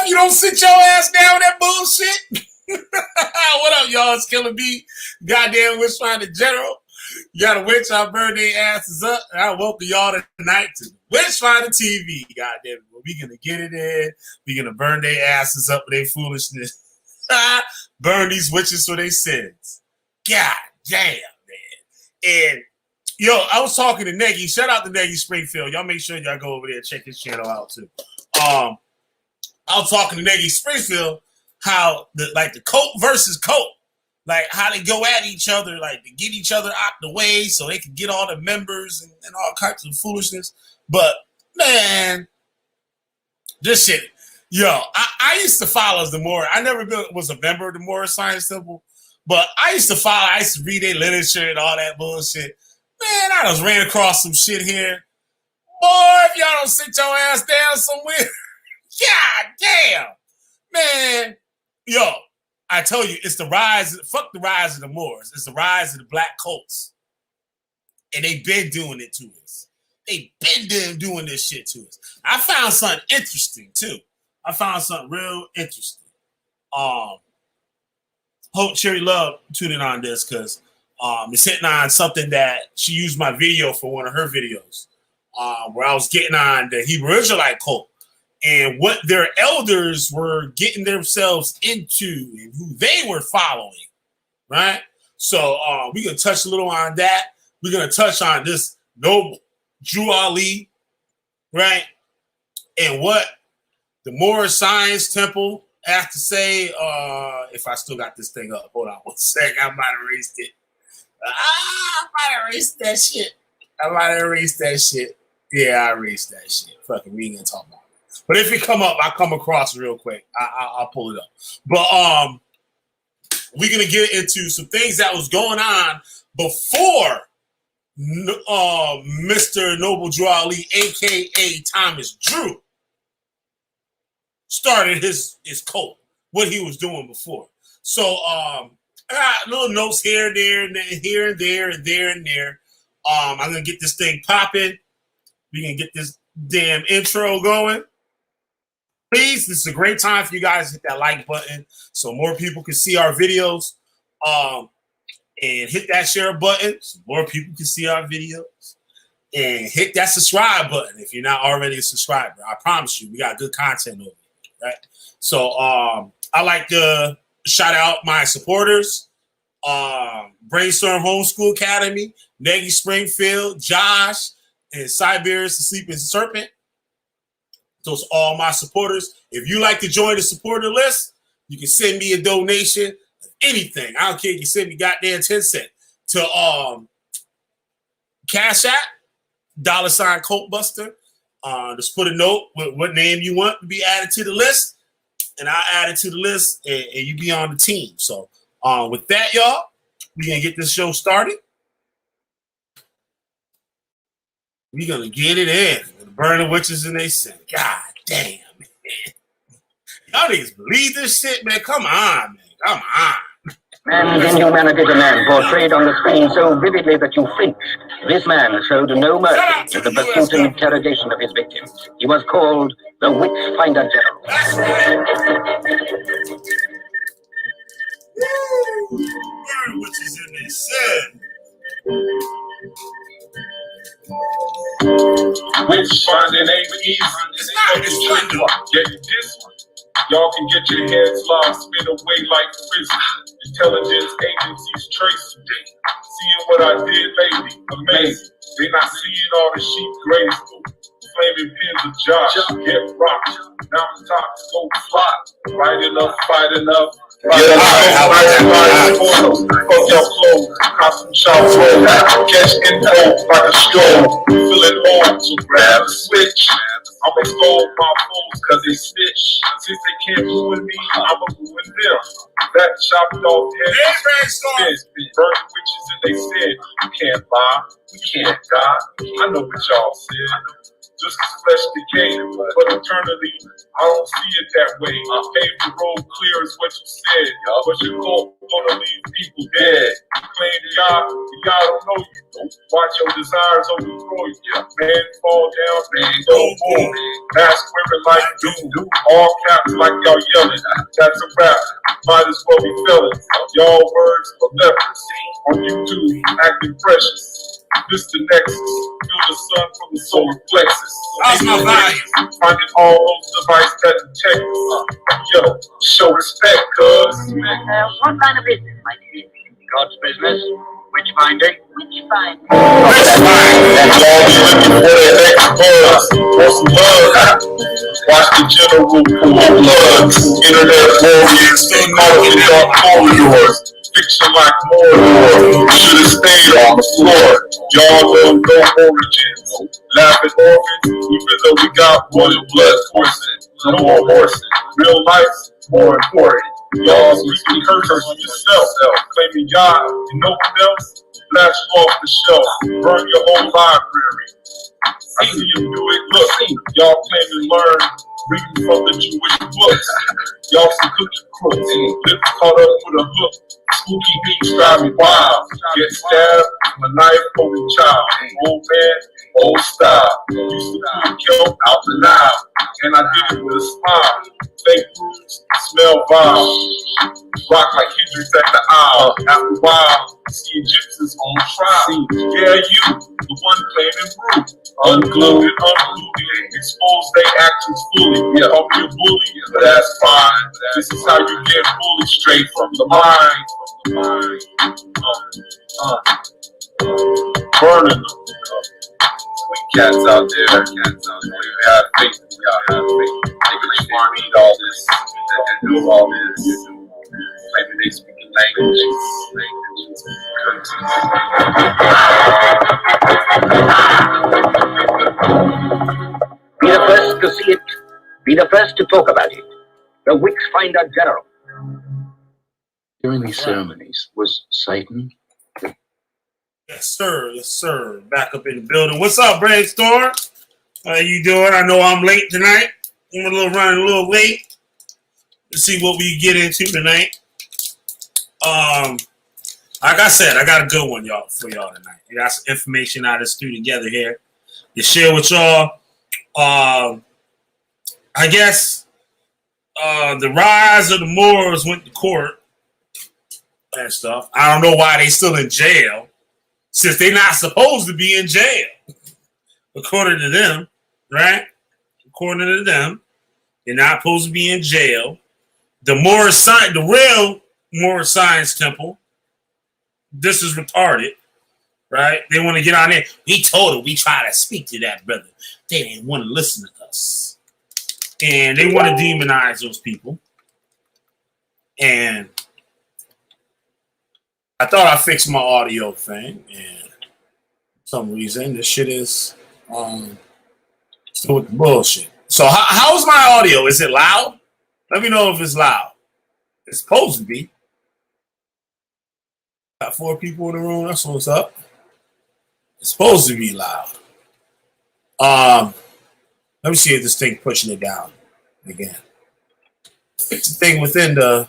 if you don't sit your ass down with that bullshit? What up, y'all? It's Killer B, goddamn witch finder general. You got a witch, I burn their asses up, and I welcome y'all tonight to Witch Finder TV. Goddamn it, we gonna get it in. We gonna burn their asses up with their foolishness. Burn these witches for their sins. God damn, man. And yo, I was talking to Neggy. Shout out to Neggy Springfield. Y'all make sure y'all go over there and check his channel out too. I was talking to Neggy Springfield how the cult versus cult, like how they go at each other, like to get each other out the way so they can get all the members and all kinds of foolishness. But man, this shit, yo, I used to follow the Moor. I never was a member of the Moor Science Temple, but I used to follow. I used to read their literature and all that bullshit. Man, I just ran across some shit here. Boy, if y'all don't sit your ass down somewhere, god damn, man. Yo, I tell you, it's the rise. Fuck the rise of the Moors. It's the rise of the black cults, and they've been doing it to us. They've been doing this shit to us. I found something interesting too. I found something real interesting. Hope Cherry Love tuning on this because it's hitting on something that she used my video for one of her videos, where I was getting on the Hebrew Israelite cult and what their elders were getting themselves into and who they were following, right? So we're going to touch a little on that. We're going to touch on this noble Drew Ali, right? And what the Moor Science Temple has to say. If I still got this thing up, hold on one sec. I might have erased it. I might have erased that shit. Yeah, I erased that shit. Fucking, we ain't gonna talk about it. But if it come up, I'll come across real quick. I'll pull it up. But we're gonna get into some things that was going on before Mr. Noble Drew Ali, aka Thomas Drew, started his cult. What he was doing before. So I got little notes here and there and here and there and there and there. I'm gonna get this thing popping. We can get this damn intro going. Please, this is a great time for you guys to hit that like button so more people can see our videos. And hit that share button so more people can see our videos. And hit that subscribe button if you're not already a subscriber. I promise you, we got good content over here, right? So I like to shout out my supporters, Brainstorm Homeschool Academy, Neggy Springfield, Josh, and Siberius the Sleeping Serpent. Those are all my supporters. If you like to join the supporter list, you can send me a donation of anything. I don't care if you send me goddamn 10 cents to Cash App, $ Cult Buster. Just put a note with what name you want to be added to the list, and I'll add it to the list, and you be on the team. So with that, y'all, we're going to get this show started. We're going to get it in. Burn the witches and they sin. God damn, man. Y'all niggas believe this shit, man? Come on, man. Come on. And inhumanity to man portrayed on the screen so vividly that you flinch. This man showed no mercy in the pursuit and interrogation of his victims. He was called the Witch Finder General. That's right. Burn witches and they sin. Witch finding ain't easy. It's not. It's fun, though. Get this one. Y'all can get your heads lost, spin away like prison. Intelligence agencies trace you. Seeing what I did lately, amazing. They not seeing all the sheep graceful. Flaming pins of Josh, get rocked. Mountaintops go fly. Fight enough, fight enough. Fuck your clothes, costume shop roll, catch info like a stroll, feeling home, so grab a switch. I'ma expose my foes cause they snitch. Since they can't ruin me, I'ma ruin them. That chopped off head, burn witches and they said, you can't lie, we can't die. I know what y'all said. just as flesh decay. But eternally, I don't see it that way. I paved the road clear is what you said. But your cult gonna leave people dead. You claim God, but God don't know you. Watch your desires overthrow you. Man fall down, man go home. Mask wearing like doom. All caps like y'all yelling. That's a rap. Might as well be fellas. Y'all words are lepers. On YouTube, acting precious. Mr. Nexus, feel the sun from the solar plexus. How's my volume? Finding all those devices that detect us. Yo, show respect, cuz. What kind of business, my dear? God's business. Which finding? Which finding? Y'all be looking for that next buzz. Or some buzz. Watch the general pull plugs. Internet warriors, stay caught in dark corridors. Fiction like Moor-ish. Should've stayed on the floor. Y'all don't know origins. Laughing orphans, even though we got royal blood coursing. No more horsing. Real life's more important. Y'all speaking curses on yourself. Claiming God and no one else. Blast you off the shelf. Burn your whole library. I see you do it. Look, y'all claim to learn. Reading from the Jewish books. Y'all some cookie crooks. Lips caught up with a hook. Spooky beats drive me wild. Get stabbed from a knife holding child. Old man, old style. Used to be killed out the Nile. And I did it with a smile. Fake bruise, smell vile. Rock like Hendrix at the aisle. After a while, see gypsies on trial. Yeah, you, the one claiming root. Unglued and unglued. Expose their actions fully. Call me a bully, but that's fine. This is how you get bullied straight from the mind. Burning them. Sweet cats out there. We have faith. They can farm eat all this and do all this. Maybe they speak language. Be the first to see it. Be the first to talk about it. The Witch Finder General. During these ceremonies, was Satan? Yes, sir. Yes, sir. Back up in the building. What's up, Brainstorm? How you doing? I know I'm late tonight. I'm running a little late. Let's see what we get into tonight. Like I said, I got a good one, y'all, for y'all tonight. I got some information I just threw together here to share with y'all. I guess the rise of the Moors went to court and stuff. I don't know why they still in jail, since they're not supposed to be in jail, according to them, right? According to them, they're not supposed to be in jail. The real Moorish Science Temple, this is retarded, right? They want to get on there. We told them, we tried to speak to that brother. They didn't want to listen to us. And they want to demonize those people. And I thought I fixed my audio thing, and for some reason this shit is still with the bullshit. So how's my audio? Is it loud? Let me know if it's loud. It's supposed to be. Got 4 people in the room. That's what's up. It's supposed to be loud. Let me see if this thing pushing it down again. Fix the thing within the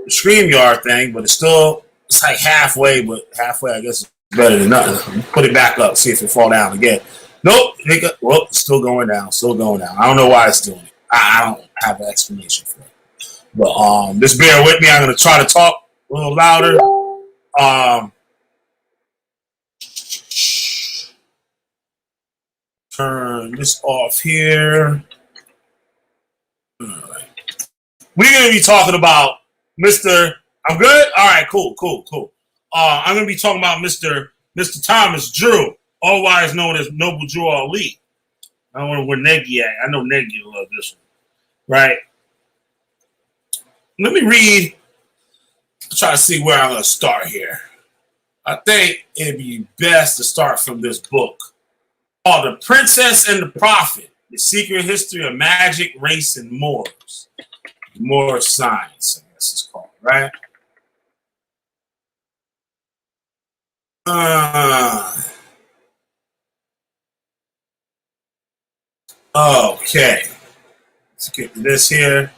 StreamYard thing, but it's like halfway, but halfway I guess is better than nothing. Put it back up, see if it fall down again. Nope, well, it's still going down, I don't know why it's doing it. I don't have an explanation for it. But just bear with me. I'm gonna try to talk a little louder. Turn this off here. All right. We're gonna be talking about Mr. I'm good? All right, cool. I'm gonna be talking about Mr. Thomas Drew, otherwise known as Noble Drew Ali. I don't know where Negi at. I know Negi will love this one. Right? Let me read. Try to see where I'm gonna start here. I think it'd be best to start from this book called The Princess and the Prophet: The Secret History of Magic, Race, and Moors. Moorish Science, I guess it's called, right? Okay. Let's get to this here.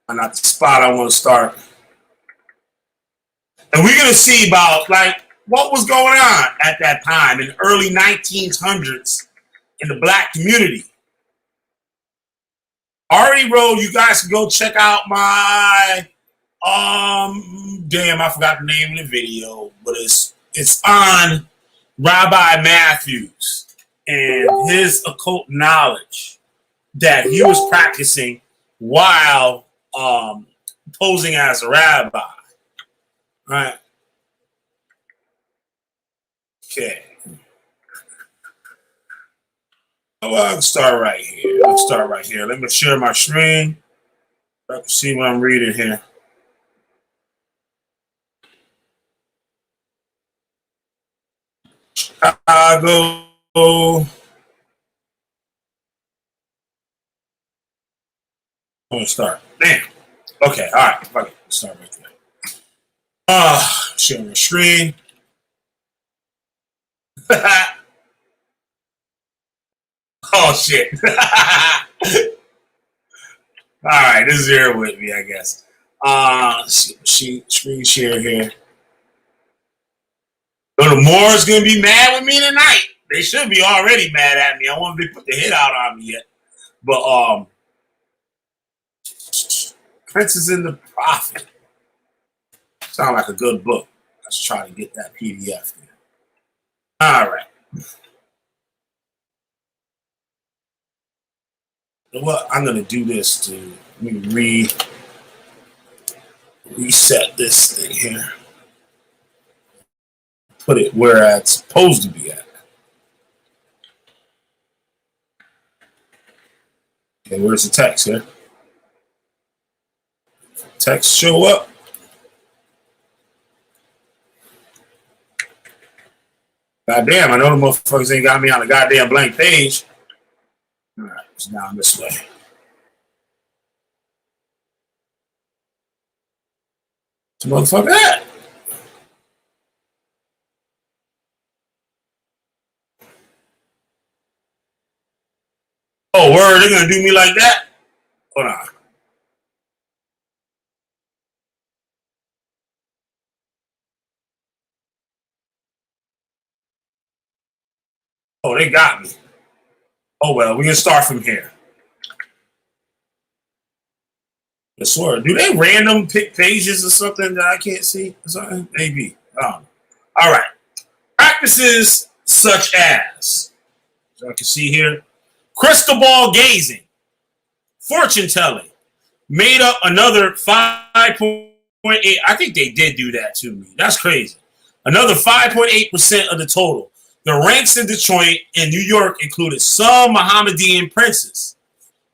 I'm not the spot I want to start. And we're going to see about like what was going on at that time in the early 1900s in the black community. Already wrote, you guys can go check out my damn, I forgot the name of the video, but it's on Rabbi Matthews and his occult knowledge that he was practicing while posing as a rabbi. All right. Okay. Oh, I'll start right here. Let me share my screen. I can see what I'm reading here. Chicago. I'm gonna start. Damn. Okay. All right. Fuck it. Start right there. Share my screen. Oh shit. All right, this is here with me, I guess. Screen share here. So the Moors gonna be mad with me tonight. They should be already mad at me. I want them to put the hit out on me yet. But Princess and the Prophet. Sound like a good book. Let's try to get that PDF there. All right. Well, I'm gonna do this to reset this thing here. Put it where it's supposed to be at. Okay, where's the text here? Text show up. Goddamn, I know the motherfuckers ain't got me on a goddamn blank page. All right, it's down this way. What's the motherfucker at? Oh, word, they're gonna do me like that? Hold on. Oh, they got me. Oh well, we can start from here. I swear, do they random pick pages or something that I can't see? Or something? Maybe. All right. Practices such as, so I can see here, crystal ball gazing, fortune telling, made up another 5.8. I think they did do that to me. That's crazy. Another 5.8% of the total. The ranks in Detroit and New York included some Mohammedan princes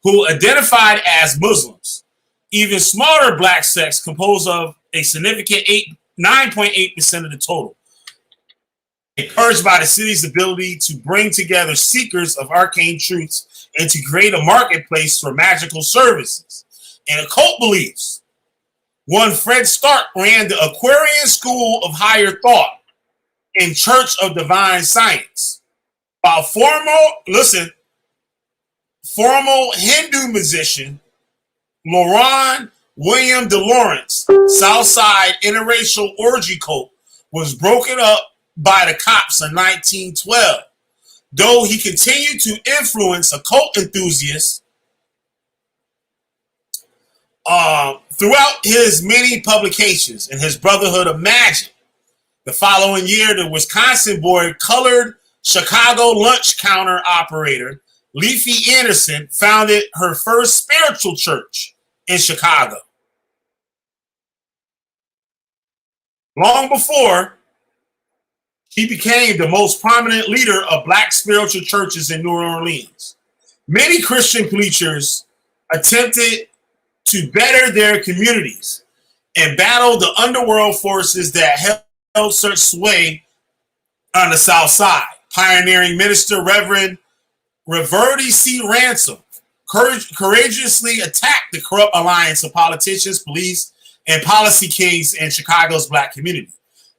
who identified as Muslims. Even smaller black sects composed of a significant 9.8% of the total. Encouraged by the city's ability to bring together seekers of arcane truths and to create a marketplace for magical services and occult beliefs. One Fred Stark ran the Aquarian School of Higher Thought in Church of Divine Science, while formal Hindu musician Lauren William DeLawrence, Southside interracial orgy cult, was broken up by the cops in 1912. Though he continued to influence occult enthusiasts throughout his many publications and his Brotherhood of Magic. The following year, the Wisconsin boy colored Chicago lunch counter operator Leafy Anderson founded her first spiritual church in Chicago. Long before, she became the most prominent leader of black spiritual churches in New Orleans. Many Christian preachers attempted to better their communities and battle the underworld forces that held such sway on the South Side. Pioneering minister Reverend Reverdy C. Ransom courageously attacked the corrupt alliance of politicians, police, and policy kings in Chicago's black community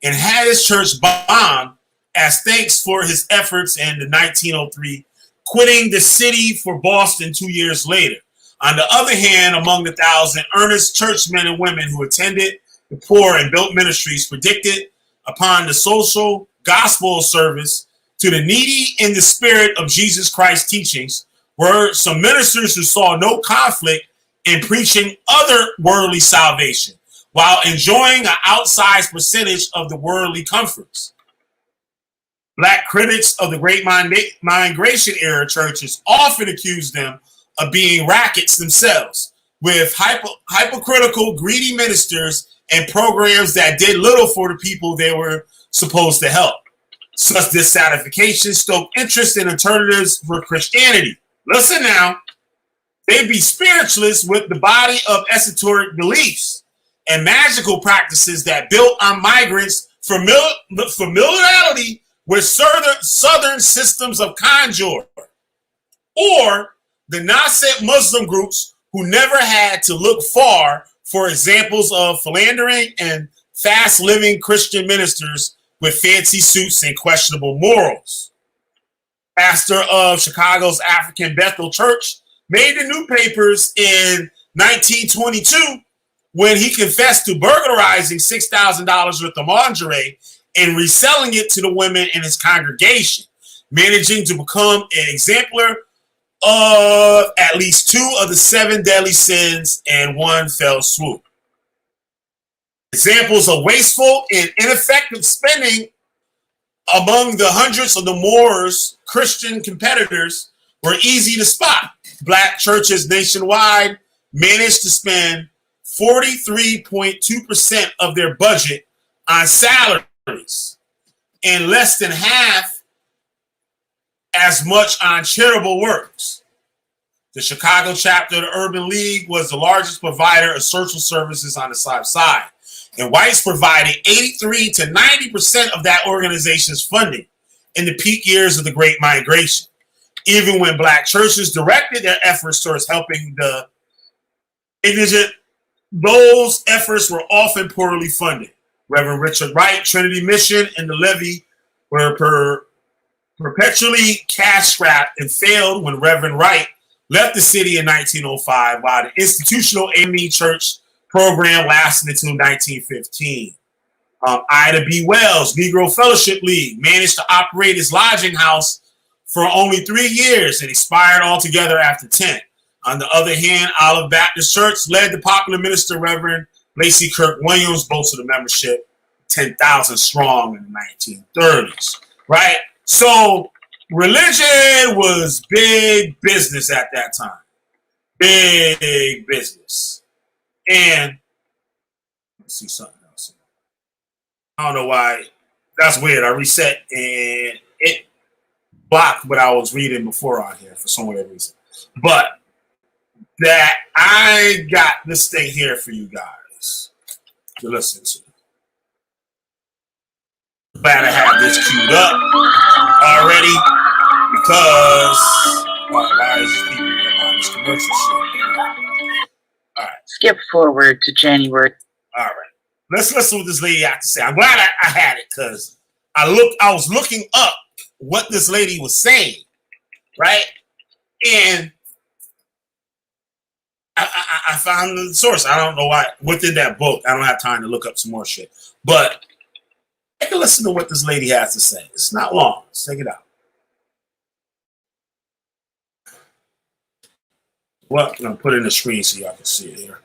and had his church bombed as thanks for his efforts in the 1903 quitting the city for Boston 2 years later. On the other hand, among the 1,000 earnest churchmen and women who attended the poor and built ministries predicted upon the social gospel service to the needy in the spirit of Jesus Christ's teachings were some ministers who saw no conflict in preaching other worldly salvation while enjoying an outsized percentage of the worldly comforts. Black critics of the Great Migration era churches often accused them of being rackets themselves, with hypocritical, greedy ministers and programs that did little for the people they were supposed to help. Such dissatisfaction stoked interest in alternatives for Christianity. Listen now, they'd be spiritualists with the body of esoteric beliefs and magical practices that built on migrants' familiarity with southern systems of conjure, or the nascent Muslim groups who never had to look far for examples of philandering and fast-living Christian ministers with fancy suits and questionable morals. Pastor of Chicago's African Bethel Church made the newspapers in 1922 when he confessed to burglarizing $6,000 worth of lingerie and reselling it to the women in his congregation, managing to become an exemplar of at least 2 of the 7 deadly sins in one fell swoop. Examples of wasteful and ineffective spending among the hundreds of the Moor's Christian competitors were easy to spot. Black churches nationwide managed to spend 43.2% of their budget on salaries and less than half as much on charitable works. The Chicago chapter of the Urban League was the largest provider of social services on the South Side, and whites provided 83 to 90% of that organization's funding in the peak years of the Great Migration. Even when black churches directed their efforts towards helping the indigent, those efforts were often poorly funded. Reverend Richard Wright, Trinity Mission, and the Levy were perpetually cash-strapped and failed when Reverend Wright left the city in 1905, while the institutional AME Church program lasted until 1915. Ida B. Wells, Negro Fellowship League, managed to operate his lodging house for only 3 years and expired altogether after 10. On the other hand, Olive Baptist Church led the popular minister Reverend Lacey Kirk Williams, boasted a membership 10,000 strong in the 1930s, right? So religion was big business at that time. Big business. And let's see something else. I don't know why. That's weird. I reset and it blocked what I was reading before on here for some weird reason. But that I got this thing here for you guys to listen to. Glad I have this queued up already because why is people on this commercial shit? All right. Skip forward to January. All right. Let's listen to what this lady had to say. I'm glad I had it because I was looking up what this lady was saying, right? And I found the source. I don't know why. Within that book, I don't have time to look up some more shit. But take a listen to what this lady has to say. It's not long. Let's take it out. Well, I'm going to put it in the screen so y'all can see it here.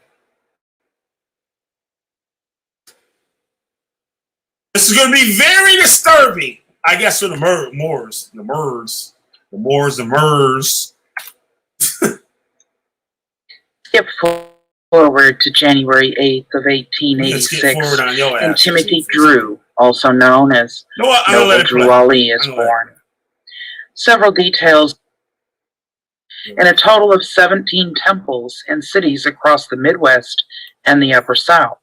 This is going to be very disturbing, I guess, for the Moors. The Moors. Skip forward to January 8th of 1886, and Timothy Drew, also known as Noble Drew Ali, is born. Several details. In a total of 17 temples in cities across the Midwest and the Upper South.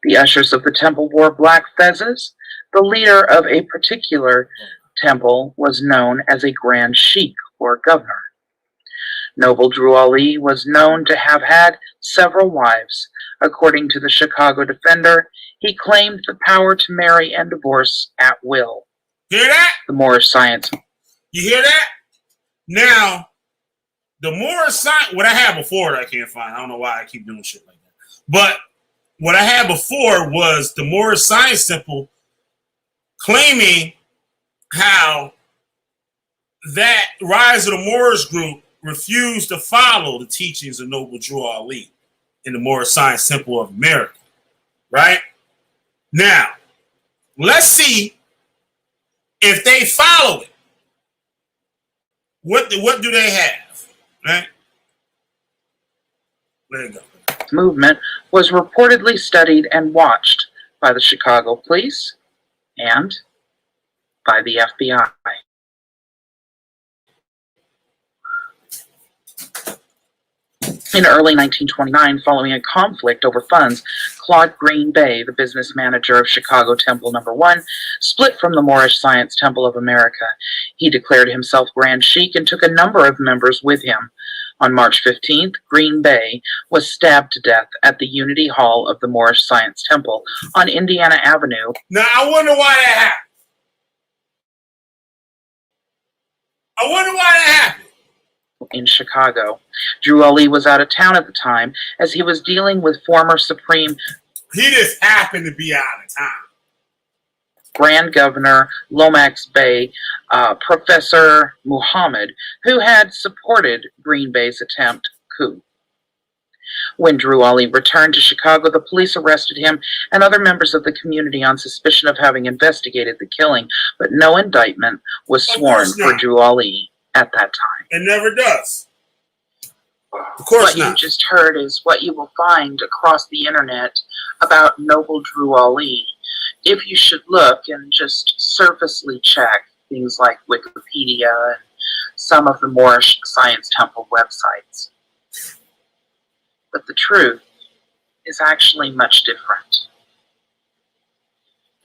The ushers of the temple wore black fezzes. The leader of a particular temple was known as a Grand Sheik or governor. Noble Drew Ali was known to have had several wives. According to the Chicago Defender, he claimed the power to marry and divorce at will. Hear that? The Moorish science. You hear that? Now, the Moor-ish science, what I had before that I can't find, I don't know why I keep doing shit like that. But what I had before was the Moor-ish Science Temple claiming how that Rise of the Moorish group refused to follow the teachings of Noble Drew Ali in the Moor-ish Science Temple of America. Right? Now, let's see if they follow it. What do they have? Right? Let it go. Movement was reportedly studied and watched by the Chicago police and by the FBI. In early 1929, following a conflict over funds, Claude Green Bay, the business manager of Chicago Temple No. 1, split from the Moor-ish Science Temple of America. He declared himself Grand Sheik and took a number of members with him. On March 15th, Green Bay was stabbed to death at the Unity Hall of the Moor-ish Science Temple on Indiana Avenue. Now, I wonder why that happened. In Chicago. Drew Ali was out of town at the time as he was dealing with former Supreme. He just happened to be out of town. Grand Governor Lomax Bay, Professor Muhammad, who had supported Green Bay's attempt coup. When Drew Ali returned to Chicago, the police arrested him and other members of the community on suspicion of having investigated the killing, but no indictment was sworn for Drew Ali at that time. It never does. Of course not. What you just heard is what you will find across the internet about Noble Drew Ali. If you should look and just surfacely check things like Wikipedia and some of the Moor-ish Science Temple websites. But the truth is actually much different.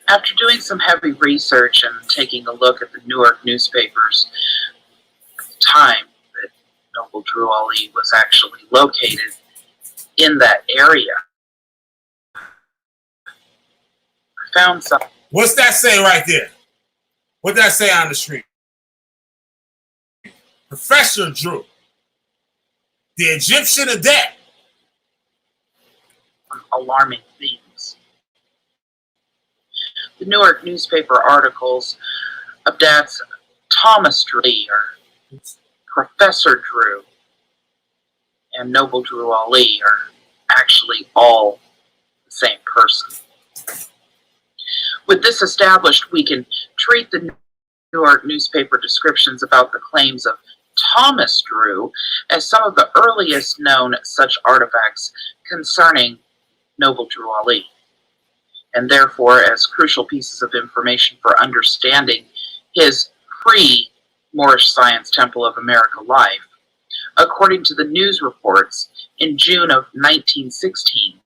After doing some heavy research and taking a look at the Newark newspapers, at the time that Noble Drew Ali was actually located in that area, I found something. What's that say right there? What's that say on the screen? Professor Drew, the Egyptian of death. Alarming themes. The Newark newspaper articles of deaths Thomas Drew or Professor Drew and Noble Drew Ali are actually all the same person. With this established, we can treat the Newark newspaper descriptions about the claims of Thomas Drew as some of the earliest known such artifacts concerning Noble Drew Ali, and therefore as crucial pieces of information for understanding his pre-Moor-ish Science Temple of America life. According to the news reports, in June of 1916,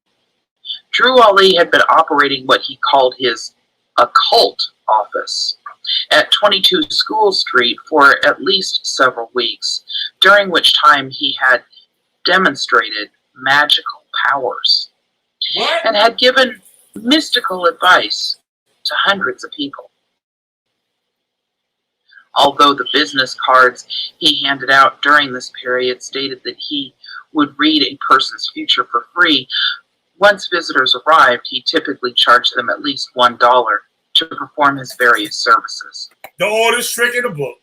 Drew Ali had been operating what he called his occult office at 22 School Street for at least several weeks, during which time he had demonstrated magical powers. What? And had given mystical advice to hundreds of people. Although the business cards he handed out during this period stated that he would read a person's future for free, once visitors arrived, he typically charged them at least $1 to perform his various services. The oldest trick in the book.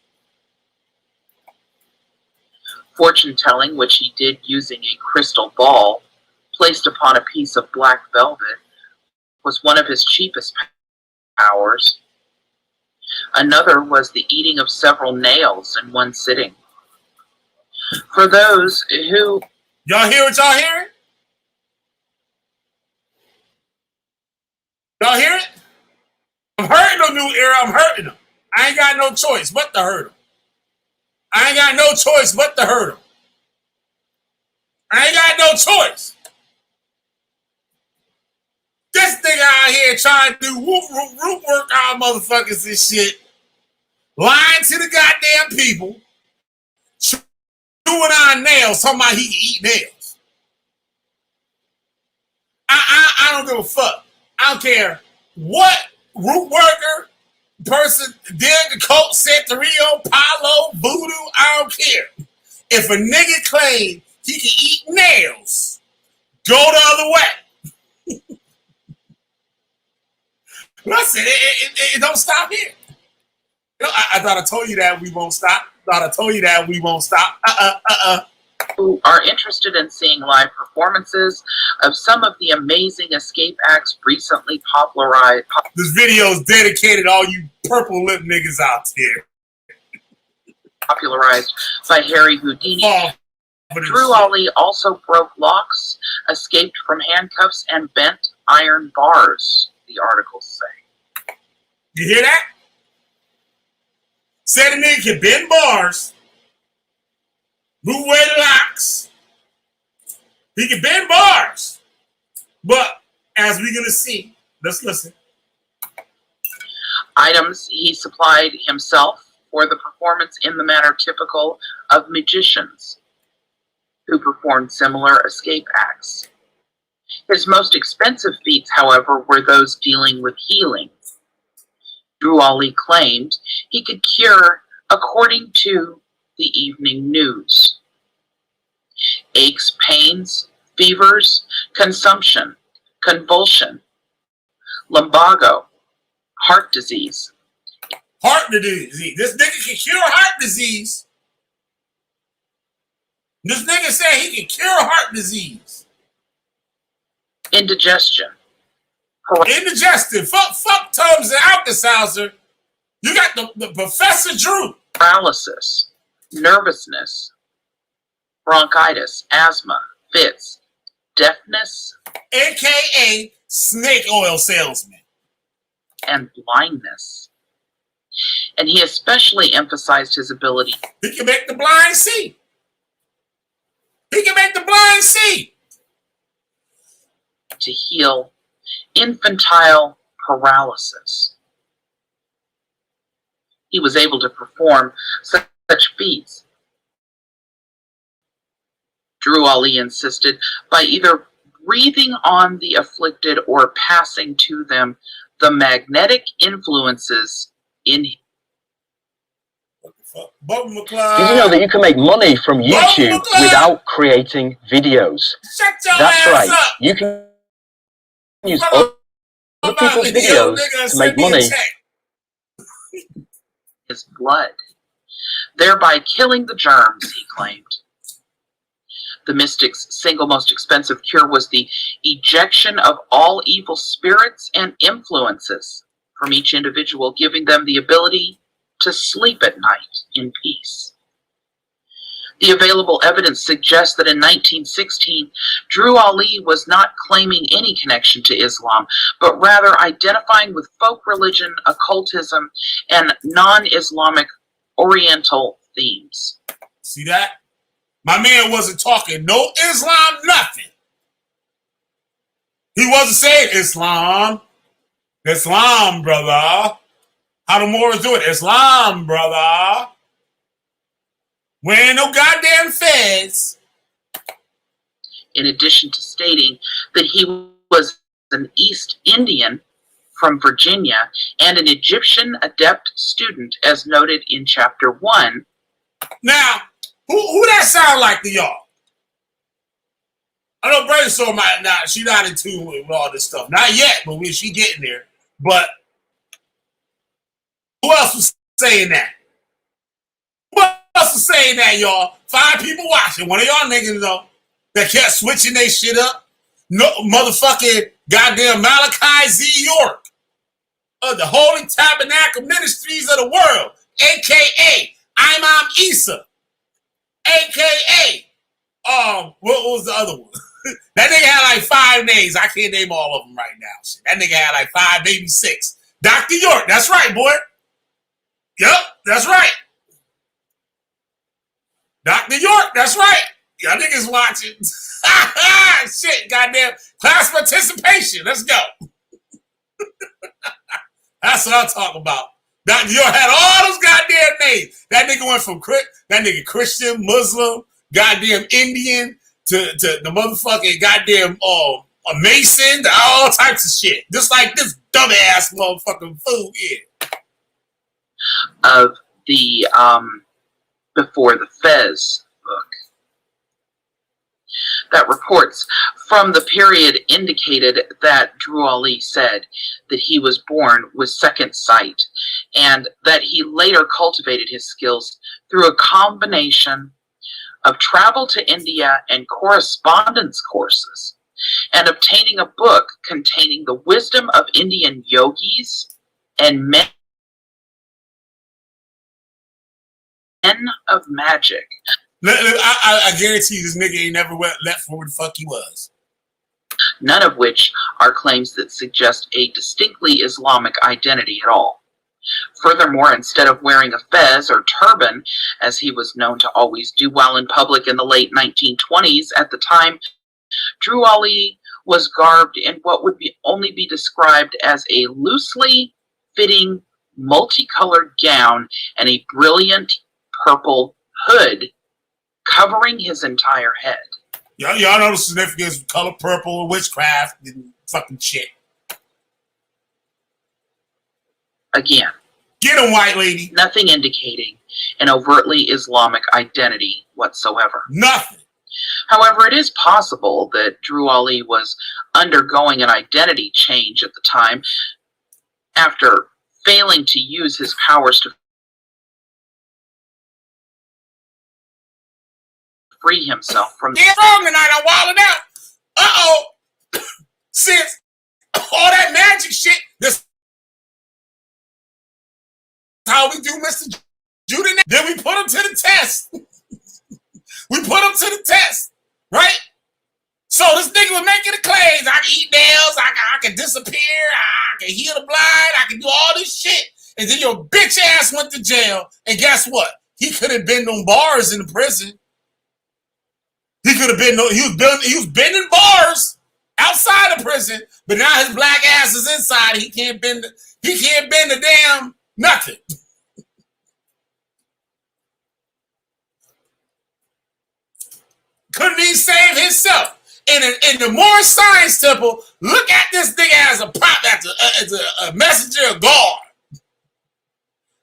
Fortune telling, which he did using a crystal ball placed upon a piece of black velvet, was one of his cheapest powers. Another was the eating of several nails in one sitting. For those who... Y'all hear what y'all hearing? Y'all hear it? I'm hurting them, New Era. I'm hurting them. I ain't got no choice but to hurt them. I ain't got no choice but to hurt them. I ain't got no choice. This thing out here trying to do root work our motherfuckers and shit. Lying to the goddamn people. Chewing on nails. Talking about he can eat nails. I don't give a fuck. I don't care what root worker person did the coke, Santerio, Palo, Voodoo, I don't care. If a nigga claim he can eat nails, go the other way. Listen, it don't stop here. You know, I thought I told you that we won't stop. Who are interested in seeing live performances of some of the amazing escape acts recently popularized. This video is dedicated to all you purple lip niggas out there. Popularized by Harry Houdini. Drew Ali also broke locks, escaped from handcuffs, and bent iron bars, the articles say. You hear that? Said a nigga can bend bars, move away the locks. He can bend bars. But as we're going to see, let's listen. Items he supplied himself for the performance in the manner typical of magicians who performed similar escape acts. His most expensive feats, however, were those dealing with healing. Drew Ali claimed he could cure, according to the Evening News, aches, pains, fevers, consumption, convulsion, lumbago, heart disease. Heart disease. This nigga can cure heart disease. This nigga said he can cure heart disease. Indigestion. Indigestion. Fuck Tums and Alka-Seltzer. You got the Professor Drew. Paralysis, nervousness, bronchitis, asthma, fits, deafness, AKA snake oil salesman, and blindness. And he especially emphasized his ability. He can make the blind see. He can make the blind see. To heal infantile paralysis. He was able to perform such feats, Drew Ali insisted, by either breathing on the afflicted or passing to them the magnetic influences in him. Did you know that you can make money from YouTube without creating videos? Shut your That's ass right. up. You can use other people's videos to make money. His blood, thereby killing the germs, he claimed. The mystic's single most expensive cure was the ejection of all evil spirits and influences from each individual, giving them the ability to sleep at night in peace. The available evidence suggests that in 1916, Drew Ali was not claiming any connection to Islam, but rather identifying with folk religion, occultism, and non-Islamic Oriental themes. See that? My man wasn't talking no Islam, nothing. He wasn't saying Islam. Islam, brother. How the Moors do it? Islam, brother. We ain't no goddamn feds. In addition to stating that he was an East Indian from Virginia and an Egyptian adept student, as noted in Chapter 1. Now, who that sound like to y'all? I know Brainstorm might not. She not in tune with all this stuff. Not yet, but when she getting there. But who else was saying that? Who else was saying that, y'all? 5 people watching. One of y'all niggas, though, that kept switching their shit up. No motherfucking goddamn Malachi Z. York of the Holy Tabernacle Ministries of the World, a.k.a. Imam Isa, a.k.a. What was the other one? That nigga had like 5 names. I can't name all of them right now. Shit. That nigga had like 5, maybe 6. Dr. York, that's right, boy. Yep, that's right. Dr. York, that's right. Y'all niggas watching. Shit, goddamn. Class participation. Let's go. That's what I'm talking about. Dr. York had all those goddamn names. That nigga went from Christian, Muslim, goddamn Indian, to the motherfucking goddamn a Mason, to all types of shit. Just like this dumbass motherfucking fool here. of the Before the Fez book. That reports from the period indicated that Drew Ali said that he was born with second sight, and that he later cultivated his skills through a combination of travel to India and correspondence courses, and obtaining a book containing the wisdom of Indian yogis and men of magic. I guarantee you this nigga ain't never left for where the fuck he was. None of which are claims that suggest a distinctly Islamic identity at all. Furthermore, instead of wearing a fez or turban, as he was known to always do while in public in the late 1920s, at the time, Drew Ali was garbed in what would only be described as a loosely fitting, multicolored gown and a brilliant purple hood covering his entire head. Y'all know the significance of color purple, witchcraft, and fucking shit. Again, get him, white lady. Nothing indicating an overtly Islamic identity whatsoever. Nothing. However, it is possible that Drew Ali was undergoing an identity change at the time after failing to use his powers to free himself from the wrong tonight. I'm wilding out. Uh-oh. Since all that magic shit, this how we do Mr. Judah. Then we put him to the test. We put him to the test, right? So this nigga was making the claims. I can eat nails. I can disappear. I can heal the blind. I can do all this shit. And then your bitch ass went to jail. And guess what? He could have been on bars in the prison. He could have been. He was bending bars outside of prison. But now his black ass is inside. He can't bend. He can't bend a damn nothing. Couldn't he save himself? In the Moor Science Temple, look at this nigga as a prop, as a messenger of God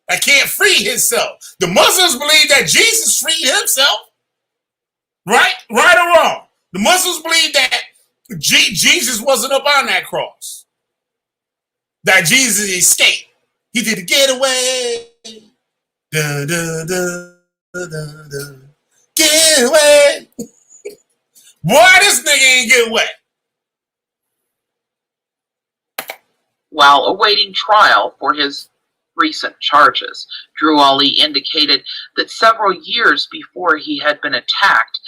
that can't free himself. The Muslims believe that Jesus freed himself. Right? Right or wrong? The Muslims believe that Jesus wasn't up on that cross. That Jesus escaped. He did a getaway. Dun, dun, dun, dun, dun, dun. Get away. Boy, this nigga ain't get away. While awaiting trial for his recent charges, Drew Ali indicated that several years before he had been attacked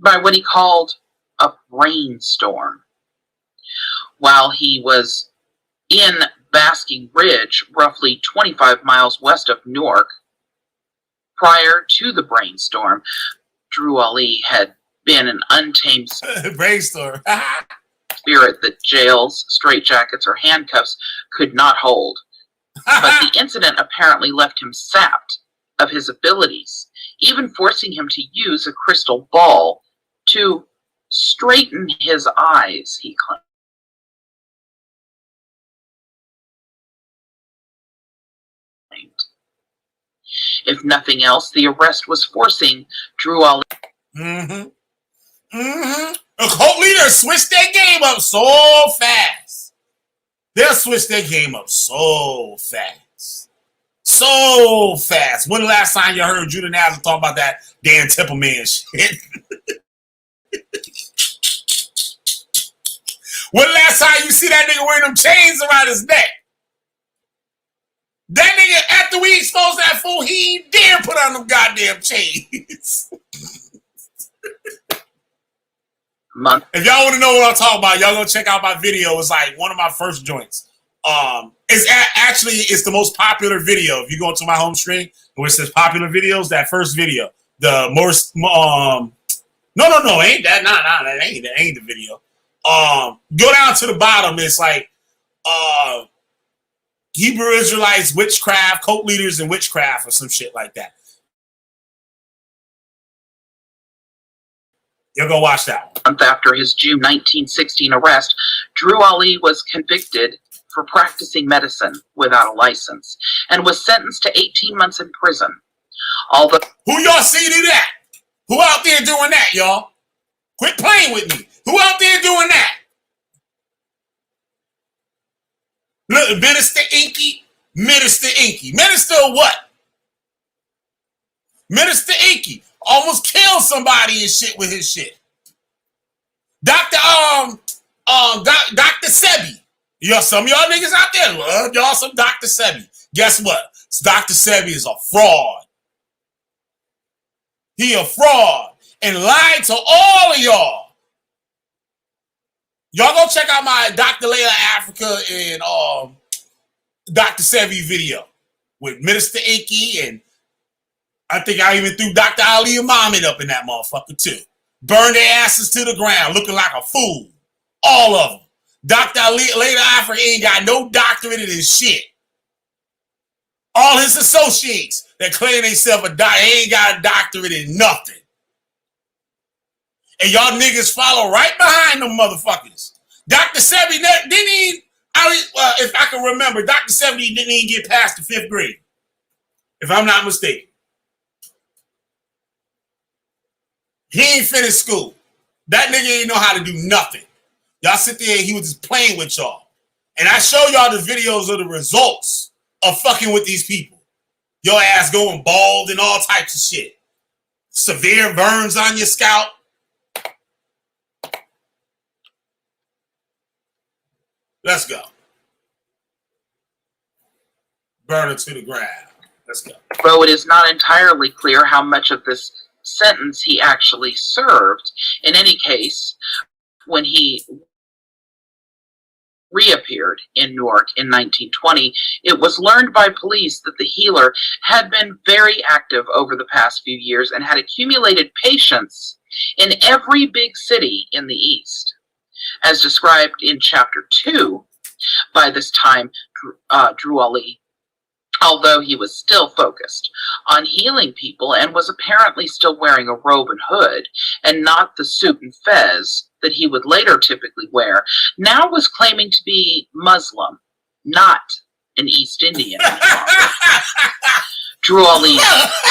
by what he called a brainstorm. While he was in Basking Ridge, roughly 25 miles west of Newark, prior to the brainstorm, Drew Ali had been an untamed brainstorm spirit that jails, straitjackets, or handcuffs could not hold. But the incident apparently left him sapped of his abilities, even forcing him to use a crystal ball to straighten his eyes, he claimed. If nothing else, the arrest was forcing Drew Ali. The cult leaders switched their game up so fast. They'll switch their game up so fast. So fast. When the last time you heard Judah Nazareth talk about that Dan Temple Man shit? When the last time you see that nigga wearing them chains around his neck? That nigga, after we exposed that fool, he ain't dare put on them goddamn chains. If y'all want to know what I'm talking about, y'all go check out my video. It's like one of my first joints. It's the most popular video. If you go to my home screen where it says popular videos, that first video, the most no, ain't that? Nah, that ain't the video. Go down to the bottom. It's like Hebrew Israelites, witchcraft, cult leaders, and witchcraft, or some shit like that. You'll go watch that one. A month after his June 1916 arrest, Drew Ali was convicted for practicing medicine without a license and was sentenced to 18 months in prison. Although who y'all see do that? Who out there doing that, y'all? Quit playing with me. Who out there doing that? Look, Minister Inky. Minister Inky. Minister what? Minister Inky almost killed somebody and shit with his shit. Dr. Sebi. Y'all, some of y'all niggas out there love y'all some Dr. Sebi. Guess what? Dr. Sebi is a fraud. He a fraud and lied to all of y'all. Y'all go check out my Dr. Layla Africa and Dr. Sebi video with Minister Inky, and I think I even threw Dr. Ali Muhammad up in that motherfucker too. Burned their asses to the ground looking like a fool. All of them. Dr. Layla Africa ain't got no doctorate in his shit. All his associates that claim themselves a doctor ain't got a doctorate in nothing. And y'all niggas follow right behind them motherfuckers. Dr. Sebi didn't even, if I can remember, Dr. Sebi didn't even get past the 5th grade. If I'm not mistaken. He ain't finished school. That nigga ain't know how to do nothing. Y'all sit there and he was just playing with y'all. And I show y'all the videos of the results of fucking with these people. Your ass going bald and all types of shit. Severe burns on your scalp. Let's go. Burn it to the ground. Let's go. Though it is not entirely clear how much of this sentence he actually served, in any case, when he reappeared in Newark in 1920, it was learned by police that the healer had been very active over the past few years and had accumulated patients in every big city in the East. As described in Chapter 2, by this time, Drew Ali, although he was still focused on healing people and was apparently still wearing a robe and hood and not the suit and fez that he would later typically wear, now was claiming to be Muslim, not an East Indian. Drew Ali's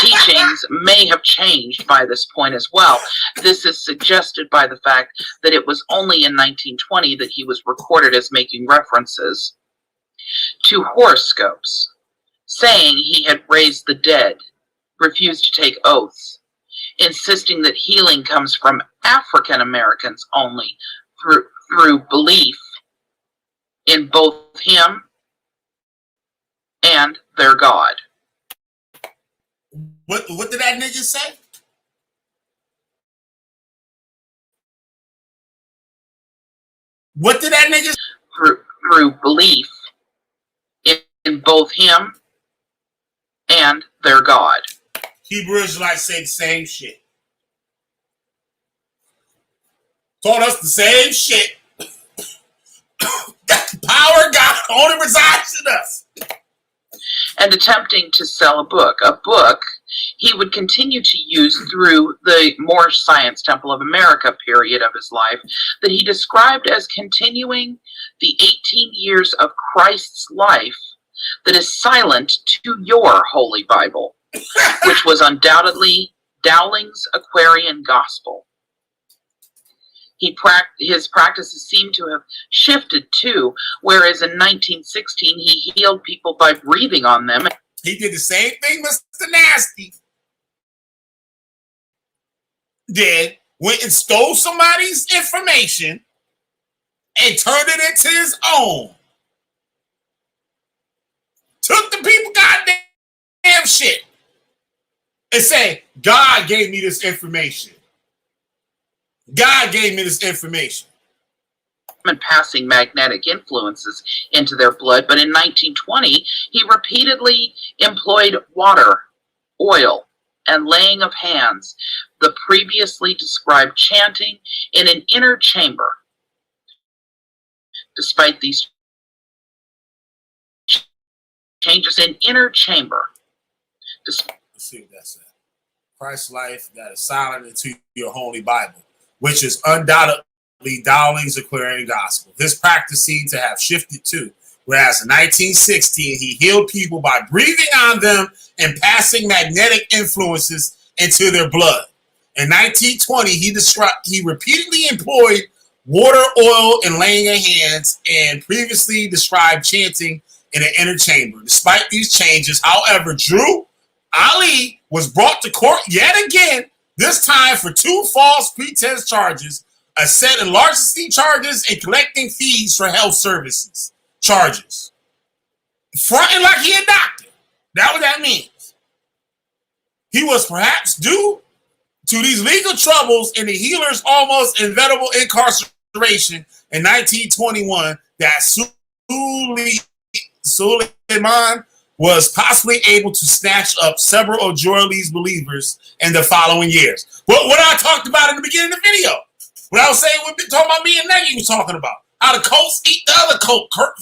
teachings may have changed by this point as well. This is suggested by the fact that it was only in 1920 that he was recorded as making references to horoscopes, saying he had raised the dead, refused to take oaths, insisting that healing comes from African Americans only through belief in both him and their God. What did that nigga say? What did that nigga say? Through belief in both him and their God. Hebrew Israelites say the same shit. Taught us the same shit. That the power of God only resides in us. And attempting to sell a book he would continue to use through the Moor-ish Science Temple of America period of his life that he described as continuing the 18 years of Christ's life that is silent to your Holy Bible, which was undoubtedly Dowling's Aquarian Gospel. His practices seem to have shifted too, whereas in 1916 he healed people by breathing on them. He did the same thing Mr. Nasty did, went and stole somebody's information and turned it into his own. Took the people goddamn shit and say, God gave me this information. God gave me this information. And passing magnetic influences into their blood, but in 1920 he repeatedly employed water, oil, and laying of hands, the previously described chanting in an inner chamber. Despite these changes in inner chamber. Let's see what that said. Christ's life that is silent into your Holy Bible, which is undoubtedly Dowling's Aquarian Gospel. This practice seemed to have shifted too, whereas in 1916 he healed people by breathing on them and passing magnetic influences into their blood. In 1920, he repeatedly employed water, oil, and laying of hands, and previously described chanting in an inner chamber. Despite these changes, however, Drew Ali was brought to court yet again, this time for 2 false pretense charges, a set of larceny charges and collecting fees for health services charges. Fronting like he a doctor. That's what that means. He was perhaps due to these legal troubles and the healer's almost inevitable incarceration in 1921 that Suleiman was possibly able to snatch up several of Jorali's believers in the following years. But what I talked about in the beginning of the video, what I was saying, we've been talking about me and Nagy was talking about, how the Colts eat the other Colt, Kurt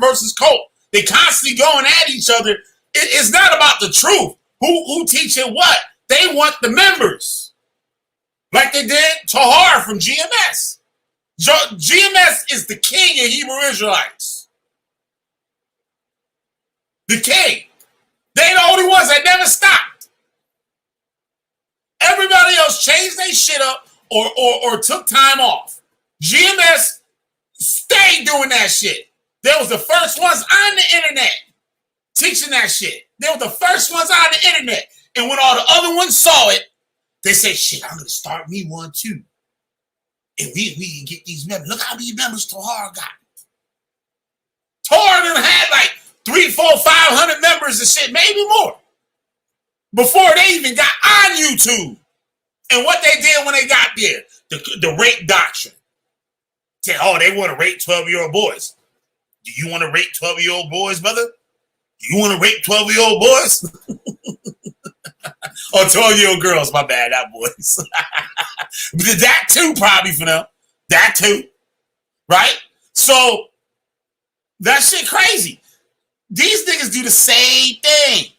versus Colt. They constantly going at each other. It's not about the truth. Who teaching what? They want the members. Like they did Tahar from GMS. GMS is the king of Hebrew Israelites. The king. They the only ones that never stopped. Everybody else changed their shit up or took time off. GMS stayed doing that shit. They was the first ones on the internet teaching that shit. They were the first ones on the internet. And when all the other ones saw it, they said, shit, I'm going to start me one too. And we can get these members. Look how many members Tahar got. Tahar done had like 300, 400, 500 members and shit, maybe more, before they even got on YouTube. And what they did when they got there, the rape doctrine. Said, oh, they want to rape 12-year-old boys. Do you want to rape 12-year-old boys, brother? Do you want to rape 12-year-old boys? Or 12-year-old girls, my bad, that boys. That too, probably for them. That too. Right? So, that shit crazy. These niggas do the same thing.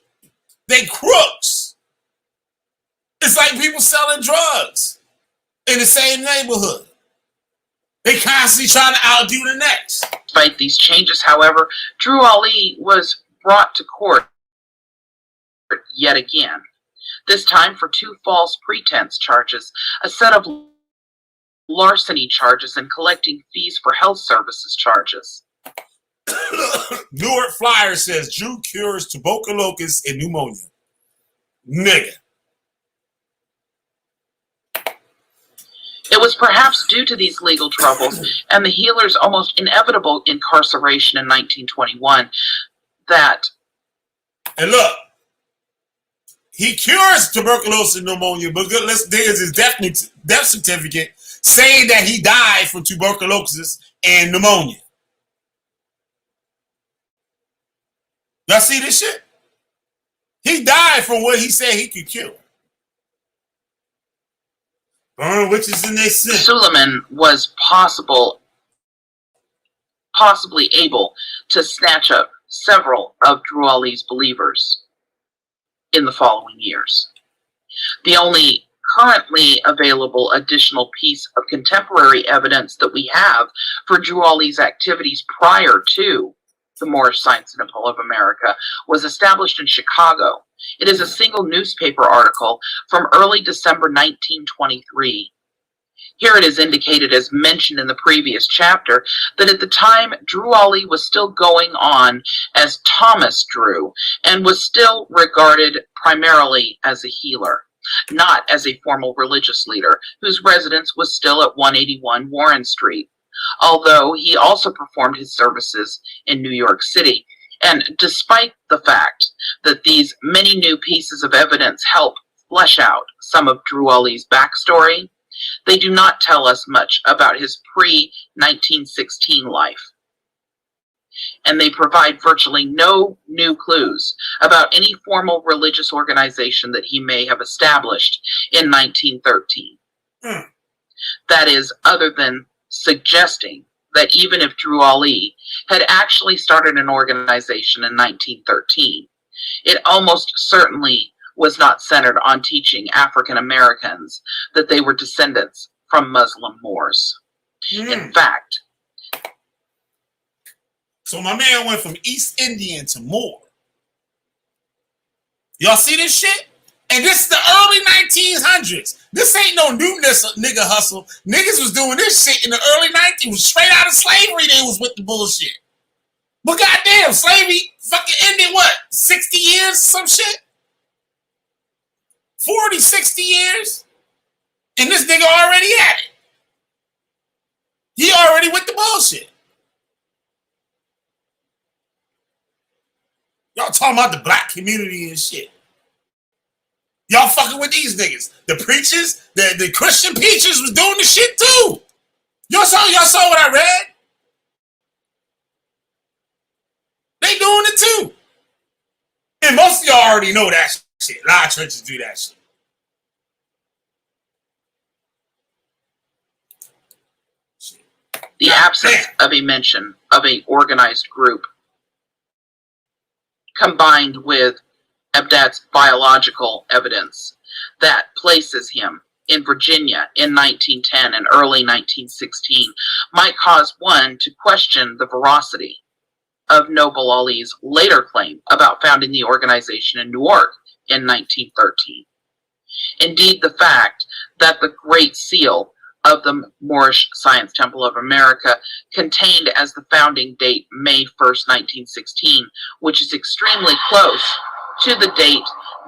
They crooks. It's like people selling drugs in the same neighborhood. They constantly trying to outdo the next. Despite these changes, however, Drew Ali was brought to court yet again. This time for 2 false pretense charges, a set of larceny charges, and collecting fees for health services charges. Newark Flyer says Drew cures tuberculosis and pneumonia. Nigga. It was perhaps due to these legal troubles and the healer's almost inevitable incarceration in 1921 that... And look, he cures tuberculosis and pneumonia, but there's his death certificate saying that he died from tuberculosis and pneumonia. Y'all see this shit? He died from what he said he could cure. Burn witches in their sin. Suleiman was possibly able to snatch up several of Drew Ali's believers in the following years. The only currently available additional piece of contemporary evidence that we have for Drew Ali's activities prior to the Moor-ish Science Temple of America was established in Chicago. It is a single newspaper article from early December 1923. Here it is indicated, as mentioned in the previous chapter, that at the time Drew Ali was still going on as Thomas Drew and was still regarded primarily as a healer, not as a formal religious leader whose residence was still at 181 Warren Street, although he also performed his services in New York City. And despite the fact that these many new pieces of evidence help flesh out some of Drew Ali's backstory, they do not tell us much about his pre-1916 life. And they provide virtually no new clues about any formal religious organization that he may have established in 1913. That is, other than suggesting that even if Drew Ali had actually started an organization in 1913, it almost certainly was not centered on teaching African Americans that they were descendants from Muslim Moors. In fact, So my man went from East Indian to Moor. Y'all see this shit? And this is the early 1900s. This ain't no new nigga hustle. Niggas was doing this shit in the early 1900s. Straight out of slavery, they was with the bullshit. But goddamn, slavery fucking ended what? 60 years? Some shit? 40, 60 years? And this nigga already at it. He already with the bullshit. Y'all talking about the black community and shit. Y'all fucking with these niggas. The preachers, the Christian preachers was doing the shit too. Y'all saw what I read? They doing it too. And most of y'all already know that shit. A lot of churches do that shit. The absence of a mention of an organized group combined with Abdat's biological evidence that places him in Virginia in 1910 and early 1916 might cause one to question the veracity of Noble Ali's later claim about founding the organization in Newark in 1913. Indeed, the fact that the Great Seal of the Moor-ish Science Temple of America contained as the founding date May 1st, 1916, which is extremely close to the date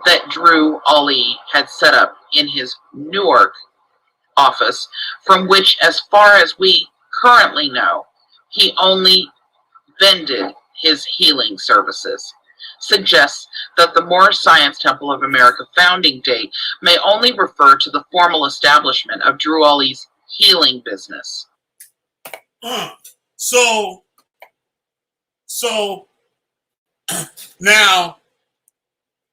that Drew Ali had set up in his Newark office, from which, as far as we currently know, he only vended his healing services, suggests that the Moor-ish Science Temple of America founding date may only refer to the formal establishment of Drew Ali's healing business. So now,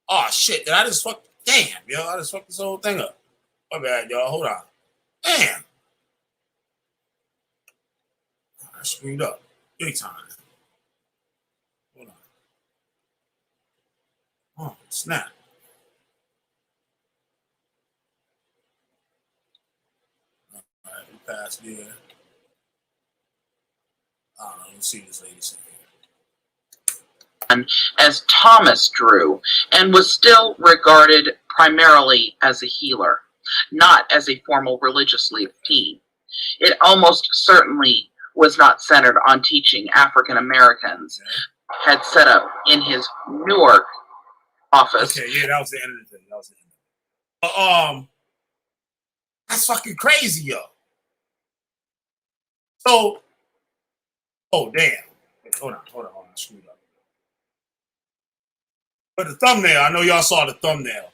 oh shit, did I just fuck? Damn, yo, I just fucked this whole thing up. My bad, y'all. Hold on. Damn. I screwed up. Big time. Hold on. Oh, snap. Alright, we passed there. I don't know. Let's see this lady say here. As Thomas Drew, and was still regarded primarily as a healer, not as a formal religious team. It almost certainly was not centered on teaching African Americans. Had set up in his Newark office. Okay, yeah, that was the end of the thing. That was the end of it. That's fucking crazy, yo. So, oh damn. Wait, hold on. I screwed up. But the thumbnail, I know y'all saw the thumbnail.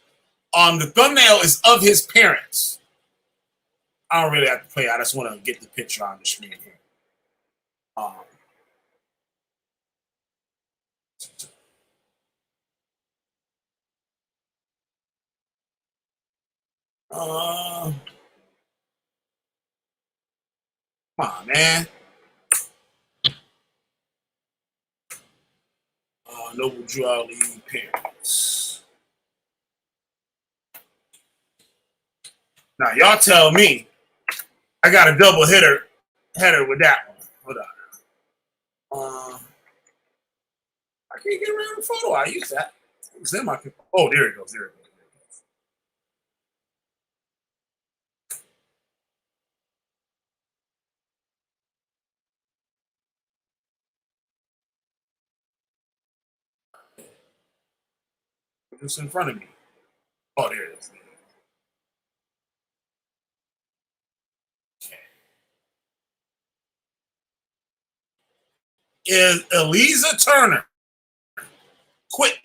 The thumbnail is of his parents. I don't really have to play. I just want to get the picture on the screen here. Come on, man. Noble Drew Ali parents. Now y'all tell me. I got a double header with that one. Hold on. I can't get around the photo. I use that. It's in my. Oh, there it goes. It's in front of me. Oh, there it is. Is Eliza Turner quit?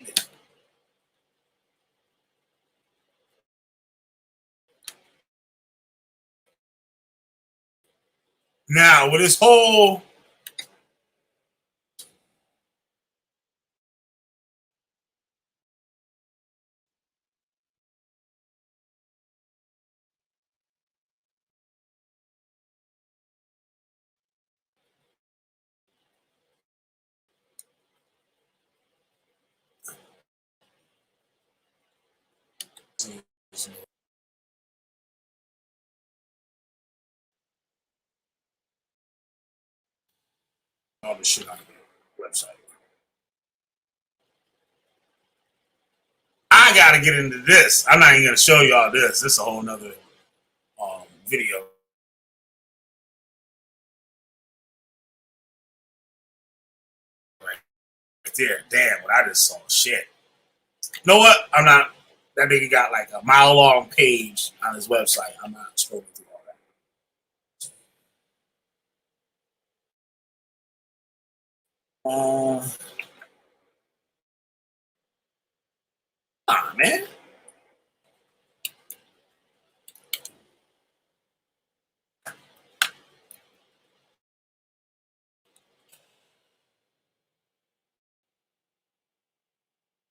Now with this whole all the shit out of it. website. I gotta get into this. I'm not even gonna show y'all this. This is a whole nother video. Right there. Damn, what I just saw. Shit. You know what? I'm not. That nigga got like a mile-long page on his website. I'm not scrolling through all that. Man.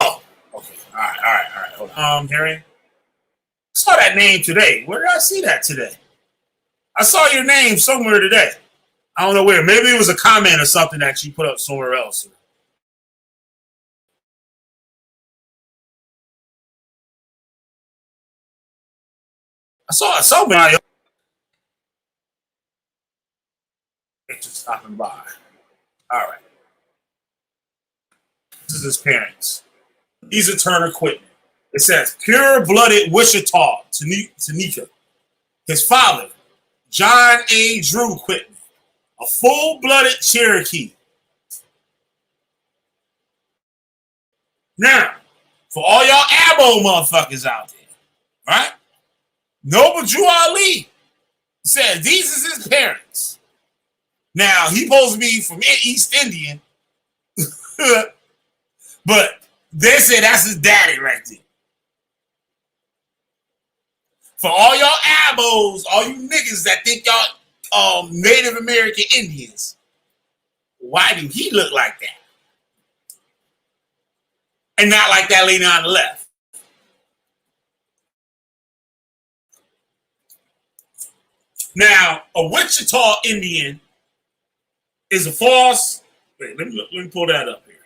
Oh, okay. All right. Hold on. Harry. I saw that name today. Where did I see that today? I saw your name somewhere today. I don't know where. Maybe it was a comment or something that you put up somewhere else. I saw somebody just stopping by. All right. This is his parents. He's a Turner Quitman. It says pure-blooded Wichita, Tanika. His father, John A. Drew Quitman, a full-blooded Cherokee. Now, for all y'all Abo motherfuckers out there, right? Noble Drew Ali says these is his parents. Now, he supposed to be from East Indian, but they say that's his daddy right there. For all y'all Abos, all you niggas that think y'all Native American Indians, why do he look like that? And not like that lady on the left. Now, a Wichita Indian is a false. Wait, let me pull that up here.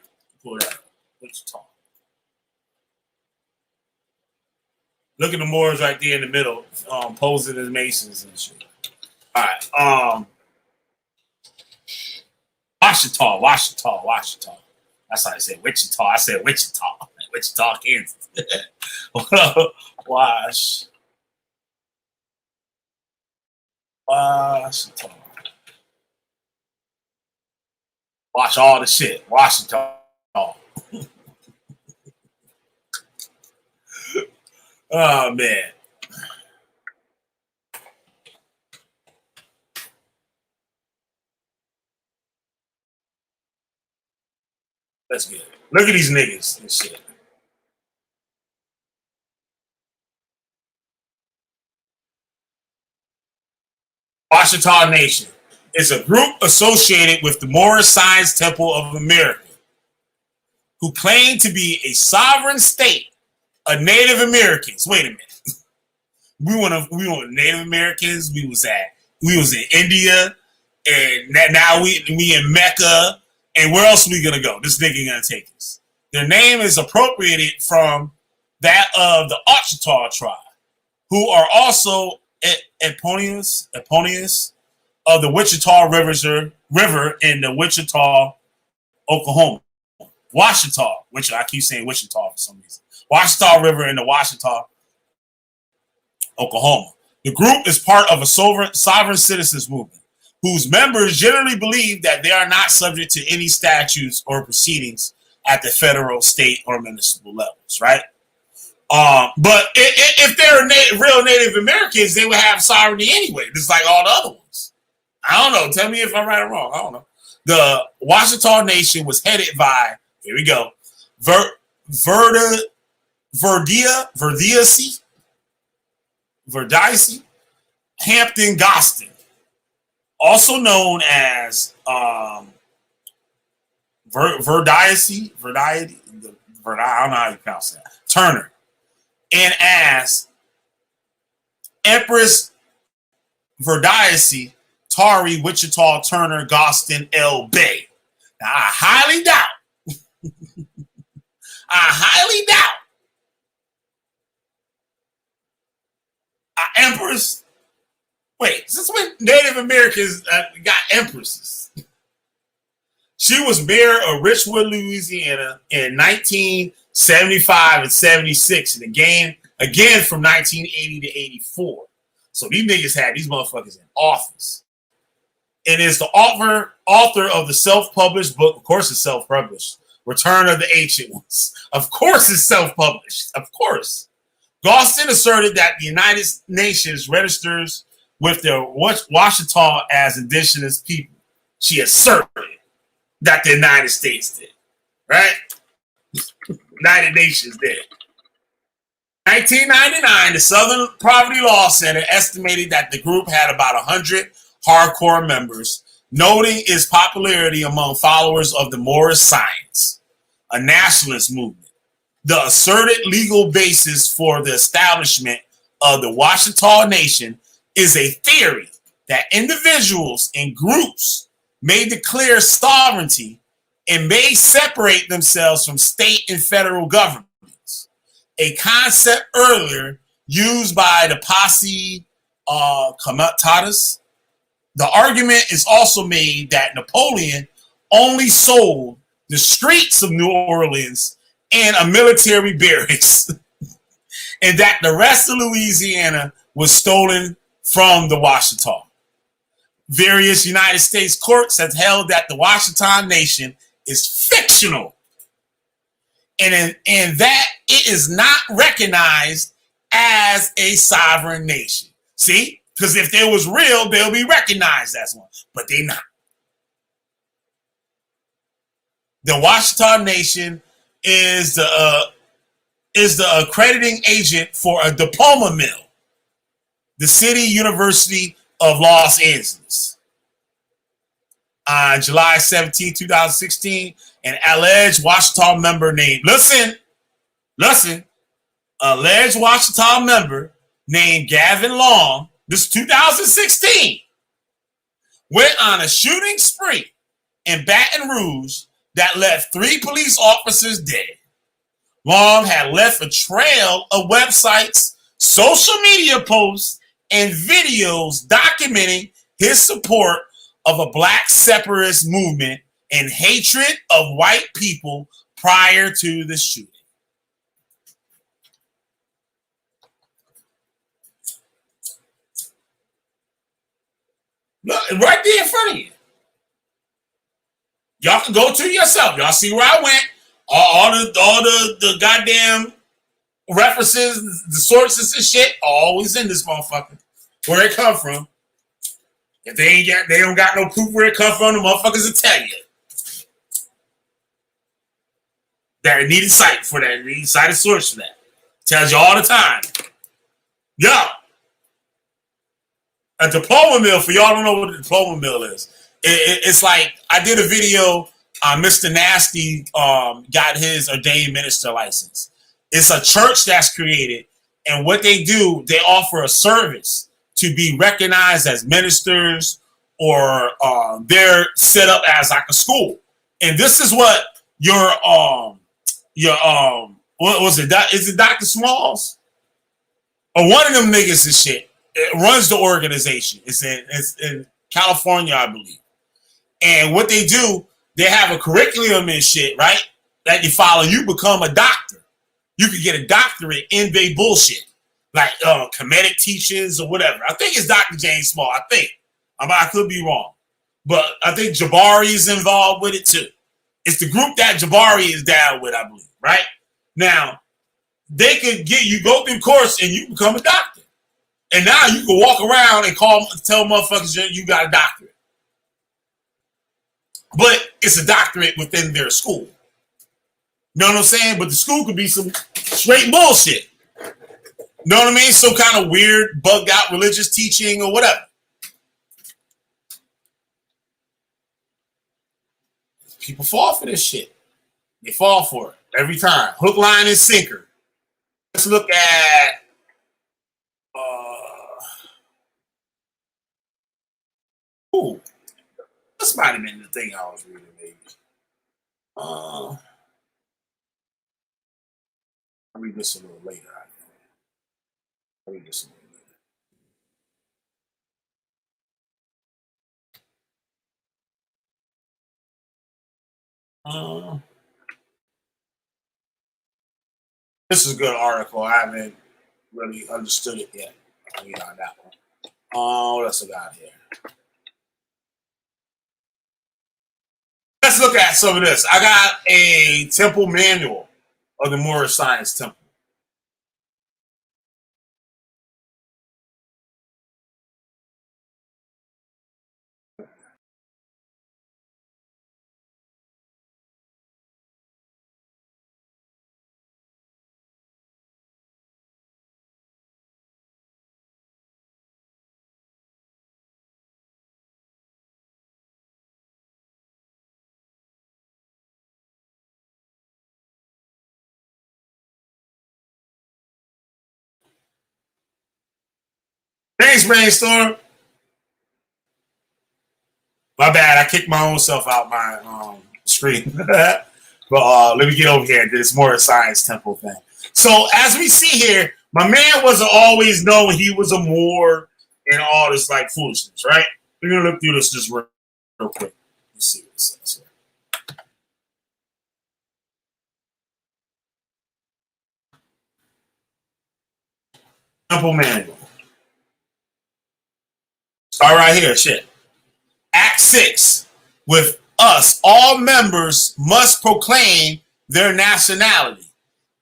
Pull that up. Wichita. Look at the Moors right there in the middle, posing as Masons and shit. All right. Washita. That's how I say Wichita. I said Wichita. Wichita, Kansas. Washita. Watch all the shit. Washita. Oh, man. Let's get it. Look at these niggas and shit. Washita Nation is a group associated with the Moorish Science Temple of America who claim to be a sovereign state of Native Americans. Wait a minute. We want Native Americans. We was in India, and now we in Mecca. And where else are we gonna go? This nigga gonna take us. Their name is appropriated from that of the Ouachita tribe, who are also Eponius of the Wichita River in the Wichita, Oklahoma. Washita, which I keep saying Wichita for some reason. Washita River in the Washita, Oklahoma. The group is part of a sovereign citizens movement, whose members generally believe that they are not subject to any statutes or proceedings at the federal, state, or municipal levels, right? But if they're real Native Americans, they would have sovereignty anyway, just like all the other ones. I don't know. Tell me if I'm right or wrong. I don't know. The Washita Nation was headed by, here we go, Verdice Hampton Gostin, also known as Verdice, I don't know how you pronounce that, Turner, and as Empress Verdice Tari Wichita Turner Gostin L. Bay. Now, I highly doubt Empress. Wait, since when Native Americans got empresses? She was mayor of Richwood, Louisiana in 1975 and 76, and again from 1980 to 84. So these niggas had these motherfuckers in office. And is the author of the self-published book, of course it's self-published, Return of the Ancient Ones. Of course it's self-published. Of course. Galston asserted that the United Nations registers with the Washita as indigenous people. She asserted that the United States did. Right? United Nations did. 1999, the Southern Poverty Law Center estimated that the group had about 100 hardcore members, noting its popularity among followers of the Moor-ish science, a nationalist movement. The asserted legal basis for the establishment of the Washita Nation is a theory that individuals and groups may declare sovereignty and may separate themselves from state and federal governments, a concept earlier used by the Posse Comitatus. The argument is also made that Napoleon only sold the streets of New Orleans and a military barracks, and that the rest of Louisiana was stolen from the Washita. Various United States courts have held that the Washita Nation is fictional, and that it is not recognized as a sovereign nation. See? Because if they was real, they'll be recognized as one, but they're not. The Washita Nation is the accrediting agent for a diploma mill, the City University of Los Angeles. On July 17, 2016, an alleged Washita member named, alleged Washita member named Gavin Long, this 2016, went on a shooting spree in Baton Rouge that left 3 police officers dead. Long had left a trail of websites, social media posts, and videos documenting his support of a black separatist movement and hatred of white people prior to the shooting. Look, right there in front of you. Y'all can go to yourself. Y'all see where I went. All the goddamn references, the sources and shit, always in this motherfucker. Where it come from. If they don't got no proof where it come from, the motherfuckers will tell you. That it needed cite for that. It needed cited source for that. Tells you all the time. Yo. A diploma mill, for y'all don't know what a diploma mill is. It's like, I did a video on Mr. Nasty got his ordained minister license. It's a church that's created, and what they do, they offer a service to be recognized as ministers, or they're set up as like a school. And this is what your what was it? Is it Dr. Smalls? Or one of them niggas and shit. It runs the organization. It's in California, I believe. And what they do, they have a curriculum and shit, right? That you follow. You become a doctor. You could get a doctorate in they bullshit. Like comedic teachings or whatever. I think it's Dr. James Small. I think. I could be wrong. But I think Jabari is involved with it too. It's the group that Jabari is down with, I believe, right? Now, they could get you, go through course and you become a doctor. And now you can walk around and tell motherfuckers you got a doctorate. But it's a doctorate within their school. You know what I'm saying? But the school could be some straight bullshit. You know what I mean? Some kind of weird, bugged out religious teaching or whatever. People fall for this shit. They fall for it every time. Hook, line, and sinker. Let's look at this might have been the thing I was reading, maybe. I'll read this a little later. I'll read this a little later. This is a good article. I haven't really understood it yet. Yeah, that one. What else I got here? Let's look at some of this. I got a temple manual of the Moor-ish Science Temple. Thanks, Brainstorm. My bad. I kicked my own self out my screen. But let me get over here and do this Moor-ish Science Temple thing. So as we see here, my man wasn't always known he was a Moor and all this like foolishness, right? We're gonna look through this just real quick. Let's see what it says here. Temple manual. Start right here. Shit. Act 6. With us, all members must proclaim their nationality.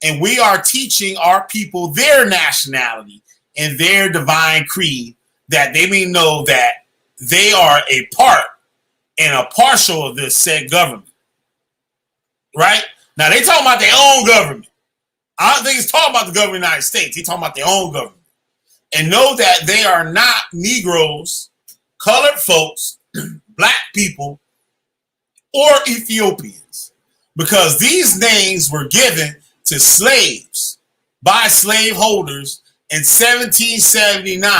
And we are teaching our people their nationality and their divine creed, that they may know that they are a part and a partial of this said government. Right? Now, they talking about their own government. I don't think he's talking about the government of the United States. He's talking about their own government. And know that they are not Negroes, colored folks, black people, or Ethiopians, because these names were given to slaves by slaveholders in 1779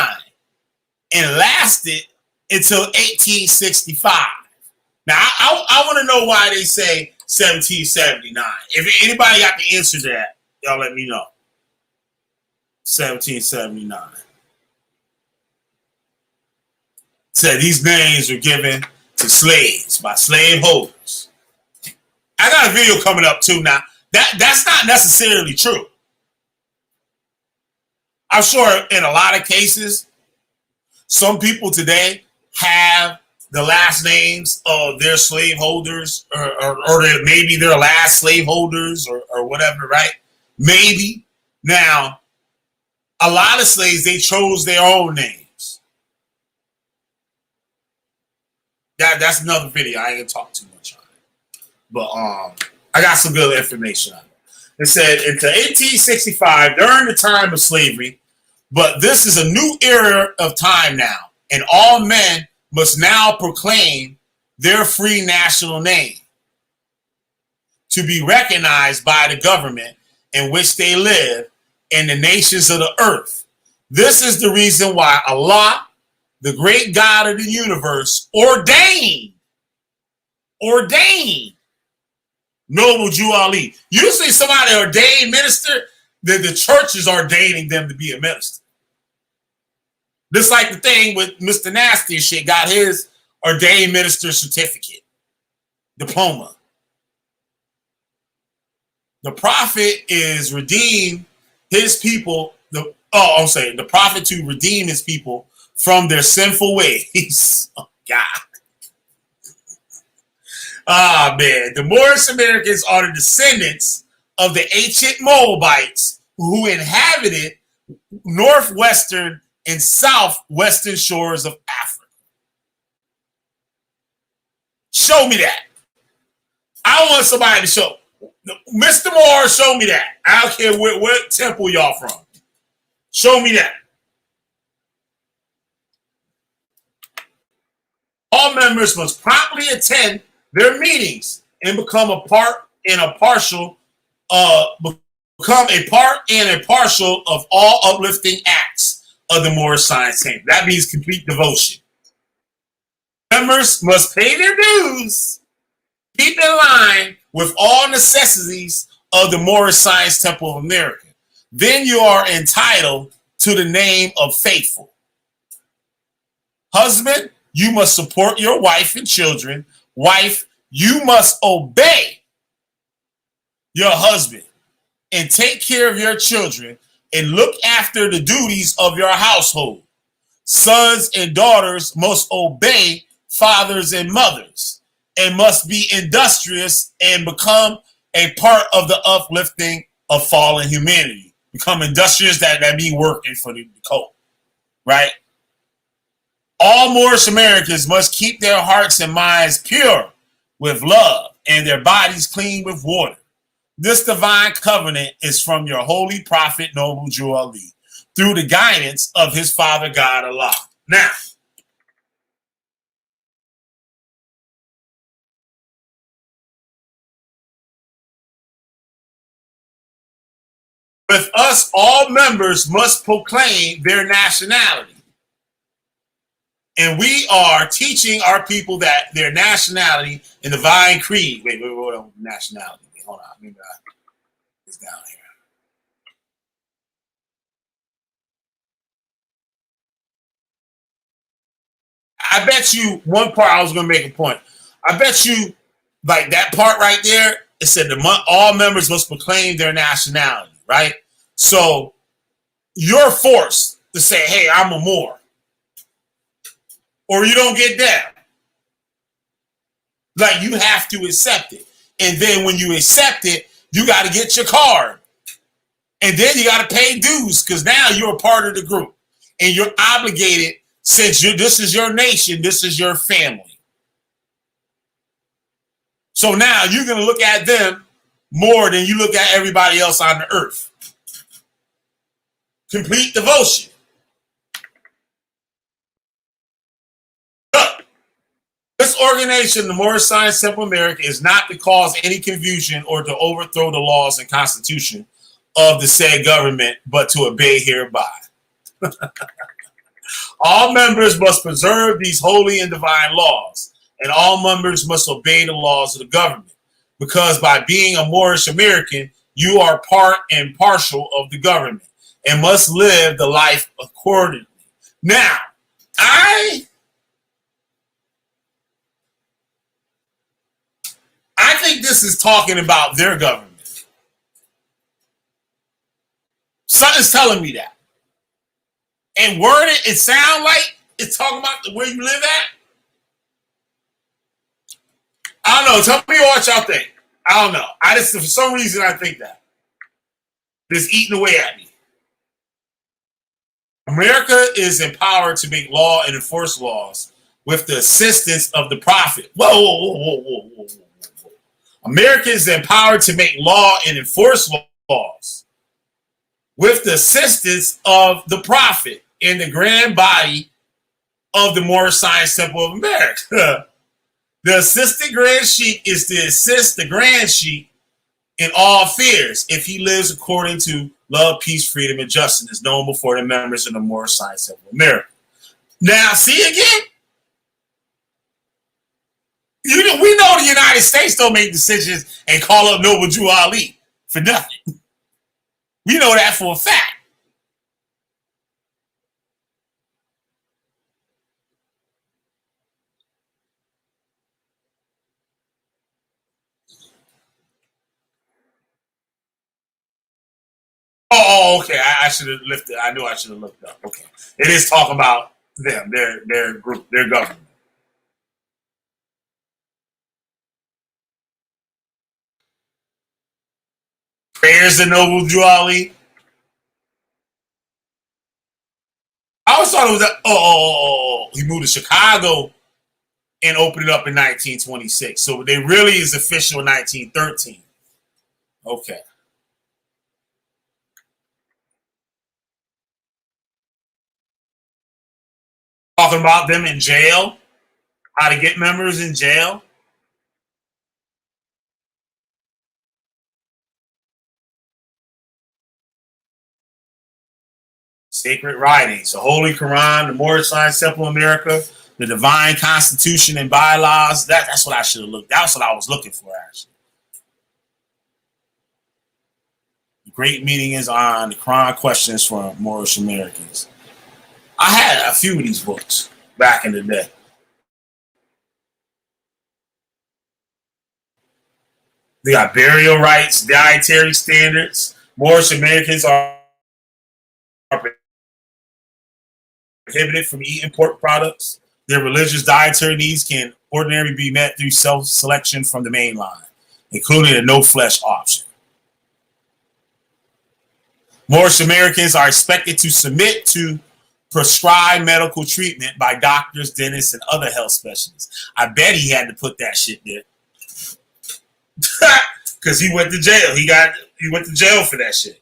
and lasted until 1865. Now, I want to know why they say 1779. If anybody got the answer to that, y'all let me know. 1779. Said these names were given to slaves by slaveholders. I got a video coming up too now. That's not necessarily true. I'm sure in a lot of cases, some people today have the last names of their slaveholders or maybe their last slaveholders or whatever, right? Maybe. Now, a lot of slaves, they chose their own names. That's another video. I ain't gonna talk too much on it. But I got some good information on it. It said until 1865, during the time of slavery, but this is a new era of time now, and all men must now proclaim their free national name to be recognized by the government in which they live and the nations of the earth. This is the reason why Allah, the great God of the universe, ordained Noble Jew Ali. Usually somebody ordained minister, the church is ordaining them to be a minister. Just like the thing with Mr. Nasty and shit, got his ordained minister certificate, diploma. The prophet is redeem his people. The prophet to redeem his people from their sinful ways. Oh, God. Ah, man. The Moorish Americans are the descendants of the ancient Moabites who inhabited northwestern and southwestern shores of Africa. Show me that. I want somebody to show. Mr. Moore, show me that. I don't care what temple y'all from. Show me that. All members must promptly attend their meetings and become a part and a partial of all uplifting acts of the Moorish Science Temple. That means complete devotion. Members must pay their dues, keep in line with all necessities of the Moorish Science Temple of America. Then you are entitled to the name of faithful. Husband, you must support your wife and children. Wife, you must obey your husband, and take care of your children, and look after the duties of your household. Sons and daughters must obey fathers and mothers, and must be industrious and become a part of the uplifting of fallen humanity. Become industrious, that means working for the code, right? All Moorish Americans must keep their hearts and minds pure with love and their bodies clean with water. This divine covenant is from your holy prophet, Noble Jew Ali, through the guidance of his father God, Allah. Now, with us, all members must proclaim their nationality. And we are teaching our people that their nationality in the divine creed. Wait, nationality. Wait, hold on. Maybe it's down here. I bet you one part, I was going to make a point. I bet you, like that part right there, it said all members must proclaim their nationality, right? So you're forced to say, hey, I'm a Moor. Or you don't get down. Like, you have to accept it. And then when you accept it, you got to get your card. And then you got to pay dues, because now you're a part of the group. And you're obligated, since this is your nation, this is your family. So now you're going to look at them more than you look at everybody else on the earth. Complete devotion. This organization, the Moorish Science Temple America, is not to cause any confusion or to overthrow the laws and constitution of the said government, but to obey hereby. All members must preserve these holy and divine laws, and all members must obey the laws of the government, because by being a Moorish American, you are part and parcel of the government and must live the life accordingly. Now, I think this is talking about their government. Something's telling me that. And worded, it sounds like it's talking about where you live at. I don't know. Tell me what y'all think. I don't know. For some reason, I think that. It's eating away at me. America is empowered to make law and enforce laws with the assistance of the prophet. Whoa. America is empowered to make law and enforce laws with the assistance of the prophet and the grand body of the Moorish Science Temple of America. The assistant grand sheikh is to assist the grand sheikh in all affairs if he lives according to love, peace, freedom, and justice, as known before the members of the Moorish Science Temple of America. Now, see again? We know the United States don't make decisions and call up Noble Jew Ali for nothing. We know that for a fact. Oh, okay. I should have lifted. I knew I should have looked up. Okay. It is talking about them, their group, their government. Prayers to Noble Jew Ali. I always thought it was that. He moved to Chicago and opened it up in 1926. So they really is official in 1913. Okay. Talking about them in jail, how to get members in jail. Sacred writings, the Holy Quran, the Moorish Science Temple of America, the Divine Constitution and bylaws. That's what I should have looked. That's what I was looking for, actually. The great meeting is on the Quran questions for Moorish Americans. I had a few of these books back in the day. They got burial rights, dietary standards. Moorish Americans are prohibited from eating pork products. Their religious dietary needs can ordinarily be met through self-selection from the main line, including a no-flesh option. Moorish Americans are expected to submit to prescribed medical treatment by doctors, dentists, and other health specialists. I bet he had to put that shit there. Because he went to jail. He went to jail for that shit.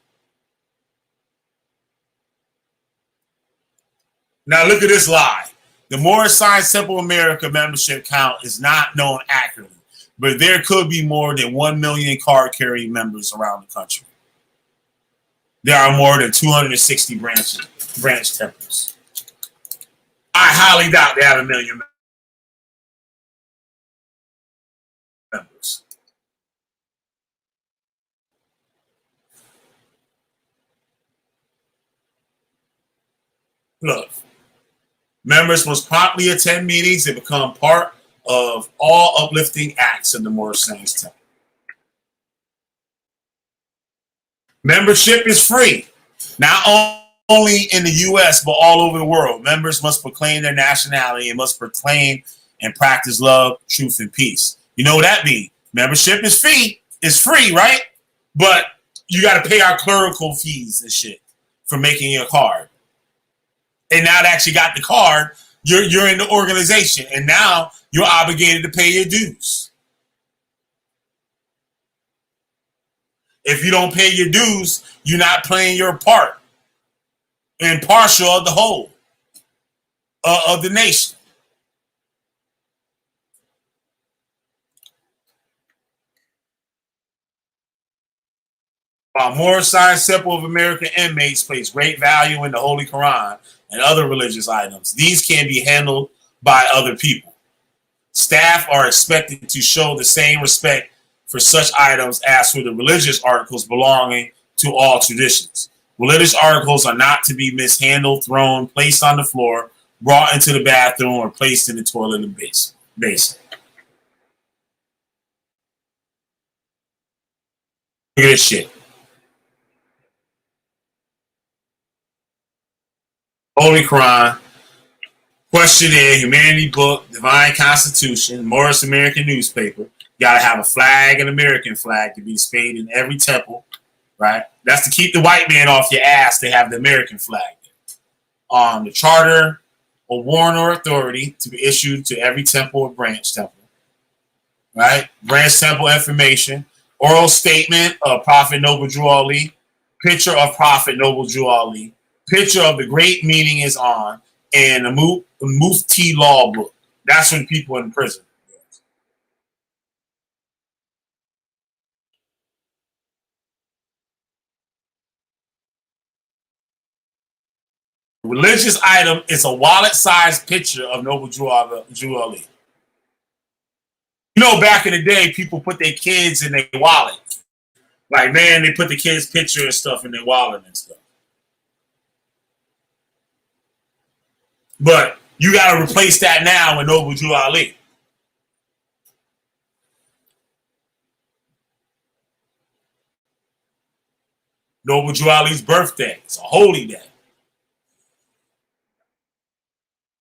Now look at this lie. The Moorish Science Temple America membership count is not known accurately, but there could be more than 1 million card-carrying members around the country. There are more than 260 branch temples. I highly doubt they have 1 million members. Look, members must promptly attend meetings and become part of all uplifting acts of the Moorish Science Temple. Membership is free, not only in the U.S., but all over the world. Members must proclaim their nationality and must proclaim and practice love, truth, and peace. You know what that means? Membership is free. It's free, right? But you got to pay our clerical fees and shit for making your card. And now that you got the card, you're in the organization, and now you're obligated to pay your dues. If you don't pay your dues, you're not playing your part and partial of the whole of the nation. While Moorish Science Temple of America inmates place great value in the Holy Quran and other religious items, these can be handled by other people. Staff are expected to show the same respect for such items as for the religious articles belonging to all traditions. Religious articles are not to be mishandled, thrown, placed on the floor, brought into the bathroom, or placed in the toilet and basin. Look at this shit. Holy Quran, Questionnaire, Humanity Book, Divine Constitution, Moorish American newspaper. You gotta have a flag, an American flag, to be displayed in every temple, right? That's to keep the white man off your ass. They have the American flag. The charter or warrant or authority to be issued to every temple or branch temple, right? Branch temple information, oral statement of Prophet Noble Drew Ali, picture of Prophet Noble Drew Ali, picture of the great meeting is on, and a Mufti law book. That's when people in prison. Religious item is a wallet-sized picture of Noble Drew Ali. You know, back in the day, people put their kids in their wallet. Like, man, they put the kids' picture and stuff in their wallet and stuff. But you got to replace that now with Noble Drew Ali. Noble Drew Ali's birthday. It's a holy day.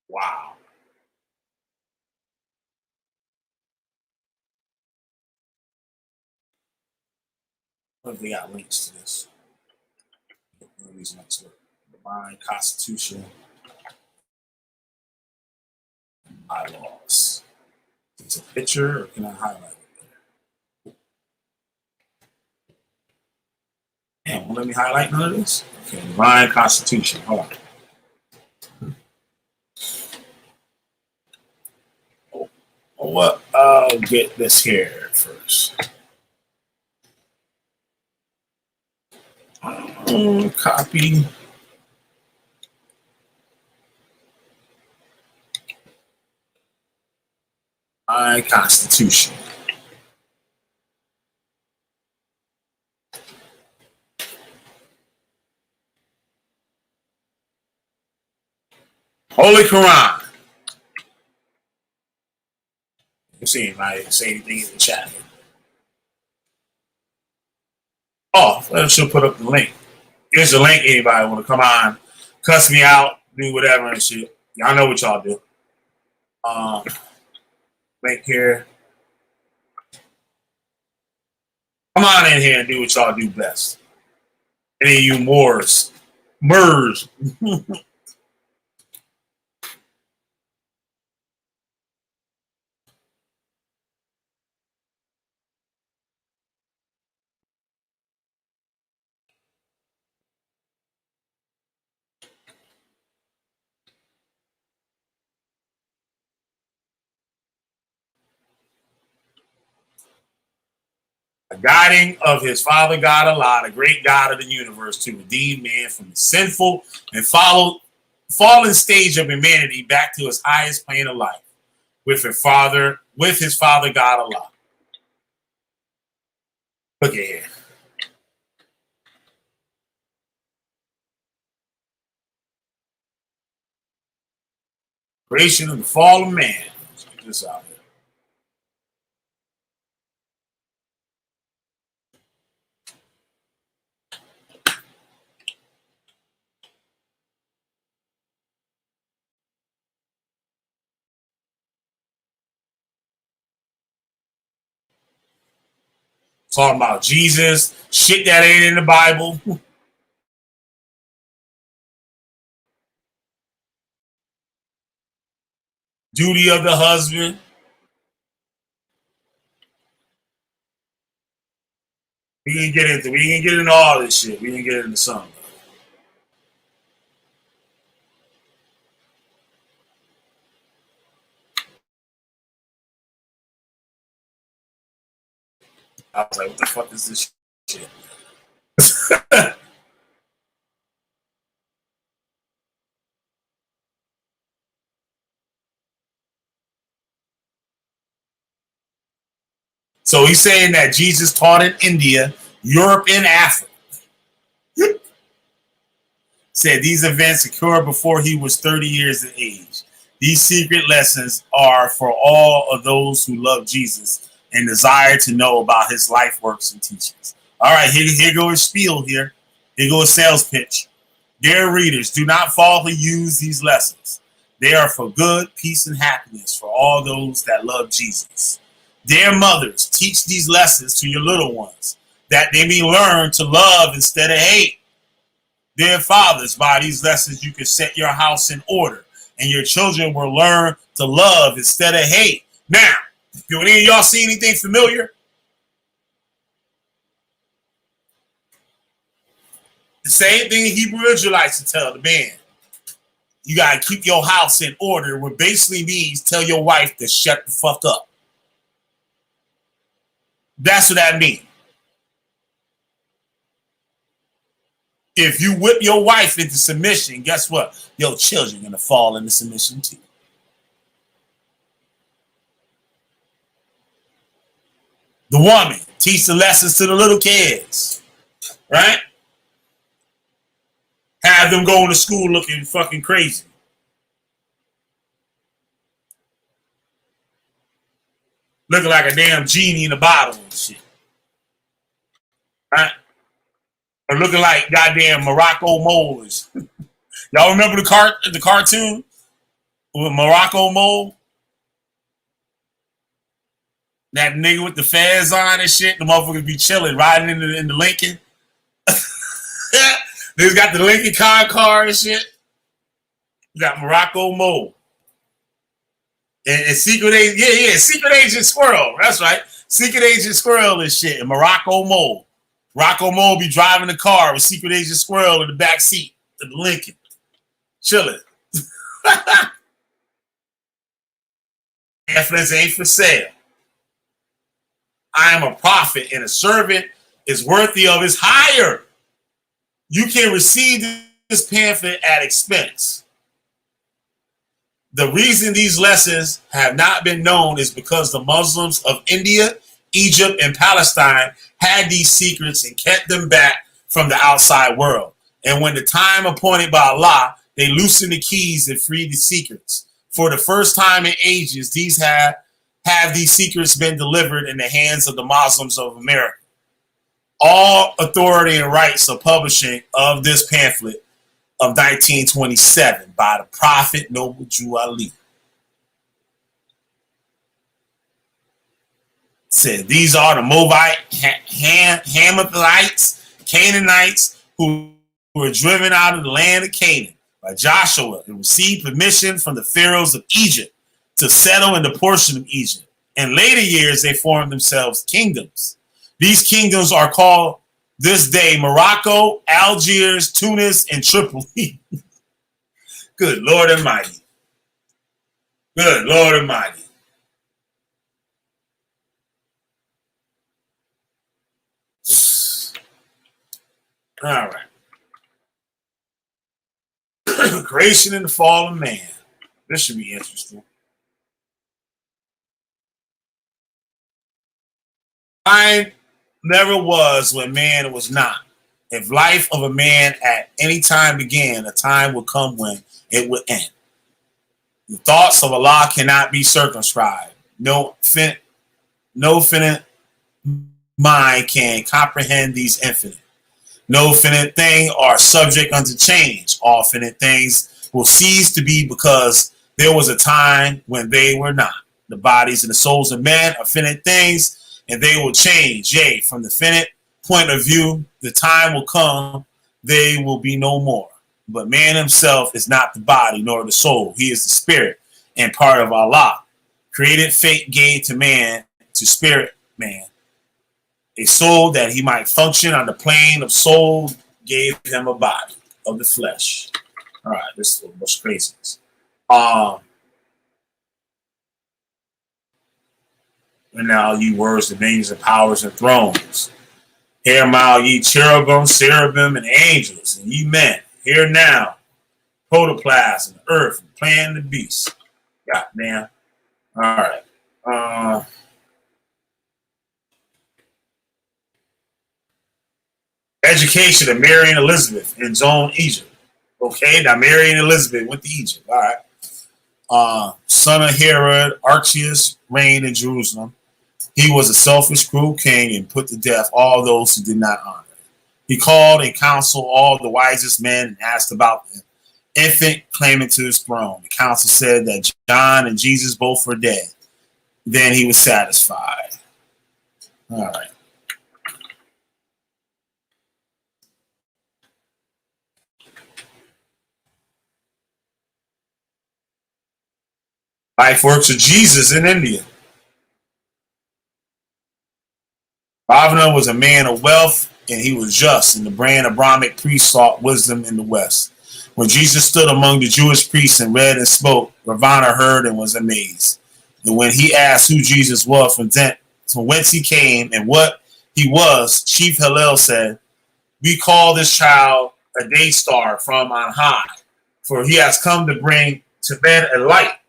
Wow. What if they got links to this? These links were Divine Constitution, bylaws. It's a picture, or can I highlight it there? Damn, won't let me highlight none of this? Okay, Divine Constitution. Hold on. What? I'll get this here first. Copy. My Constitution. Holy Quran. You see, I didn't say anything in the chat. Oh, I should put up the link. Here's the link. Anybody want to come on, cuss me out, do whatever and shit. Y'all know what y'all do. Link here. Come on in here and do what y'all do best. Any of you Moors. The guiding of his Father God Allah, the great God of the universe, to redeem man from the sinful and fallen stage of humanity back to his highest plane of life with his Father God Allah. Look at here. Creation of the fall of man. Let's get this out here. Talking about Jesus, shit that ain't in the Bible. Duty of the husband. We can get into all this shit. We can get into something. I was like, what the fuck is this shit? So he's saying that Jesus taught in India, Europe, and Africa. Said these events occurred before he was 30 years of age. These secret lessons are for all of those who love Jesus and desire to know about his life works and teachings. All right, here goes his spiel here. Here goes a sales pitch. Dear readers, do not falsely use these lessons. They are for good, peace, and happiness for all those that love Jesus. Dear mothers, teach these lessons to your little ones, that they may learn to love instead of hate. Dear fathers, by these lessons you can set your house in order, and your children will learn to love instead of hate. Now, do any of y'all see anything familiar? The same thing Hebrew Israelites to tell the man. You got to keep your house in order, which basically means tell your wife to shut the fuck up. That's what that means. If you whip your wife into submission, guess what? Your children are going to fall into submission too. The woman, teach the lessons to the little kids, right? Have them going to school looking fucking crazy. Looking like a damn genie in a bottle and shit. Right? Or looking like goddamn Morocco moles. Y'all remember the cartoon with Morocco mole? That nigga with the fez on and shit, the motherfuckers be chilling, riding in the Lincoln. They's got the Lincoln car and shit. You got Morocco mole. And Secret Agent, Secret Agent Squirrel. That's right. Secret Agent Squirrel and shit. And Morocco mole. Morocco mole be driving the car with Secret Agent Squirrel in the back seat of the Lincoln. Chilling. Influence ain't for sale. I am a prophet, and a servant is worthy of his hire. You can receive this pamphlet at expense. The reason these lessons have not been known is because the Muslims of India, Egypt, and Palestine had these secrets and kept them back from the outside world. And when the time appointed by Allah, they loosened the keys and freed the secrets. For the first time in ages, these have these secrets been delivered in the hands of the Muslims of America. all authority and rights of publishing of this pamphlet of 1927 by the Prophet Noble Drew Ali. Said these are the Moabite, Hamathites, Canaanites who were driven out of the land of Canaan by Joshua and received permission from the pharaohs of Egypt to settle in the portion of Egypt. In later years, they formed themselves kingdoms. These kingdoms are called this day Morocco, Algiers, Tunis, and Tripoli. Good Lord Almighty. Good Lord Almighty. All right. Creation and the fall of man. This should be interesting. Time never was when man was not. If life of a man at any time began, a time would come when it would end. The thoughts of Allah cannot be circumscribed. No finite mind can comprehend these infinite. No finite thing are subject unto change. All finite things will cease to be because there was a time when they were not. The bodies and the souls of men are finite things, and they will change. Yea, from the finite point of view, the time will come, they will be no more. But man himself is not the body nor the soul. He is the spirit and part of Allah. Created fate gave to man, to spirit man, a soul that he might function on the plane of soul, gave him a body of the flesh. All right, this is what's craziness. And now ye words, dominions, and powers, and thrones. Hear now ye cherubim, seraphim, and angels, and ye men. Hear now, protoplasm, the earth, and plan the beast. God damn. All right. Education of Mary and Elizabeth in Zone, Egypt. Okay, now Mary and Elizabeth went to Egypt. All right. Son of Herod, Archelaus reigned in Jerusalem. He was a selfish, cruel king and put to death all those who did not honor him. He called and counseled all the wisest men and asked about the infant claiming to his throne. The council said that John and Jesus both were dead. Then he was satisfied. All right. Life works of Jesus in India. Ravana was a man of wealth, and he was just, and the brand of Brahmic priests sought wisdom in the West. When Jesus stood among the Jewish priests and read and spoke, Ravana heard and was amazed. And when he asked who Jesus was, from whence he came, and what he was, Chief Hillel said, "We call this child a day star from on high, for he has come to bring to men a light,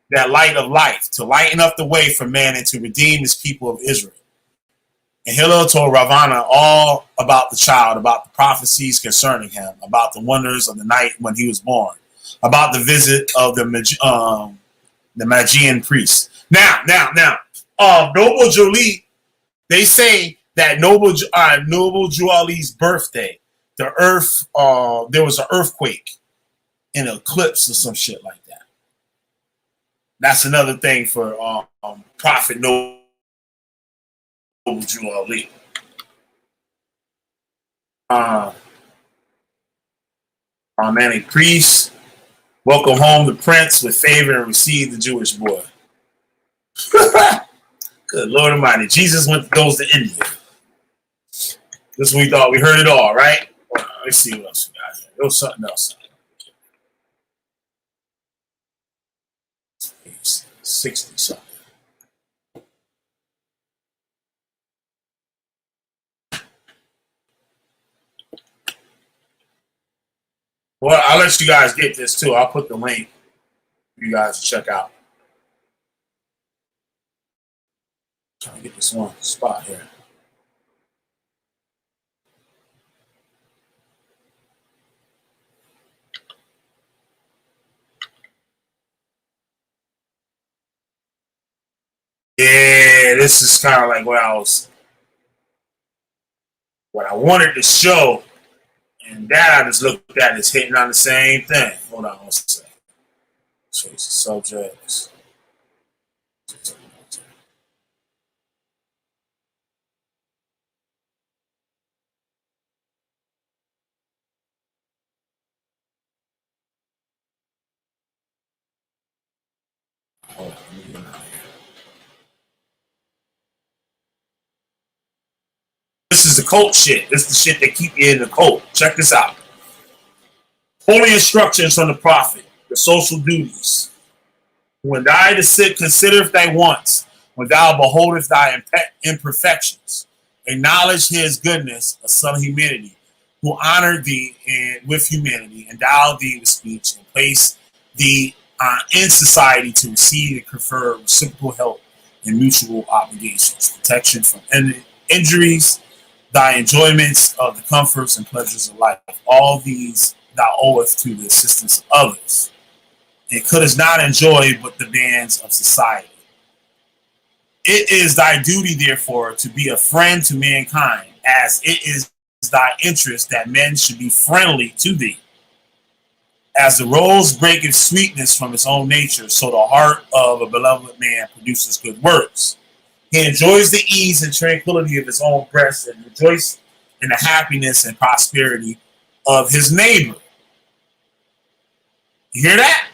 that light of life, to lighten up the way for men and to redeem his people of Israel." And Hillel told Ravana all about the child, about the prophecies concerning him, about the wonders of the night when he was born, about the visit of the Magian priest. Now, Noble Jolie, they say that Noble Drew Ali's birthday, the earth, there was an earthquake, an eclipse, or some shit like that. That's another thing for Prophet Noble Drew Ali. Many priests welcome home the prince with favor and receive the Jewish boy. Good Lord Almighty. Jesus goes to India. This we thought we heard it all, right? Let's see what else we got here. There was something else. 60 something. Well, I'll let you guys get this too. I'll put the link for you guys to check out. Trying to get this one spot here. Yeah, this is kind of like what I was what I wanted to show, and that I just looked at is hitting on the same thing. Hold on one second. Choice subjects. Hold on. This is the cult shit. This is the shit that keep you in the cult. Check this out. Holy instructions from the prophet. The social duties. When thou considereth thy wants, when thou beholdest thy imperfections, acknowledge his goodness, a son of humanity, who honored thee and with humanity, endowed thee with speech, and placed thee in society to receive and confer reciprocal help and mutual obligations, protection from injuries, thy enjoyments of the comforts and pleasures of life. All these thou owest to the assistance of others, and couldst not enjoy but the bands of society. It is thy duty, therefore, to be a friend to mankind, as it is thy interest that men should be friendly to thee. As the rose breaketh sweetness from its own nature, so the heart of a beloved man produces good works. He enjoys the ease and tranquility of his own breast, and rejoices in the happiness and prosperity of his neighbor. You hear that?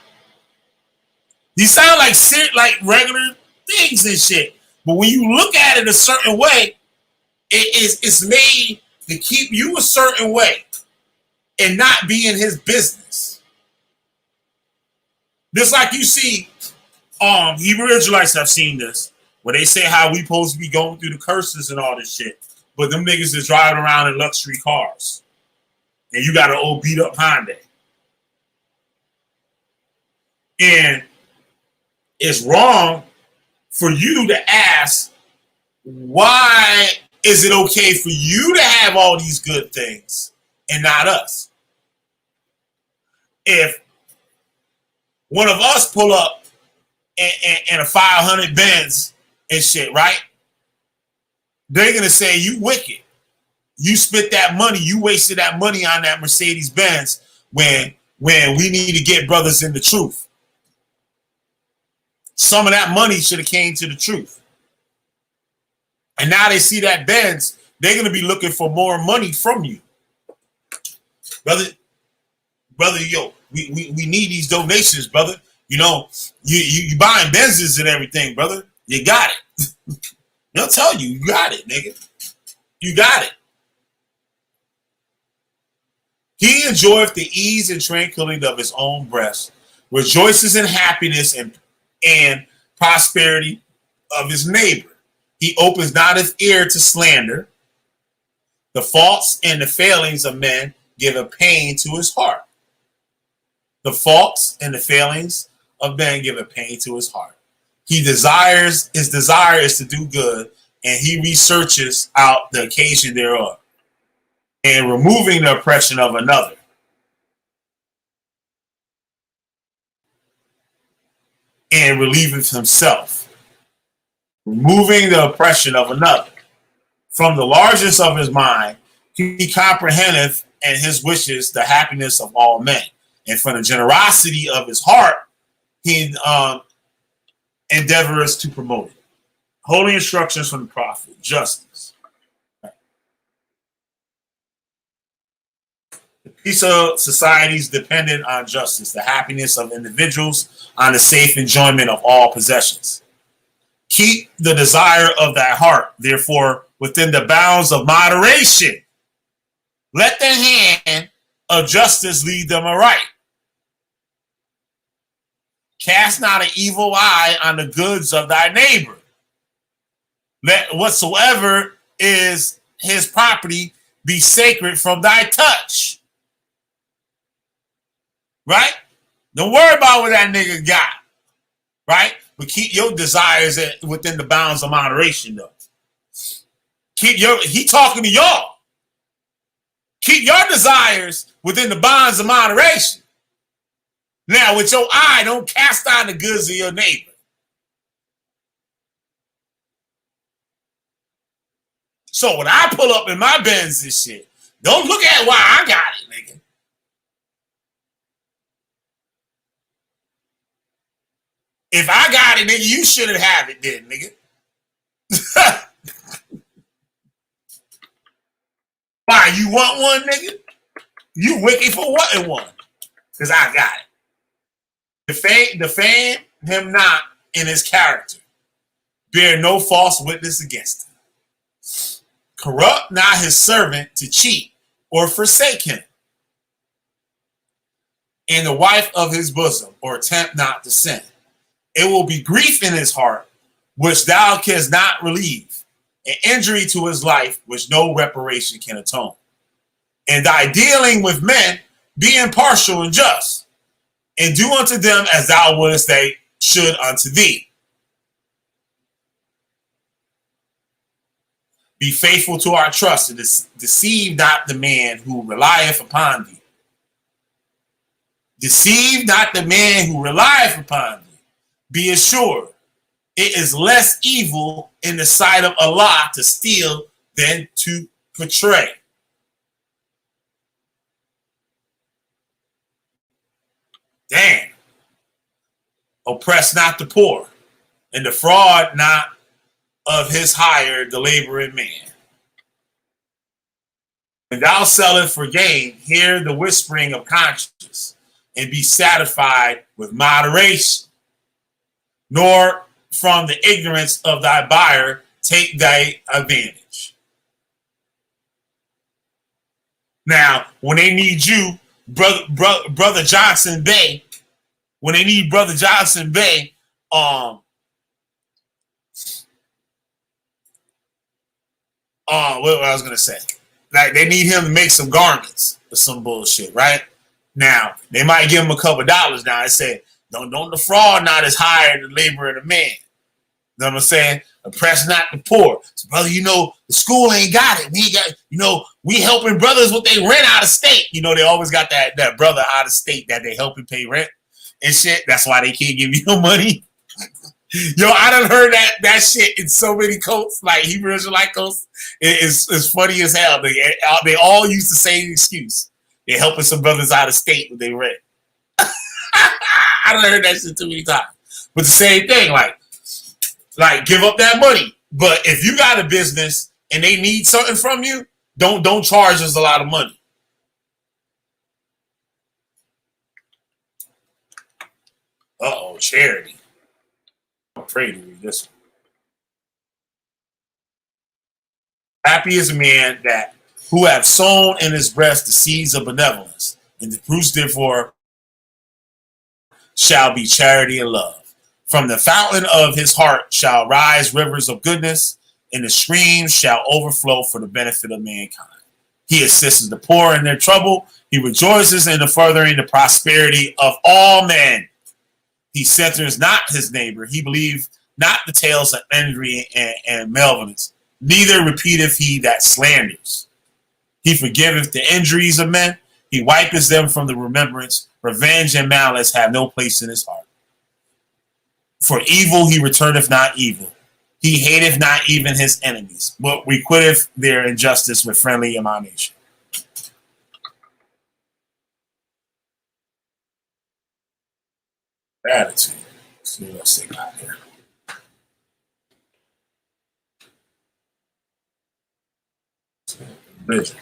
These sound like regular things and shit. But when you look at it a certain way, it's made to keep you a certain way and not be in his business. Just like you see, Hebrew Israelites have seen this, where they say how we supposed to be going through the curses and all this shit, but them niggas is driving around in luxury cars, and you got an old beat up Honda. And it's wrong for you to ask, why is it okay for you to have all these good things and not us? If one of us pull up in a 500 Benz and shit, right? They're going to say, you wicked. You spent that money. You wasted that money on that Mercedes Benz when we need to get brothers in the truth. Some of that money should have came to the truth. And now they see that Benz, they're going to be looking for more money from you. Brother, yo, we need these donations, brother. You know, you buying Benzes and everything, brother. You got it. They'll tell you, you got it, nigga. You got it. He enjoyeth the ease and tranquility of his own breast, rejoices in happiness and prosperity of his neighbor. He opens not his ear to slander. The faults and the failings of men give a pain to his heart. The faults and the failings of men give a pain to his heart. His desire is to do good, and he researches out the occasion thereof, and removing the oppression of another. And relieveth himself, removing the oppression of another. From the largest of his mind, he comprehendeth and his wishes the happiness of all men. And from the generosity of his heart, he endeavors to promote it. Holy instructions from the prophet, justice. The peace of societies dependent on justice, the happiness of individuals on the safe enjoyment of all possessions. Keep the desire of thy heart, therefore, within the bounds of moderation. Let the hand of justice lead them aright. Cast not an evil eye on the goods of thy neighbor. Let whatsoever is his property be sacred from thy touch. Right? Don't worry about what that nigga got. Right? But keep your desires within the bounds of moderation, though. He talking to y'all. Keep your desires within the bounds of moderation. Now, with your eye, don't cast on the goods of your neighbor. So when I pull up in my Benz and shit, don't look at why I got it, nigga. If I got it, nigga, you shouldn't have it then, nigga. Why, you want one, nigga? You wicked for wanting one. Because I got it. Defame him not in his character. Bear no false witness against him. Corrupt not his servant to cheat or forsake him. And the wife of his bosom, or attempt not to sin. It will be grief in his heart, which thou canst not relieve, an injury to his life, which no reparation can atone. And thy dealing with men, be impartial and just, and do unto them as thou wouldest they should unto thee. Be faithful to our trust, and deceive not the man who relieth upon thee. Deceive not the man who relieth upon thee. Be assured, it is less evil in the sight of Allah to steal than to betray. Damn. Oppress not the poor, and defraud not of his hire the laboring man. When thou sellest for gain, hear the whispering of conscience, and be satisfied with moderation. Nor from the ignorance of thy buyer take thy advantage. Now, when they need you, brother Johnson Bay, when they need brother Johnson Bay, what I was gonna say, like they need him to make some garments or some bullshit, right? Now they might give him a couple dollars. Now I say, don't defraud not as hired the labor of the man. You know what I'm saying? Oppress not the poor. So, brother, you know, the school ain't got it. We got, you know, we helping brothers with they rent out of state. You know, they always got that brother out of state that they helping pay rent and shit. That's why they can't give you no money. Yo, I done heard that shit in so many coats, like Hebrew Israelite coats. It's funny as hell. They all use the same excuse. They're helping some brothers out of state with their rent. I done heard that shit too many times. But the same thing, like give up that money. But if you got a business and they need something from you, don't charge us a lot of money. Uh-oh, charity. I'm afraid to read this one. Happy is a man that who have sown in his breast the seeds of benevolence, and the fruits therefore shall be charity and love. From the fountain of his heart shall rise rivers of goodness, and the streams shall overflow for the benefit of mankind. He assists the poor in their trouble. He rejoices in the furthering the prosperity of all men. He censures not his neighbor. He believes not the tales of envy and malevolence. Neither repeateth he that slanders. He forgiveth the injuries of men. He wipeth them from the remembrance. Revenge and malice have no place in his heart. For evil he returneth not evil. He hateth not even his enemies, but requiteth their injustice with friendly admonition. Attitude. Let's see what else they got here. Vision.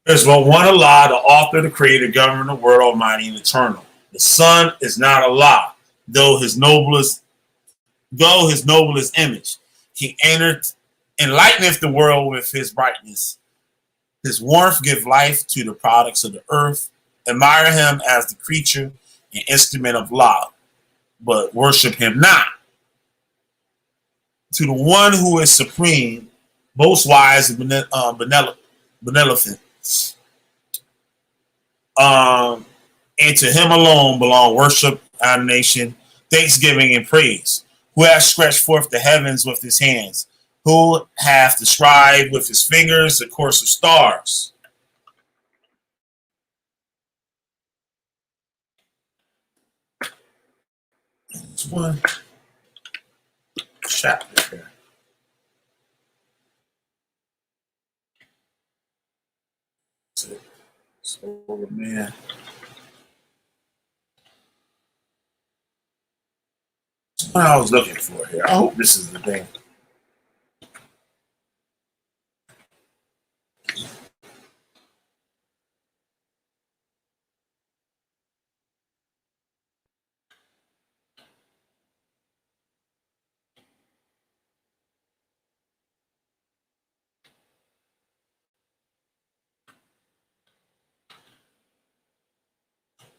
There's but one Allah, the author, the creator, governor, the world, almighty and eternal. The Son is not Allah, though his noblest image. He enlighteneth the world with his brightness. His warmth give life to the products of the earth. Admire him as the creature and instrument of law, but worship him not. To the one who is supreme, most wise and benevolent, and to him alone belong worship, adoration, thanksgiving, and praise. Who hath stretched forth the heavens with his hands? Who hath described with his fingers the course of stars? This one. chapter here. So, man. That's what I was looking for here. I hope this is the thing.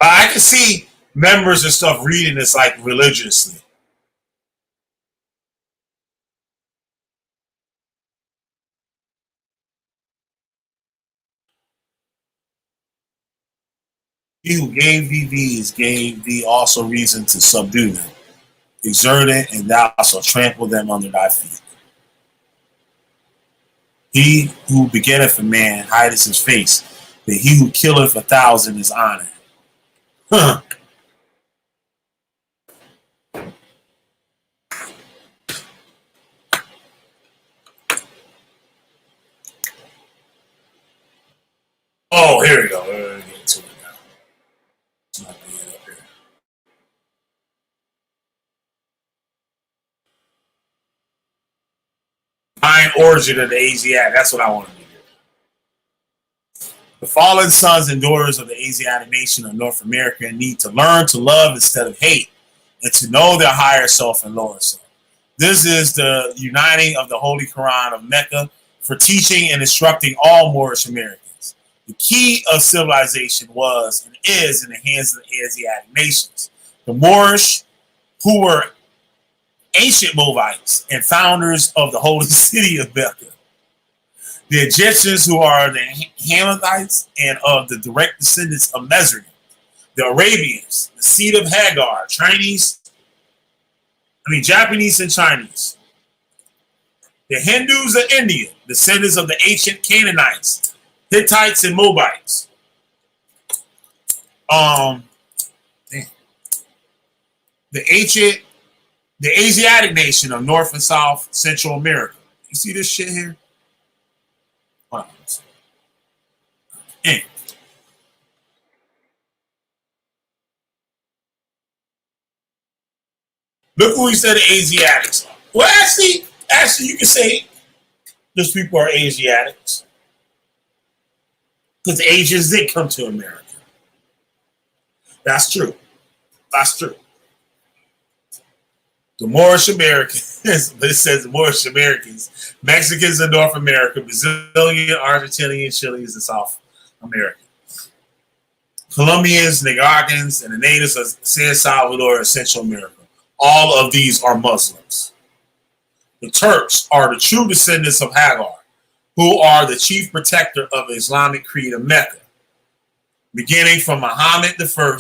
I can see members and stuff reading this like religiously. He who gave thee these gave thee also reason to subdue them. Exert it, and thou shalt trample them under thy feet. He who begetteth a man hideth his face, but he who killeth 1,000 is honored. Huh. Oh, here we go. We're getting to it now. It's not being up here. Divine origin of the Asiatic. That's what I want to do. The fallen sons and daughters of the Asiatic nation of North America need to learn to love instead of hate, and to know their higher self and lower self. This is the uniting of the Holy Quran of Mecca for teaching and instructing all Moorish Americans. The key of civilization was and is in the hands of the Asiatic nations. The Moorish, who were ancient Moabites and founders of the holy city of Mecca. The Egyptians, who are the Hamathites and of the direct descendants of Mizraim. The Arabians, the seed of Hagar, Japanese and Chinese. The Hindus of India, descendants of the ancient Canaanites, Hittites, and Moabites. The Asiatic nation of North and South Central America. You see this shit here? Wow. Hey. Look who he said the Asiatics are. Well, actually, you can say those people are Asiatics. Because Asians did come to America. That's true. That's true. The Moorish Americans, this says the Moorish Americans, Mexicans in North America, Brazilian, Argentinian, Chileans in South America. Colombians, Nicaraguans, and the natives of San Salvador and Central America. All of these are Muslims. The Turks are the true descendants of Hagar, who are the chief protector of the Islamic creed of Mecca. Beginning from Muhammad I,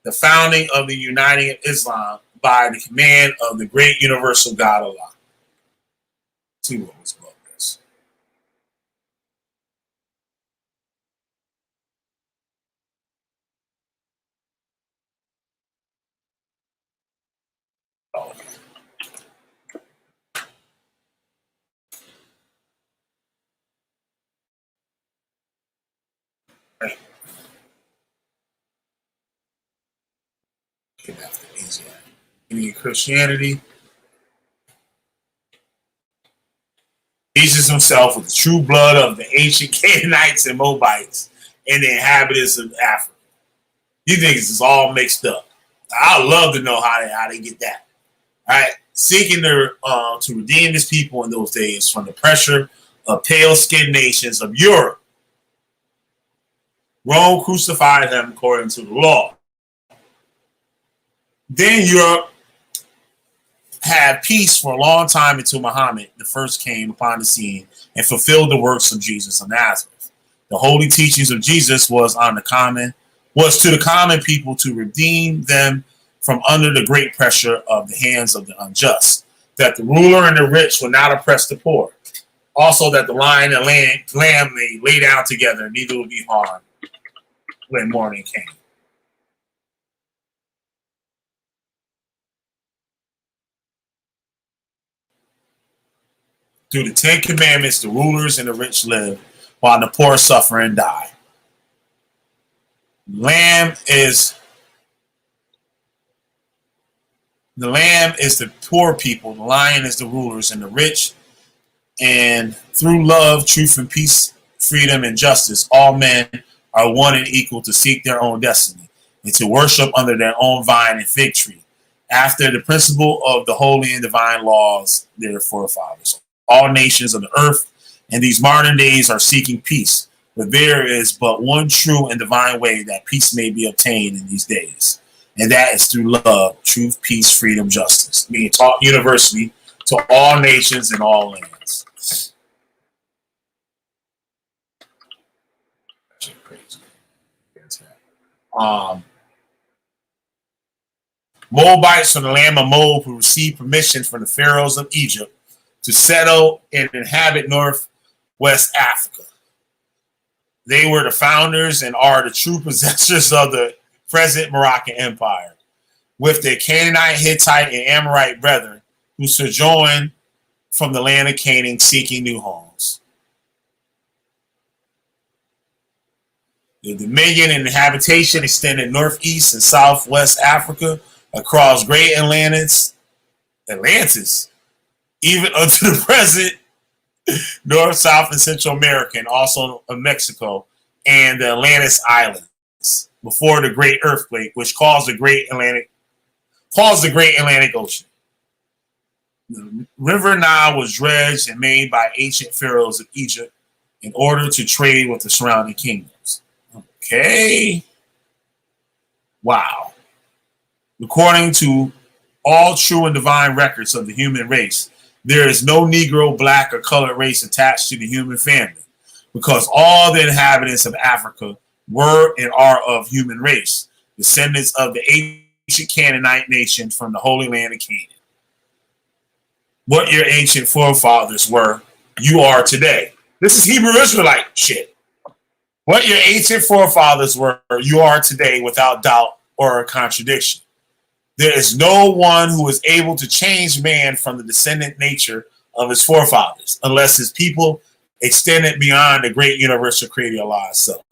the founding of the uniting of Islam by the command of the great universal God Allah. Let's see what was about this. Oh. Right. After Asia. In Christianity, Jesus himself with the true blood of the ancient Canaanites and Moabites and the inhabitants of Africa. These niggas is all mixed up. I'd love to know how they get that. All right, seeking to redeem his people in those days from the pressure of pale-skinned nations of Europe. Rome crucified him according to the law. Then Europe had peace for a long time until Muhammad the first came upon the scene and fulfilled the works of Jesus of Nazareth. The holy teachings of Jesus was to the common people to redeem them from under the great pressure of the hands of the unjust, that the ruler and the rich will not oppress the poor. Also that the lion and lamb may lay down together, neither will be harmed when morning came. Through the 10 Commandments, the rulers and the rich live, while the poor suffer and die. The lamb is the poor people. The lion is the rulers and the rich. And through love, truth, and peace, freedom, and justice, all men are one and equal to seek their own destiny and to worship under their own vine and fig tree, after the principle of the holy and divine laws their forefathers. All nations of the earth in these modern days are seeking peace, but there is but one true and divine way that peace may be obtained in these days, and that is through love, truth, peace, freedom, justice, being taught universally to all nations and all lands. Moabites from the land of Moab who received permission from the pharaohs of Egypt to settle and inhabit northwest Africa. They were the founders and are the true possessors of the present Moroccan Empire, with their Canaanite, Hittite, and Amorite brethren who sojourned from the land of Canaan seeking new homes. The dominion and habitation extended northeast and southwest Africa across great Atlantis, even unto the present North, South, and Central America, and also of Mexico and the Atlantis Islands before the Great Earthquake, which caused the Great Atlantic Ocean. The River Nile was dredged and made by ancient pharaohs of Egypt in order to trade with the surrounding kingdoms. Okay. Wow. According to all true and divine records of the human race, there is no Negro, black, or colored race attached to the human family, because all the inhabitants of Africa were and are of human race, descendants of the ancient Canaanite nation from the Holy Land of Canaan. What your ancient forefathers were, you are today. This is Hebrew Israelite shit. What your ancient forefathers were, you are today without doubt or contradiction. There is no one who is able to change man from the descendant nature of his forefathers, unless his people extend it beyond the great universal creator Allah itself.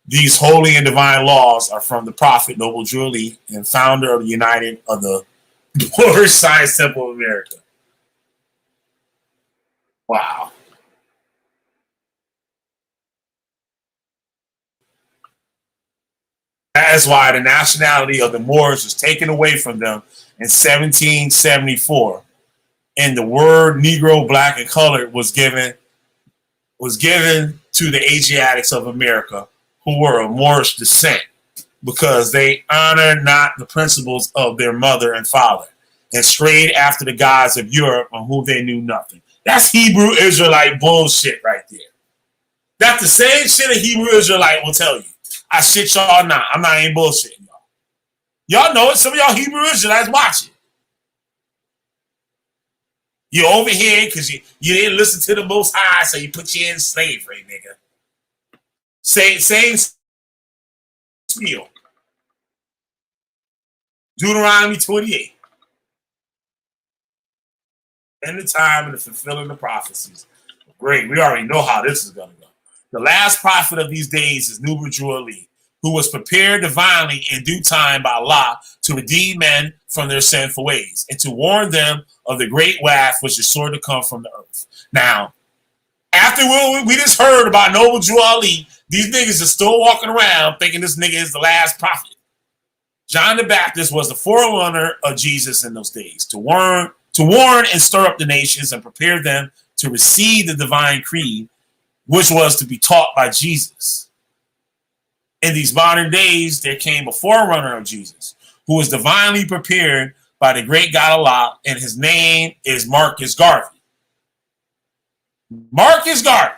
These holy and divine laws are from the prophet Noble Drew Ali and founder of the Moor-ish Science Temple of America. Wow. That is why the nationality of the Moors was taken away from them in 1774, and the word Negro, black, and colored was given to the Asiatics of America, who were of Moorish descent, because they honor not the principles of their mother and father, and strayed after the gods of Europe on whom they knew nothing. That's Hebrew Israelite bullshit right there. That's the same shit a Hebrew Israelite will tell you. I shit y'all not. I'm not even bullshitting y'all. Y'all know it. Some of y'all Hebrew Israelites watch it. You're over here because you didn't listen to the Most High, so you put you in slavery, nigga. Same spiel. Deuteronomy 28. And the time and the fulfilling the prophecies. Great. We already know how this is going to go. The last prophet of these days is Noble Drew Ali, who was prepared divinely in due time by Allah to redeem men from their sinful ways and to warn them of the great wrath which is sure to come from the earth. Now, after we just heard about Noble Drew Ali, these niggas are still walking around thinking this nigga is the last prophet. John the Baptist was the forerunner of Jesus in those days, to warn and stir up the nations and prepare them to receive the divine creed, which was to be taught by Jesus. In these modern days, there came a forerunner of Jesus, who was divinely prepared by the great God Allah, and his name is Marcus Garvey. Marcus Garvey,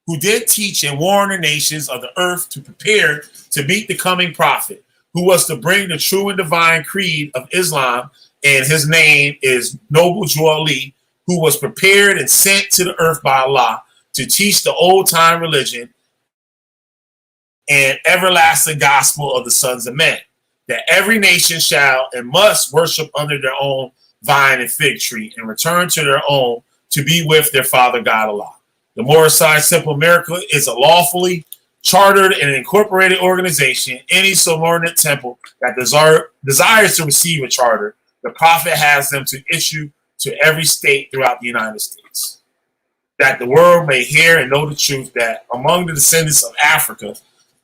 who did teach and warn the nations of the earth to prepare to meet the coming prophet, who was to bring the true and divine creed of Islam, and his name is Noble Drew Ali, who was prepared and sent to the earth by Allah to teach the old-time religion and everlasting gospel of the sons of men, that every nation shall and must worship under their own vine and fig tree and return to their own to be with their Father God Allah. The Moor-ish Simple Miracle is a lawfully chartered and incorporated organization. Any subordinate temple that desires to receive a charter, the Prophet has them to issue to every state throughout the United States, that the world may hear and know the truth that among the descendants of Africa,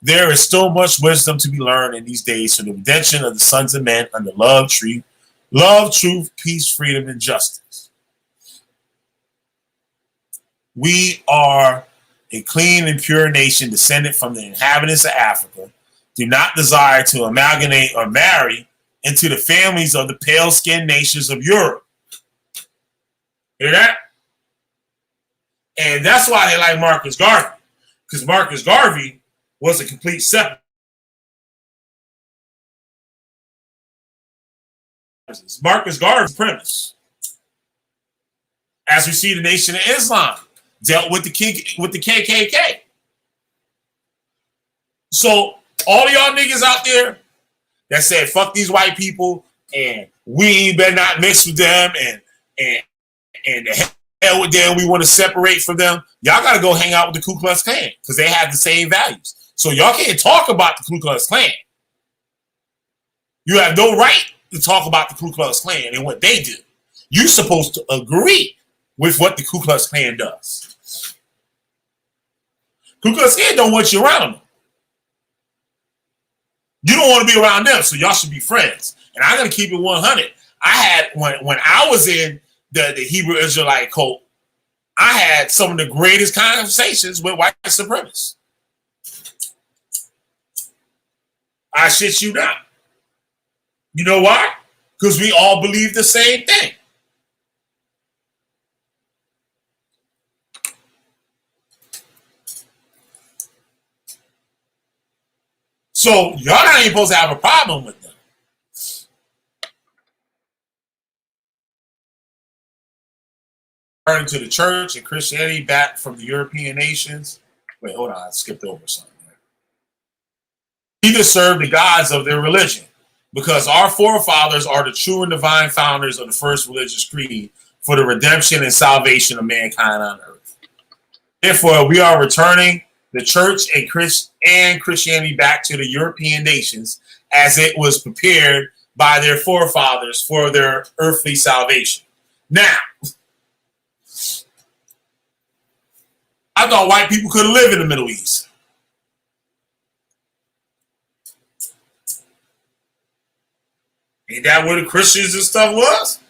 there is still much wisdom to be learned in these days for the redemption of the sons of men under love, truth, peace, freedom, and justice. We are a clean and pure nation descended from the inhabitants of Africa, do not desire to amalgamate or marry into the families of the pale-skinned nations of Europe. Hear that? And that's why they like Marcus Garvey, because Marcus Garvey was a complete separatist. Marcus Garvey's premise, as we see the Nation of Islam dealt with the KKK. So all of y'all niggas out there that said fuck these white people and we better not mix with them and the hell with them, we want to separate from them, y'all got to go hang out with the Ku Klux Klan because they have the same values. So y'all can't talk about the Ku Klux Klan. You have no right to talk about the Ku Klux Klan and what they do. You're supposed to agree with what the Ku Klux Klan does. Ku Klux Klan don't want you around them. You don't want to be around them, so y'all should be friends. And I'm going to keep it 100. I had, when I was in the Hebrew Israelite cult, I had some of the greatest conversations with white supremacists. I shit you not. You know why? Because we all believe the same thing. So y'all not even supposed to have a problem with them. Turning to the church and Christianity back from the European nations. Wait, hold on, I skipped over something there. Either serve the gods of their religion, because our forefathers are the true and divine founders of the first religious creed for the redemption and salvation of mankind on earth. Therefore, we are returning the church and Christianity back to the European nations as it was prepared by their forefathers for their earthly salvation. Now, I thought white people couldn't live in the Middle East. Ain't that where the Christians and stuff was?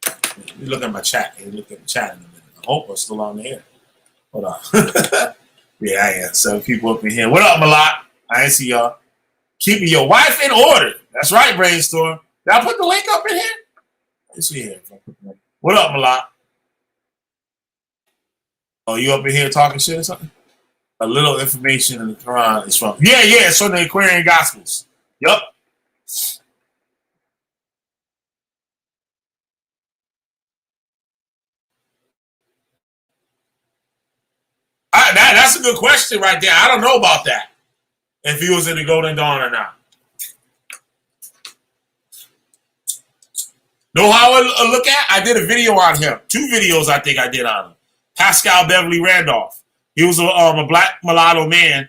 Let me look at my chat. Let me look at the chat in a minute. I hope I'm still on the air. Hold on. Yeah, I am. 7 people up in here. What up, Malak? I ain't see y'all. Keeping your wife in order. That's right, Brainstorm. Did I put the link up in here? Let's see here. What up, Malak? Oh, you up in here talking shit or something? A little information in the Quran is from. Yeah, it's from the Aquarian Gospels. Yup. That's a good question right there. I don't know about that. If he was in the Golden Dawn or not. Know how I look at? I did a video on him. 2 videos I think I did on him. Pascal Beverly Randolph. He was a black mulatto man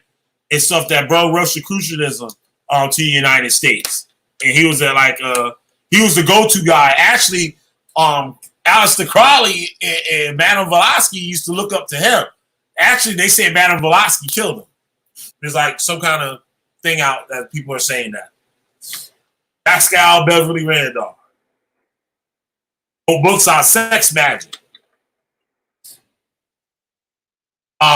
and stuff that brought Rosicrucianism to the United States. And he was he was the go-to guy. Actually, Aleister Crowley and Madame Blavatsky used to look up to him. Actually, they say Madame Blavatsky killed him. There's like some kind of thing out that people are saying that. Pascal Beverly Randolph. Wrote books on sex magic.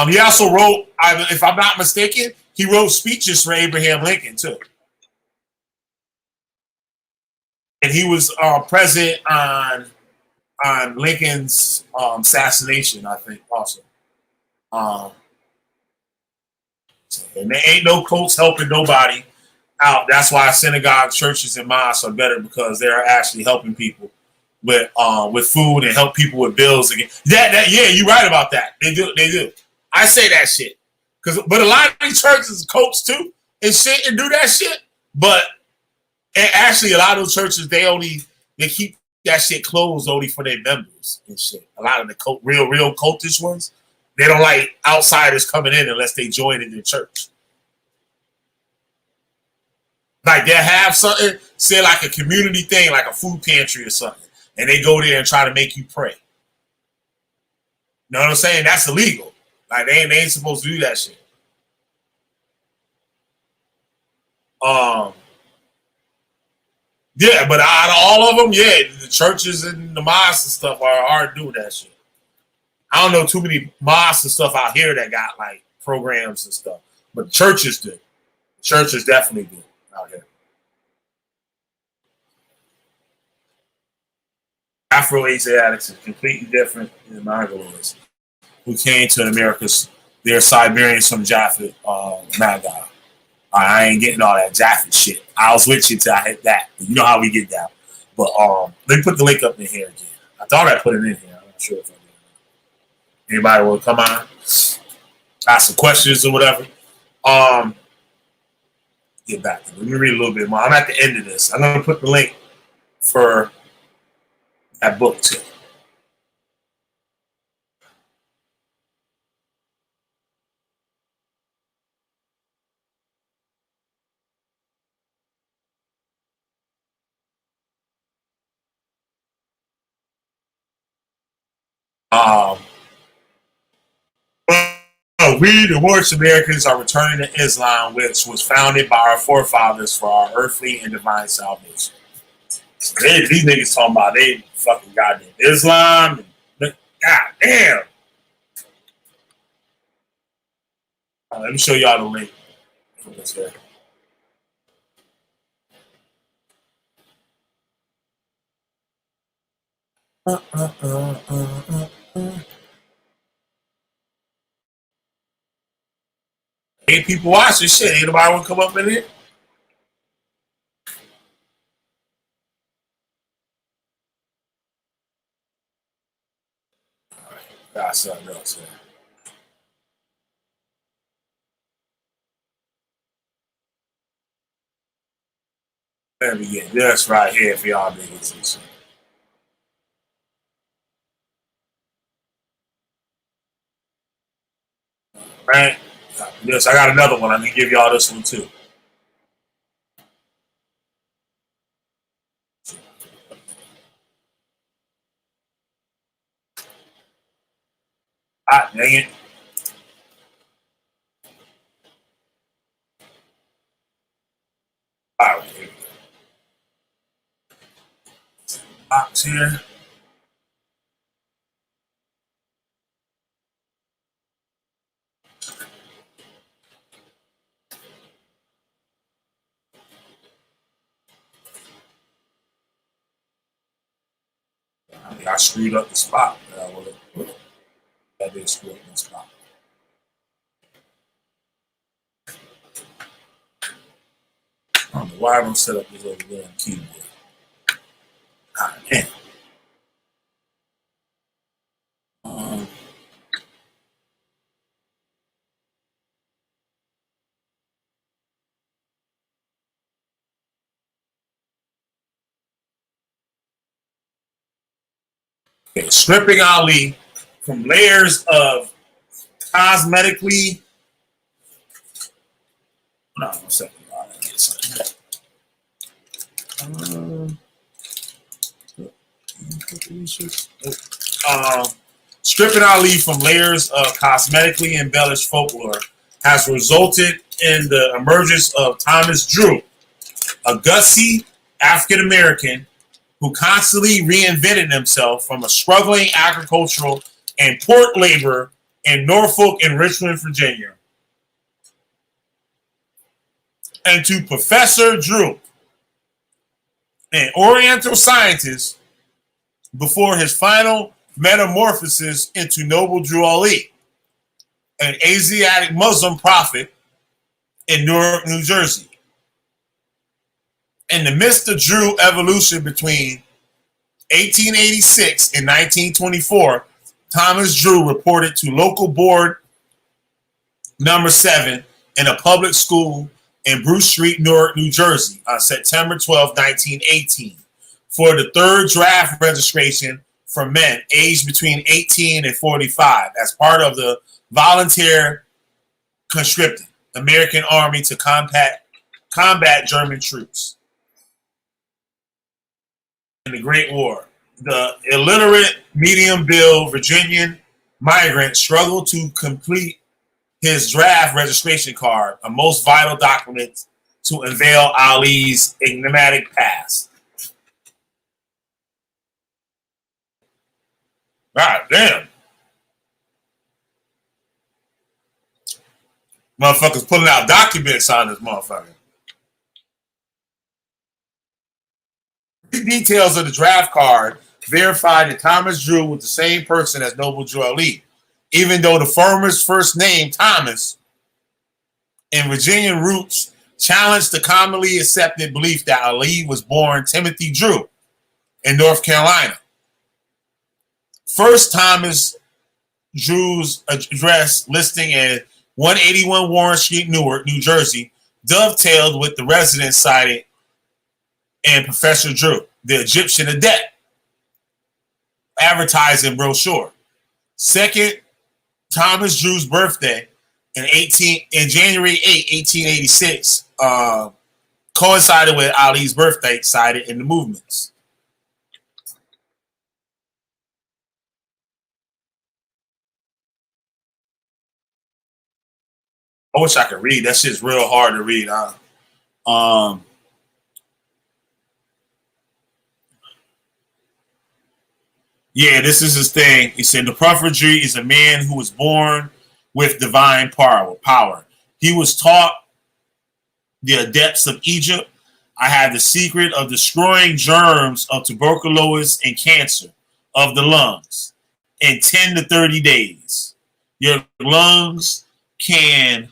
He also wrote, if I'm not mistaken, he wrote speeches for Abraham Lincoln too. And he was present on Lincoln's assassination, I think, also. And there ain't no cults helping nobody out. That's why synagogues, churches, and mosques are better, because they're actually helping people with food and help people with bills again. Yeah, you're right about that. They do. I say that shit. But a lot of these churches, cults too, and shit, and do that shit. But And actually, a lot of those churches, they keep that shit closed only for their members and shit. A lot of the real cultish ones, they don't like outsiders coming in unless they join in their church. Like they'll have something, say like a community thing, like a food pantry or something, and they go there and try to make you pray. You know what I'm saying? That's illegal. Like they ain't supposed to do that shit. Yeah, but out of all of them, yeah, the churches and the mosques and stuff are hard doing that shit. I don't know too many mosques and stuff out here that got like programs and stuff, but churches do. Churches definitely do out here. Afro-Asiatics is completely different than Mongoloids who came to the Americas. They're Siberians from Jaffa, Naga. I ain't getting all that Jaffa shit. I was with you till I hit that. You know how we get down. But let me put the link up in here again. I thought I put it in here. I'm not sure if I did. Anybody want to come on? Ask some questions or whatever. Get back to it. Let me read a little bit more. I'm at the end of this. I'm going to put the link for that book too. We, the Moorish Americans, are returning to Islam, which was founded by our forefathers for our earthly and divine salvation. So these niggas talking about they fucking goddamn Islam. God damn. Let me show y'all the link. Let's go. Ain't people watching shit. Ain't nobody want to come up in here? All right. Got something else here. Let me get this right here for y'all niggas and shit. Right? Yes, I got another one. I'm going to give y'all this one too. Ah, dang it. All right, here we go. Box here. I screwed up the spot. That did screw up the spot. I don't know why I don't set up this over there on the keyboard. God damn. Okay, stripping Ali from layers of cosmetically. No, 1 second. I gotta get something. Stripping Ali from layers of cosmetically embellished folklore has resulted in the emergence of Thomas Drew, a gutsy African American who constantly reinvented himself from a struggling agricultural and port laborer in Norfolk and Richmond, Virginia, and to Professor Drew, an Oriental scientist, before his final metamorphosis into Noble Drew Ali, an Asiatic Muslim prophet in Newark, New Jersey. In the midst of Drew evolution between 1886 and 1924, Thomas Drew reported to local board number 7 in a public school in Bruce Street, Newark, New Jersey on September 12, 1918 for the third draft registration for men aged between 18 and 45 as part of the volunteer conscripted American Army to combat German troops in the Great War. The illiterate, medium-billed Virginian migrant struggled to complete his draft registration card, a most vital document to unveil Ali's enigmatic past. God damn. Motherfuckers pulling out documents on this motherfucker. The details of the draft card verified that Thomas Drew was the same person as Noble Drew Ali, even though the former's first name, Thomas, and Virginian roots challenged the commonly accepted belief that Ali was born Timothy Drew in North Carolina. First Thomas Drew's address listing at 181 Warren Street, Newark, New Jersey, dovetailed with the residence cited in Professor Drew, the Egyptian adept, advertising brochure. Second, Thomas Drew's birthday in January 8, 1886, coincided with Ali's birthday cited in the movements. I wish I could read. That shit's real hard to read. Yeah, this is his thing. He said the Prophet is a man who was born with divine power. He was taught the adepts of Egypt. I have the secret of destroying germs of tuberculosis and cancer of the lungs in 10 to 30 days. Your lungs can,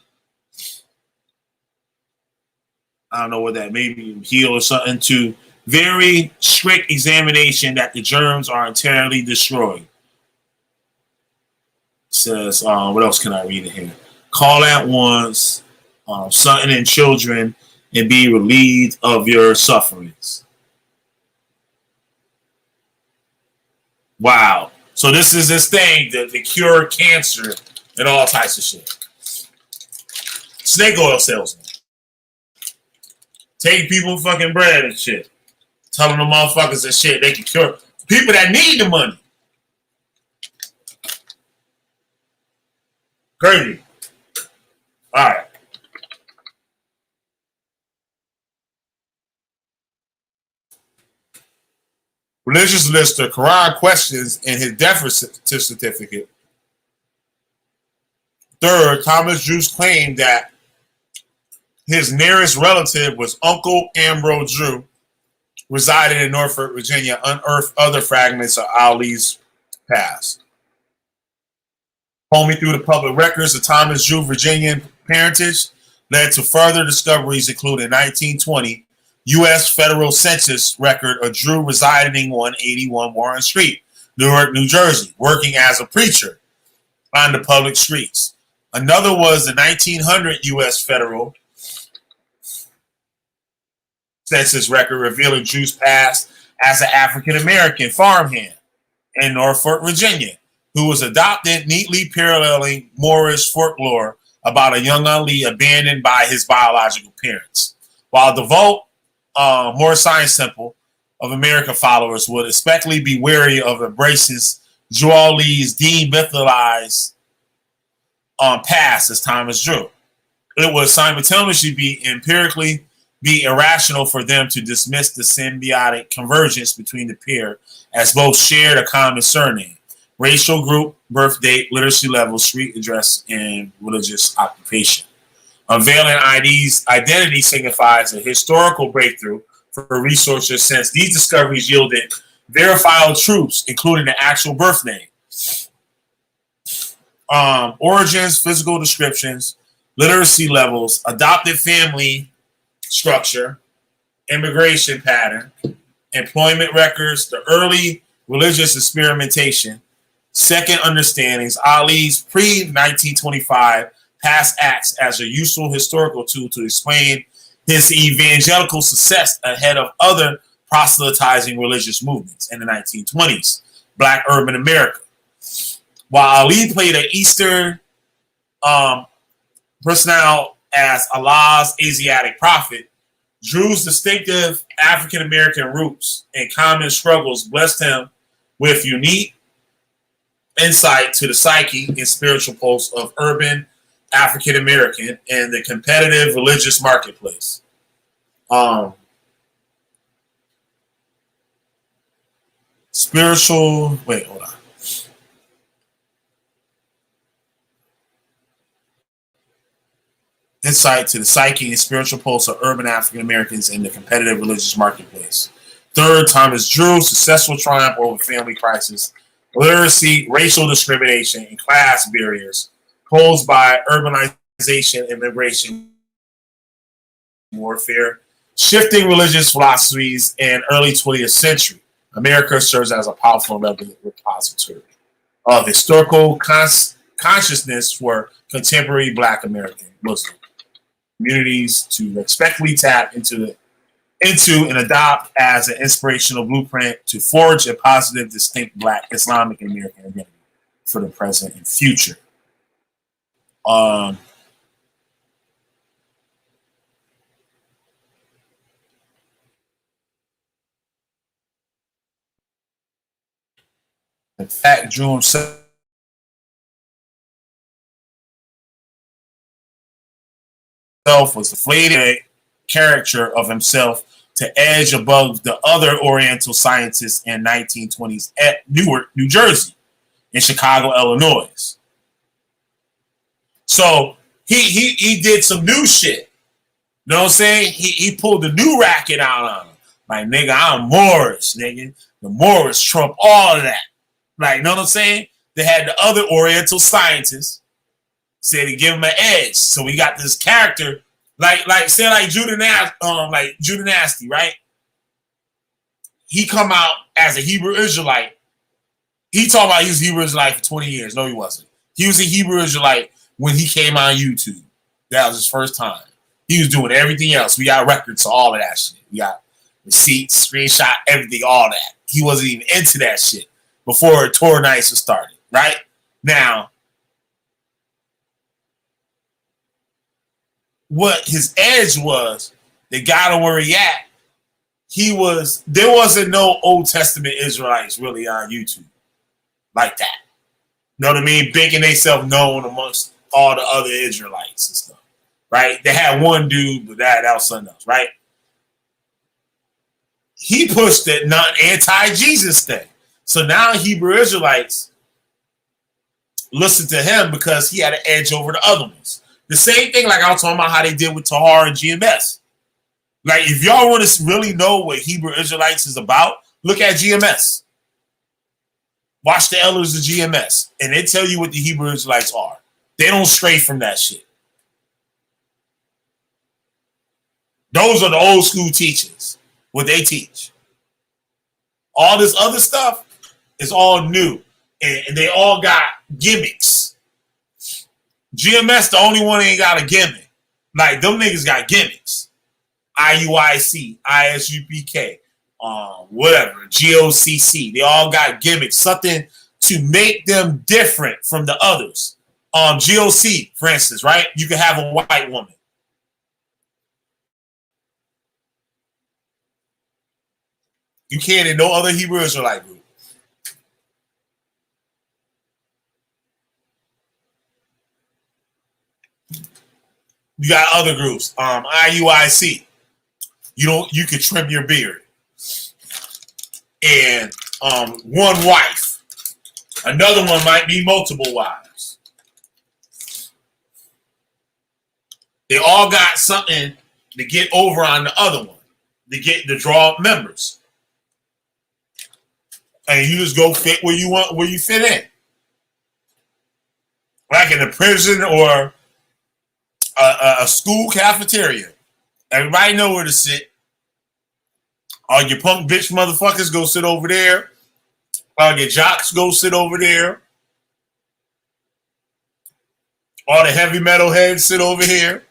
I don't know what that maybe heal or something, to very strict examination that the germs are entirely destroyed. It says, what else can I read in here? Call at once, son and children, and be relieved of your sufferings. Wow. So this is this thing that they cure cancer and all types of shit. Snake oil salesman. Taking people fucking bread and shit. Telling them motherfuckers and shit they can cure people that need the money. Crazy. All right. Religious lister, Quran questions in his death certificate. Third, Thomas Drew's claim that his nearest relative was Uncle Ambrose Drew, resided in Norfolk, Virginia, unearthed other fragments of Ali's past. Combing through the public records of Thomas Drew Virginian parentage led to further discoveries, including 1920 U.S. federal census record of Drew residing in 181 Warren Street, Newark, New Jersey, working as a preacher on the public streets. Another was the 1900 U.S. federal census record revealing Drew's past as an African-American farmhand in Norfolk, Virginia, who was adopted, neatly paralleling Moor-ish folklore about a young Ali abandoned by his biological parents. While the devout Moor Science Temple of America followers would especially be wary of embracing Drew Ali's demythologized past as Thomas Drew. It would simultaneously be empirically irrational for them to dismiss the symbiotic convergence between the pair, as both shared a common surname, racial group, birth date, literacy level, street address, and religious occupation. Unveiling ID's identity signifies a historical breakthrough for researchers since these discoveries yielded verifiable truths, including the actual birth name, origins, physical descriptions, literacy levels, adopted family structure, immigration pattern, employment records, the early religious experimentation, second understandings, Ali's pre-1925 past acts as a useful historical tool to explain his evangelical success ahead of other proselytizing religious movements in the 1920s, Black urban America. While Ali played an Eastern personnel as Allah's Asiatic prophet, Drew's distinctive African American roots and common struggles blessed him with unique insight to the psyche and spiritual pulse of urban African American and the competitive religious marketplace. Insight to the psyche and spiritual pulse of urban African Americans in the competitive religious marketplace. Third, Thomas Drew's successful triumph over family crisis, literacy, racial discrimination, and class barriers posed by urbanization, immigration, warfare, shifting religious philosophies, and early 20th century. America serves as a powerful repository of historical consciousness for contemporary Black American Muslim communities to respectfully tap into and adopt as an inspirational blueprint to forge a positive, distinct Black Islamic American identity for the present and future. In fact, Drew himself was the flated caricature of himself to edge above the other Oriental scientists in 1920s at Newark, New Jersey, and Chicago, Illinois. So he did some new shit. You know what I'm saying? He pulled the new racket out on him. Like, nigga, I'm Moor-ish, nigga. The Moor-ish trump all of that. Like, you know what I'm saying? They had the other Oriental scientists said to give him an edge. So we got this character, like Judah Nasty, right? He come out as a Hebrew Israelite. He talking about he was a Hebrew Israelite for 20 years. No, he wasn't. He was a Hebrew Israelite when he came on YouTube. That was his first time. He was doing everything else. We got records of all of that shit. We got receipts, screenshot, everything, all that. He wasn't even into that shit before Torah Nights was started, right? Now, what his edge was, they got him where he at. There wasn't no Old Testament Israelites really on YouTube like that. You know what I mean? Making themselves known amongst all the other Israelites and stuff, right? They had one dude, but that was something else, right? He pushed that anti-Jesus thing. So now Hebrew Israelites listen to him because he had an edge over the other ones. The same thing like I was talking about how they did with Tahar and GMS. Like, if y'all want to really know what Hebrew Israelites is about, look at GMS. Watch the elders of GMS, and they tell you what the Hebrew Israelites are. They don't stray from that shit. Those are the old school teachings, what they teach. All this other stuff is all new, and they all got gimmicks. GMS, the only one that ain't got a gimmick. Like, them niggas got gimmicks. IUIC, ISUPK, whatever, GOCC. They all got gimmicks, something to make them different from the others. GOC, for instance, right? You can have a white woman. You can't in no other Hebrew Israelite group. You got other groups. IUIC. You can trim your beard. And one wife. Another one might be multiple wives. They all got something to get over on the other one. To draw up members. And you just go fit where you fit in. Like in a prison or a school cafeteria. Everybody know where to sit. All your punk bitch motherfuckers go sit over there. All your jocks go sit over there. All the heavy metal heads sit over here.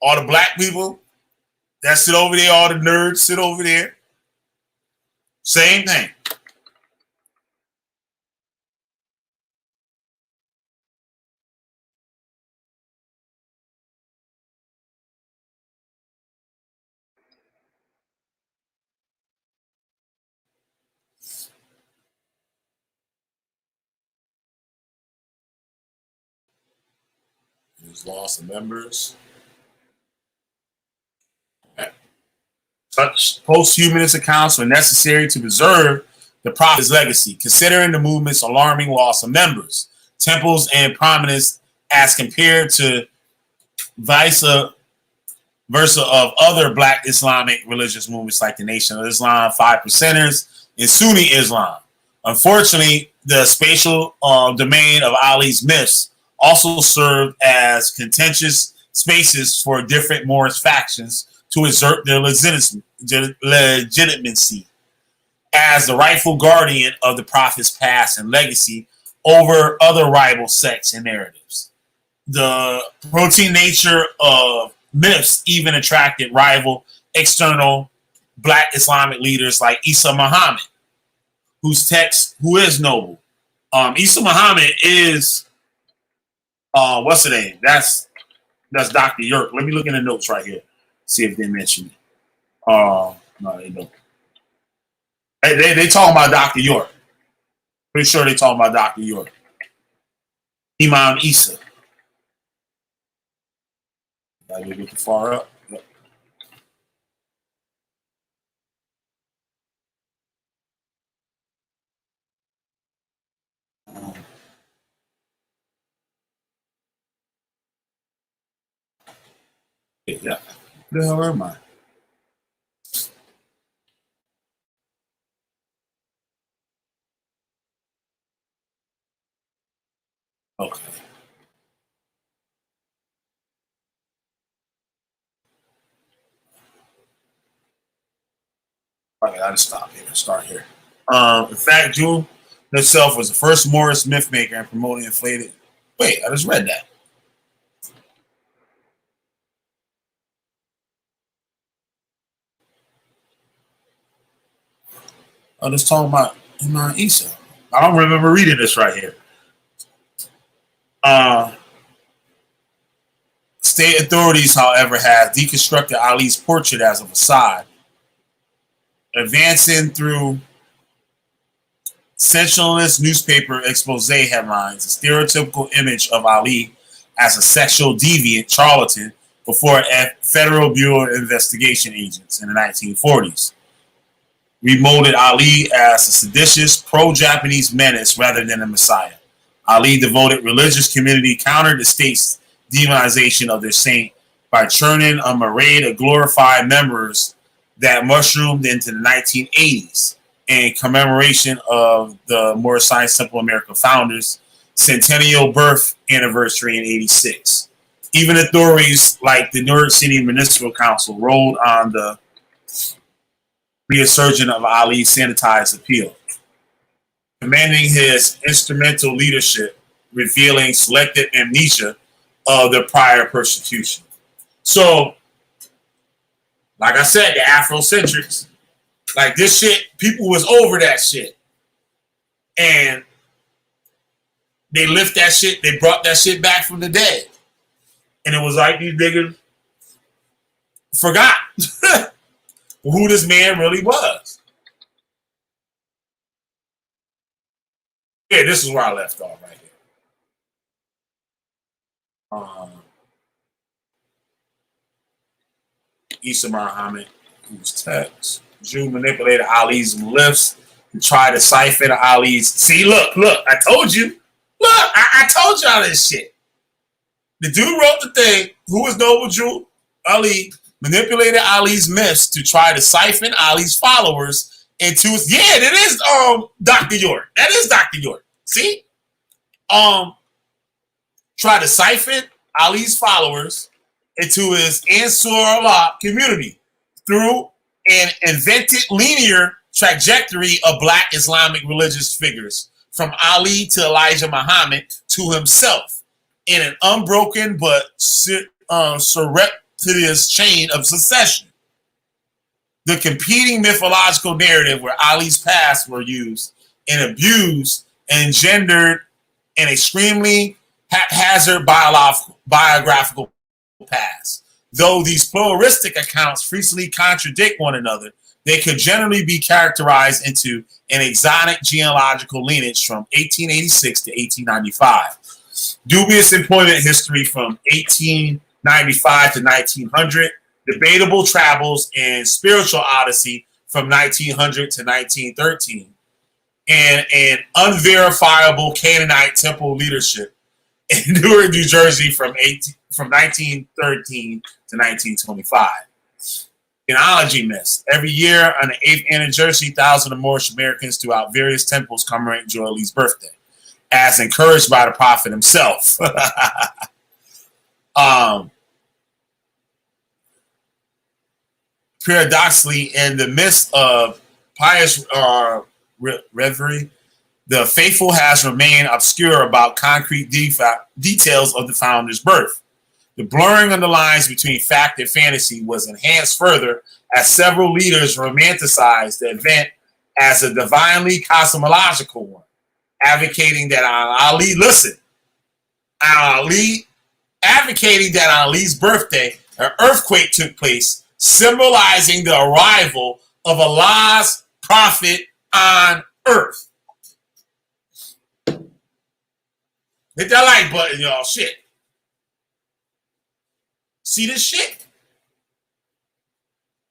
All the black people that sit over there. All the nerds sit over there. Same thing. There's loss of members. Such posthumanist accounts were necessary to preserve the prophet's legacy, considering the movement's alarming loss of members, temples, and prominence as compared to vice versa of other black Islamic religious movements like the Nation of Islam, Five Percenters, and Sunni Islam. Unfortunately, the spatial domain of Ali's myths also served as contentious spaces for different Moorish factions to exert their legitimacy as the rightful guardian of the prophet's past and legacy over other rival sects and narratives. The routine nature of myths even attracted rival external black Islamic leaders like Isa Muhammad, who is noble. Isa Muhammad is what's the name? That's Dr. York. Let me look in the notes right here. See if they mention it. No, they don't. They talking about Dr. York. Pretty sure they talking about Dr. York. Imam Isa. Gotta get too far up. Yep. Yeah. Where the hell am I? Okay. Okay, I'll just stop here and start here. In fact, Jewel herself was the first Moorish myth maker and promoting inflated. Wait, I just read that. I'm just talking about Imam Isa. I don't remember reading this right here. State authorities, however, have deconstructed Ali's portrait as a facade, advancing through sensationalist newspaper expose headlines, a stereotypical image of Ali as a sexual deviant charlatan before Federal Bureau of Investigation agents in the 1940s. Remolded Ali as a seditious, pro-Japanese menace rather than a messiah. Ali devoted religious community countered the state's demonization of their saint by churning a parade of glorified members that mushroomed into the 1980s in commemoration of the Moorish Simple America founders' centennial birth anniversary in '86. Even authorities like the New York City Municipal Council rolled on the resurgence of Ali's sanitized appeal, commending his instrumental leadership, revealing selective amnesia of the prior persecution. So, like I said, the Afrocentrics, like this shit, people was over that shit. And they lift that shit, they brought that shit back from the dead. And it was like these niggas forgot who this man really was. Yeah, this is where I left off right here. Isa Muhammad, whose text. Jew manipulated Ali's lifts to try to siphon Ali's. See, look, I told you. Look, I told y'all this shit. The dude wrote the thing, who was noble Jew? Ali manipulated Ali's myths to try to siphon Ali's followers into his. Yeah, that is Dr. York. That is Dr. York. See? Try to siphon Ali's followers into his Ansar Allah community through an invented linear trajectory of black Islamic religious figures from Ali to Elijah Muhammad to himself, in an unbroken but surreptitious chain of succession. The competing mythological narrative where Ali's past were used and abused and engendered an extremely haphazard biographical past. Though these pluralistic accounts frequently contradict one another, they could generally be characterized into an exotic genealogical lineage from 1886 to 1895. Dubious employment history from 1895 to 1900. Debatable travels and spiritual odyssey from 1900 to 1913. And an unverifiable Canaanite temple leadership in Newark, New Jersey from 1913 to 1925. Genealogy myths. Every year on the 8th anniversary, thousands of Moorish Americans throughout various temples commemorate Joy Ali's birthday, as encouraged by the Prophet himself. Paradoxically, in the midst of pious reverie, the faithful has remained obscure about concrete details of the founder's birth. The blurring of the lines between fact and fantasy was enhanced further as several leaders romanticized the event as a divinely cosmological one, advocating that on Ali's birthday, an earthquake took place, symbolizing the arrival of Allah's prophet on earth. Hit that like button, y'all. Shit. See this shit?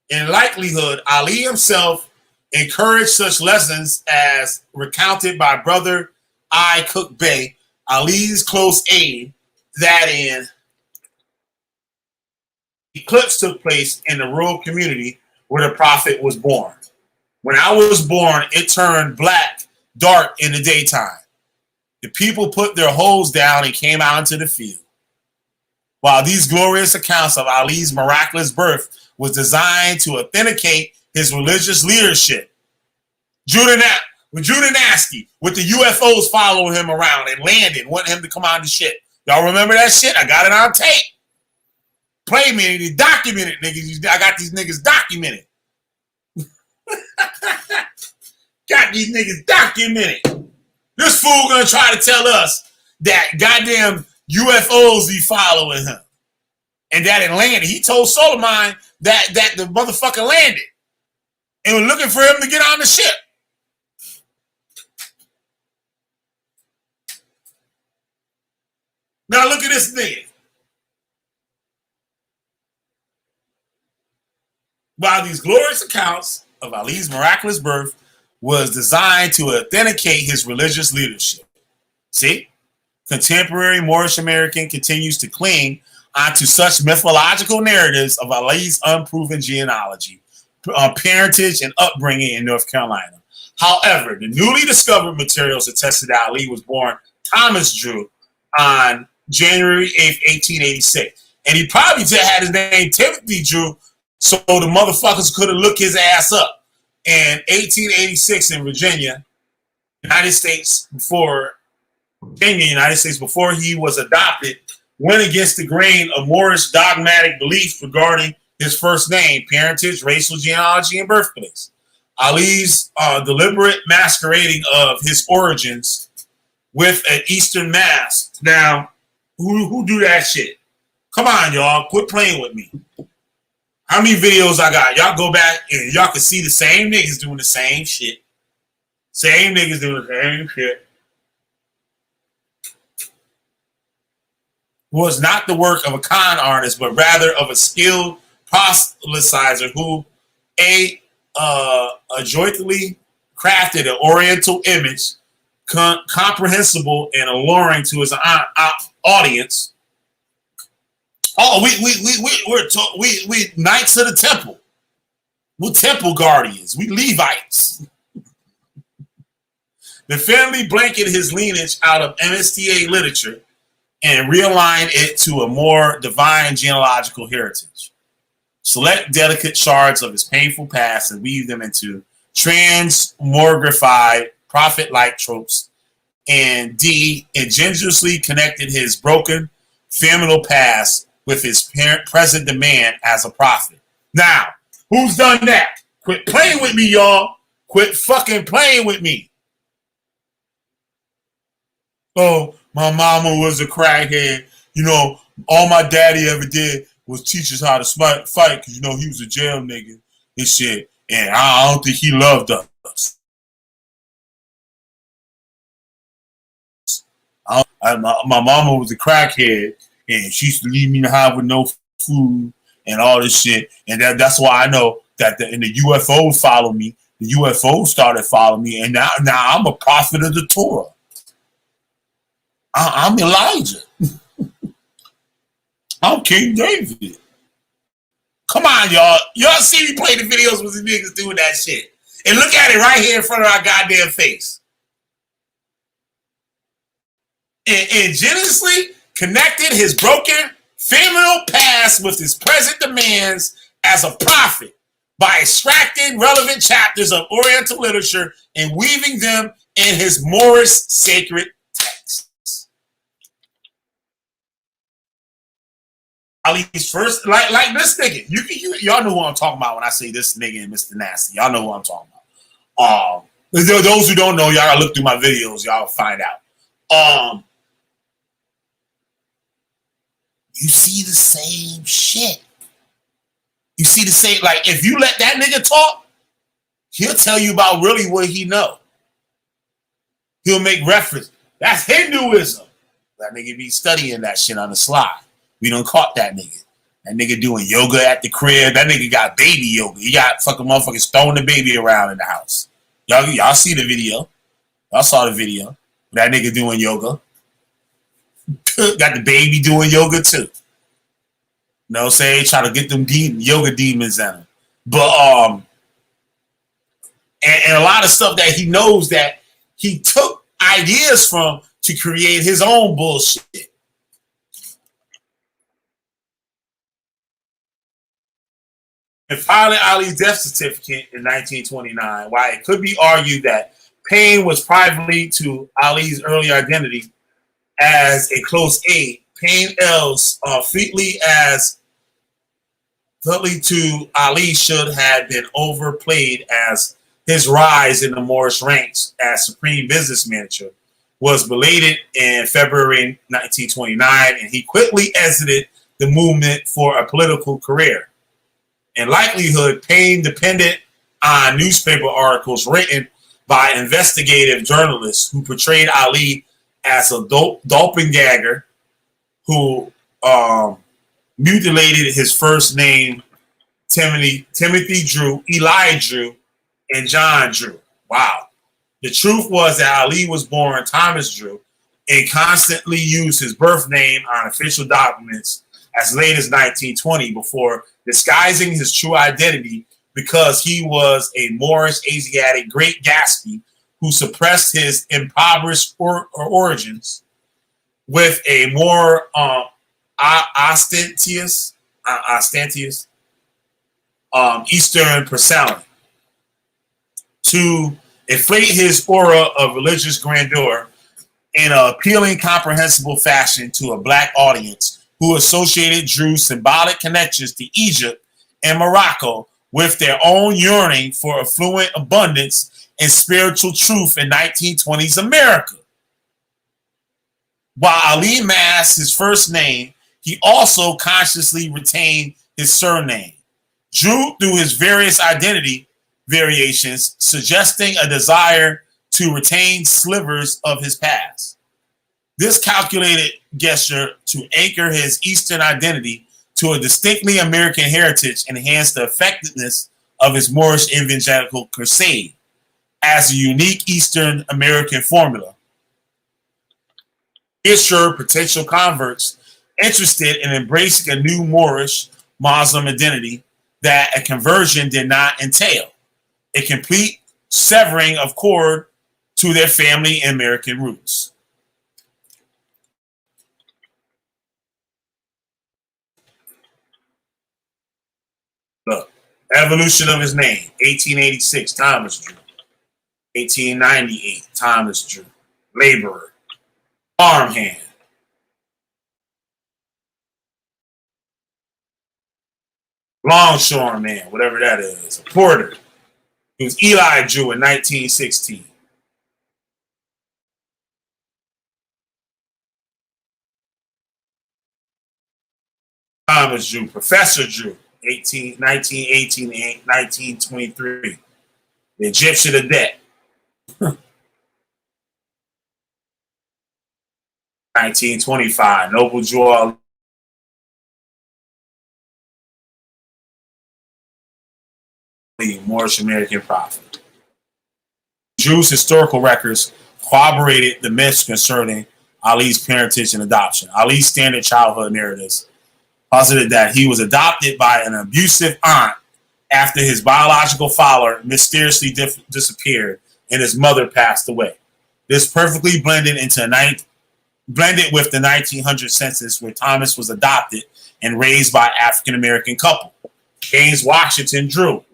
In likelihood, Ali himself encouraged such lessons as recounted by brother I. Cook Bey, Ali's close aide, that in eclipse took place in the rural community where the prophet was born. When I was born, it turned dark in the daytime. The people put their hoes down and came out into the field. While these glorious accounts of Ali's miraculous birth was designed to authenticate his religious leadership, Judah Nasty with the UFOs following him around and landing, wanting him to come on the ship. Y'all remember that shit? I got it on tape. Play me, they documented, niggas. I got these niggas documented. Got these niggas documented. This fool gonna try to tell us that goddamn UFOs be following him. And that it landed. He told Solomon that the motherfucker landed. And was looking for him to get on the ship. Now look at this nigga. While these glorious accounts of Ali's miraculous birth was designed to authenticate his religious leadership. See? Contemporary Moorish American continues to cling onto such mythological narratives of Ali's unproven genealogy, parentage, and upbringing in North Carolina. However, the newly discovered materials attested that Ali was born Thomas Drew on January 8th, 1886. And he probably just had his name Timothy Drew so the motherfuckers could have looked his ass up. In 1886 in Virginia, United States, before he was adopted, went against the grain of Moorish dogmatic beliefs regarding his first name, parentage, racial genealogy, and birthplace. Ali's deliberate masquerading of his origins with an Eastern mask. Now, who do that shit? Come on, y'all. Quit playing with me. How many videos I got? Y'all go back and y'all can see the same niggas doing the same shit. Same niggas doing the same shit. Was not the work of a con artist, but rather of a skilled proselytizer who adroitly crafted an oriental image comprehensible and alluring to his audience. Oh, we knights of the temple. We're temple guardians. We Levites. The family blanketed his lineage out of MSTA literature and realigned it to a more divine genealogical heritage. Select delicate shards of his painful past and weave them into transmogrified prophet-like tropes and D, ingeniously connected his broken familial past with his present demand as a prophet. Now, who's done that? Quit playing with me, y'all. Quit fucking playing with me. Oh, my mama was a crackhead. You know, all my daddy ever did was teach us how to fight because, you know, he was a jail nigga and shit. And I don't think he loved us. My mama was a crackhead and she used to leave me in the house with no food and all this shit. And that's why I know that the UFOs follow me. The UFOs started following me. And now I'm a prophet of the Torah. I'm Elijah. I'm King David. Come on, y'all. Y'all see me play the videos with the niggas doing that shit. And look at it right here in front of our goddamn face. And ingeniously connected his broken familial past with his present demands as a prophet by extracting relevant chapters of Oriental literature and weaving them in his Moor-ish sacred texts. Ali's first, like this nigga. Y'all know who I'm talking about when I say this nigga and Mr. Nasty. Y'all know who I'm talking about. Those who don't know, y'all gotta look through my videos. Y'all find out. You see the same shit. You see the same, like, if you let that nigga talk, he'll tell you about really what he know. He'll make reference. That's Hinduism. That nigga be studying that shit on the slide. We done caught that nigga. That nigga doing yoga at the crib. That nigga got baby yoga. He got fucking motherfuckers throwing the baby around in the house. Y'all see the video. Y'all saw the video. That nigga doing yoga. Got the baby doing yoga too. You know what I'm saying? Try to get them yoga demons in him. But and a lot of stuff that he knows that he took ideas from to create his own bullshit. And filing Ali's death certificate in 1929, while it could be argued that Payne was privately to Ali's early identity as a close aide, Payne else fleetly to Ali should have been overplayed as his rise in the Moorish ranks as supreme business manager was belated in February 1929, and he quickly exited the movement for a political career. In likelihood, Payne depended on newspaper articles written by investigative journalists who portrayed Ali as a doppelganger who mutilated his first name, Timothy Drew, Eli Drew, and John Drew. Wow. The truth was that Ali was born Thomas Drew and constantly used his birth name on official documents as late as 1920 before disguising his true identity because he was a Moorish Asiatic Great Gatsby who suppressed his impoverished origins with a more ostentatious Eastern persona to inflate his aura of religious grandeur in an appealing, comprehensible fashion to a black audience who associated Drew's symbolic connections to Egypt and Morocco with their own yearning for affluent abundance and spiritual truth in 1920s America. While Ali masked his first name, he also consciously retained his surname. Drew, through his various identity variations, suggesting a desire to retain slivers of his past. This calculated gesture to anchor his Eastern identity to a distinctly American heritage enhanced the effectiveness of his Moorish evangelical crusade as a unique Eastern American formula. He assured potential converts interested in embracing a new Moorish Muslim identity that a conversion did not entail, a complete severing of cord to their family and American roots. Look, evolution of his name, 1886, Thomas Drew. 1898, Thomas Drew. laborer, farmhand, longshoreman, whatever that is, a porter. He was Eli Drew in 1916. Thomas Drew, Professor Drew, 1918 to 1923. The Egyptian of debt. 1925, Noble Drew, Moorish American prophet. Drew's historical records corroborated the myths concerning Ali's parentage and adoption. Ali's standard childhood narratives posited that he was adopted by an abusive aunt after his biological father mysteriously disappeared and his mother passed away. This perfectly blended with the 1900 census, where Thomas was adopted and raised by an African American couple, James Washington Drew,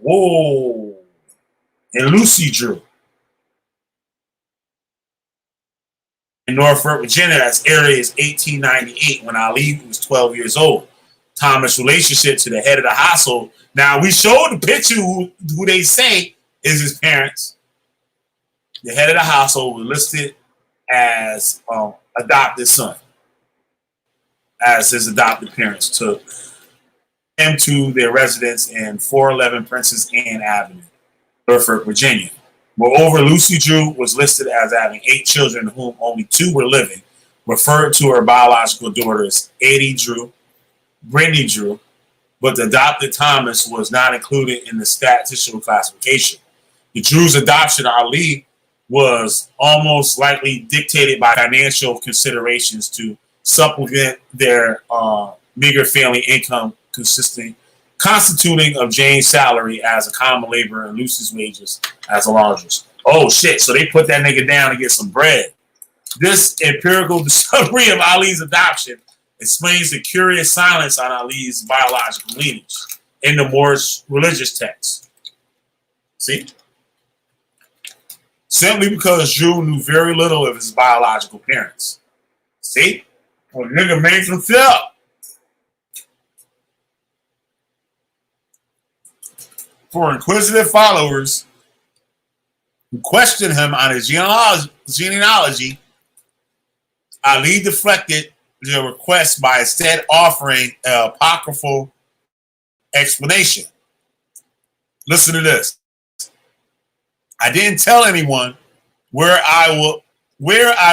and Lucy Drew, in Norfolk, Virginia, as early as 1898, when Ali was 12 years old. Thomas' relationship to the head of the household. Now, we showed the picture who they say is his parents. The head of the household was listed as adopted son, as his adopted parents took him to their residence in 411 Princess Anne Avenue, Norfolk, Virginia. Moreover, Lucy Drew was listed as having 8 children, of whom only 2 were living, referred to her biological daughters, Eddie Drew, Brittany Drew, but the adopted Thomas was not included in the statistical classification. The Drew's adoption of Ali was almost likely dictated by financial considerations to supplement their meager family income constituting of Jane's salary as a common laborer and Lucy's wages as a laundress. Oh shit, so they put that nigga down to get some bread. This empirical discovery of Ali's adoption explains the curious silence on Ali's biological lineage in the Moorish religious texts. See? Simply because Drew knew very little of his biological parents. See? Well, nigga made some shit up. For inquisitive followers who questioned him on his genealogy, Ali deflected their request by instead offering an apocryphal explanation. Listen to this. I didn't tell anyone where I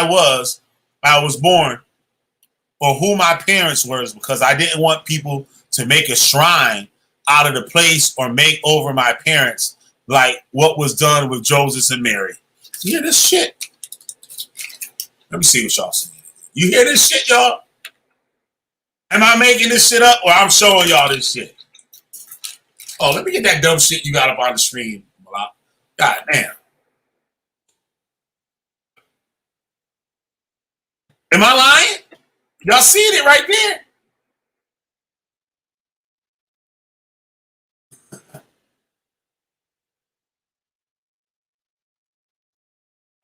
was born, or who my parents were, because I didn't want people to make a shrine out of the place or make over my parents like what was done with Joseph and Mary. You hear this shit? Let me see what y'all see. You hear this shit, y'all? Am I making this shit up, or I'm showing y'all this shit? Oh, let me get that dumb shit you got up on the screen. God damn. Am I lying? Y'all seeing it right there?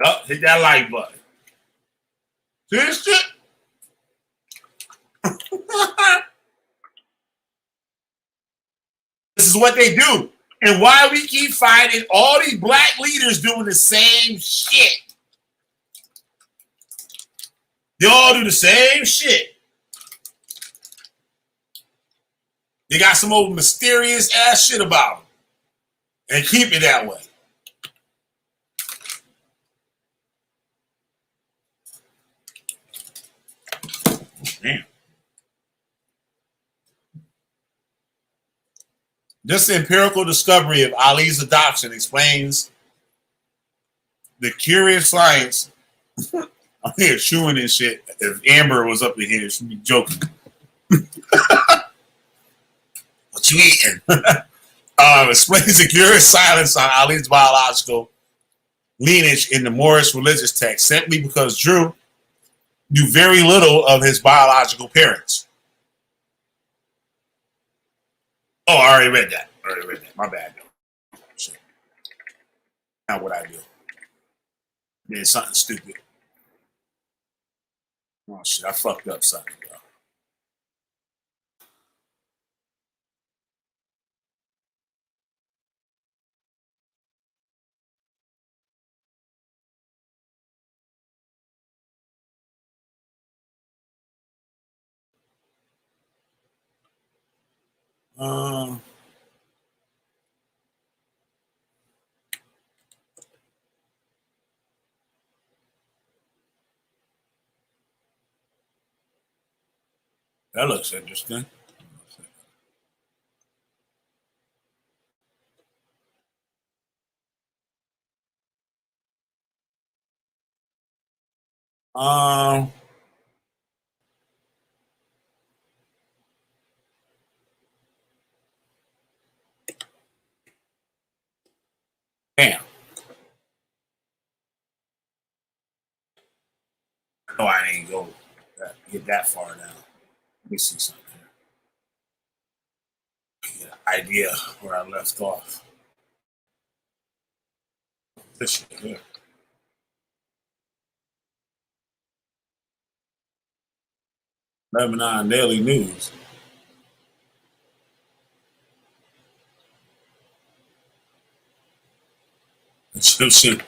Oh, hit that like button. See this shit? This is what they do. And why we keep finding all these black leaders doing the same shit. They all do the same shit. They got some old mysterious ass shit about them. And keep it that way. Damn. This empirical discovery of Ali's adoption explains the curious science. I'm here chewing this shit. If Amber was up in here, she'd be joking. What you eating? Explains the curious silence on Ali's biological lineage in the Moorish religious text, simply because Drew knew very little of his biological parents. Oh, I already read that. My bad. Shit. Not what I do. Did something stupid. Oh shit, I fucked up something, bro. That looks interesting. Um, Damn. No, I ain't get that far down. Let me see something here. Get an idea where I left off. This shit here. Lebanon Daily News. Egyptian.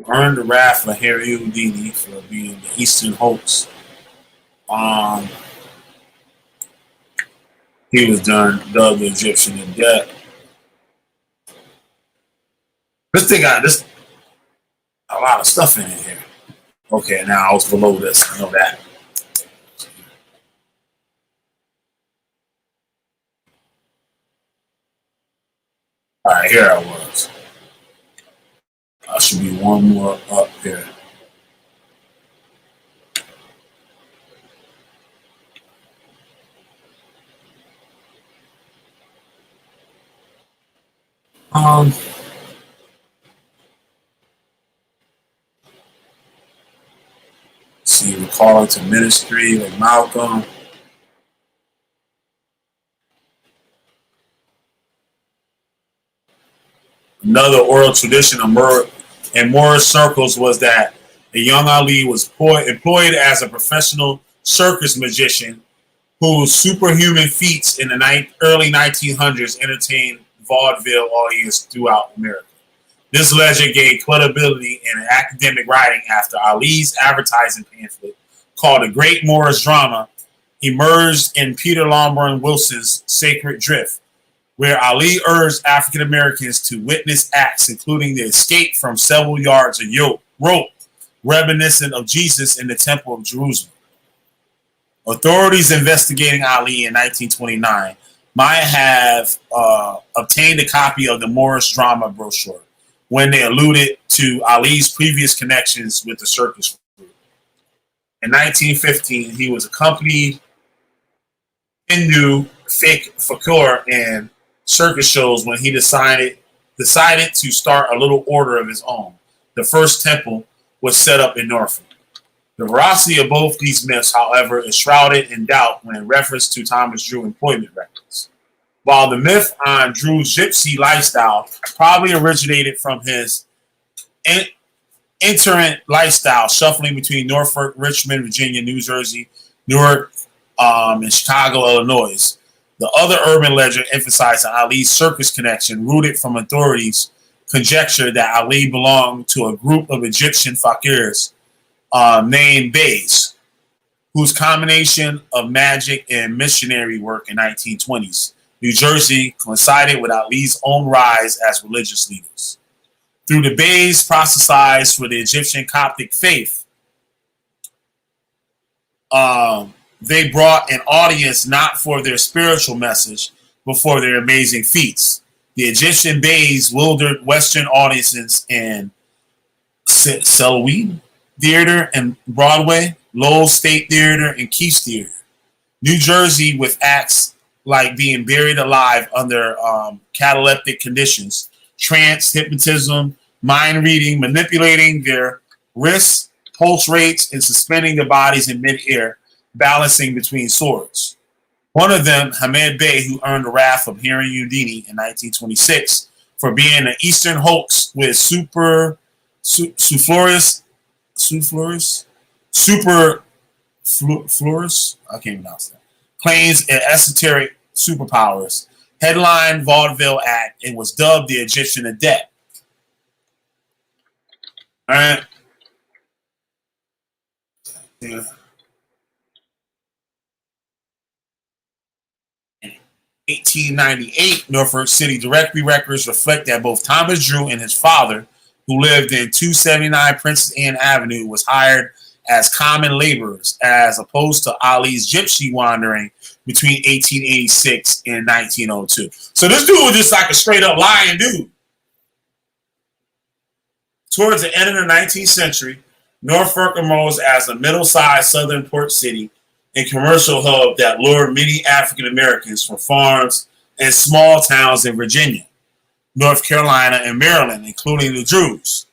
Earned the wrath of Harry Houdini for being the Eastern hoax. He was dubbed the Egyptian in debt. This thing got a lot of stuff in it here. Okay, now I was below this. I know that. All right, here I was. I should be one more up here. See, we call it to ministry like Malcolm. Another oral tradition in Moorish circles was that the young Ali was employed as a professional circus magician whose superhuman feats in the early 1900s entertained vaudeville audience throughout America. This legend gained credibility in academic writing after Ali's advertising pamphlet called The Great Moorish Drama emerged in Peter Lombard Wilson's Sacred Drift, where Ali urged African Americans to witness acts including the escape from several yards of rope reminiscent of Jesus in the Temple of Jerusalem. Authorities investigating Ali in 1929 might have obtained a copy of the Moorish drama brochure when they alluded to Ali's previous connections with the circus group. In 1915, he was accompanied Hindu fakir in circus shows when he decided to start a little order of his own. The first temple was set up in Norfolk. The veracity of both these myths, however, is shrouded in doubt when in reference to Thomas Drew employment records. While the myth on Drew's gypsy lifestyle probably originated from his itinerant lifestyle, shuffling between Norfolk, Richmond, Virginia, New Jersey, Newark, and Chicago, Illinois, the other urban legend emphasized Ali's circus connection, rooted from authorities' conjecture that Ali belonged to a group of Egyptian fakirs named Beys, whose combination of magic and missionary work in 1920s New Jersey coincided with Ali's own rise as religious leaders. Through the Beys proselytized for the Egyptian Coptic faith, they brought an audience not for their spiritual message, but for their amazing feats. The Egyptian Beys wildered Western audiences in Selwyn Theater and Broadway, Lowell State Theater, and Keith's Theater. New Jersey with acts like being buried alive under cataleptic conditions, trance, hypnotism, mind reading, manipulating their wrists, pulse rates, and suspending their bodies in midair, balancing between swords. One of them, Hamed Bey, who earned the wrath of Harry Houdini in 1926 for being an Eastern hoax with Flores, I can't pronounce that, claims and esoteric superpowers, headline vaudeville act, and was dubbed the Egyptian Adept. All right. Yeah. In 1898, Norfolk City Directory records reflect that both Thomas Drew and his father, who lived in 279 Princess Anne Avenue, was hired as common laborers, as opposed to Ali's gypsy wandering between 1886 and 1902. So this dude was just like a straight up lying dude. Towards the end of the 19th century, Norfolk emerged as a middle-sized southern port city and commercial hub that lured many African Americans from farms and small towns in Virginia, North Carolina, and Maryland, including the Drews.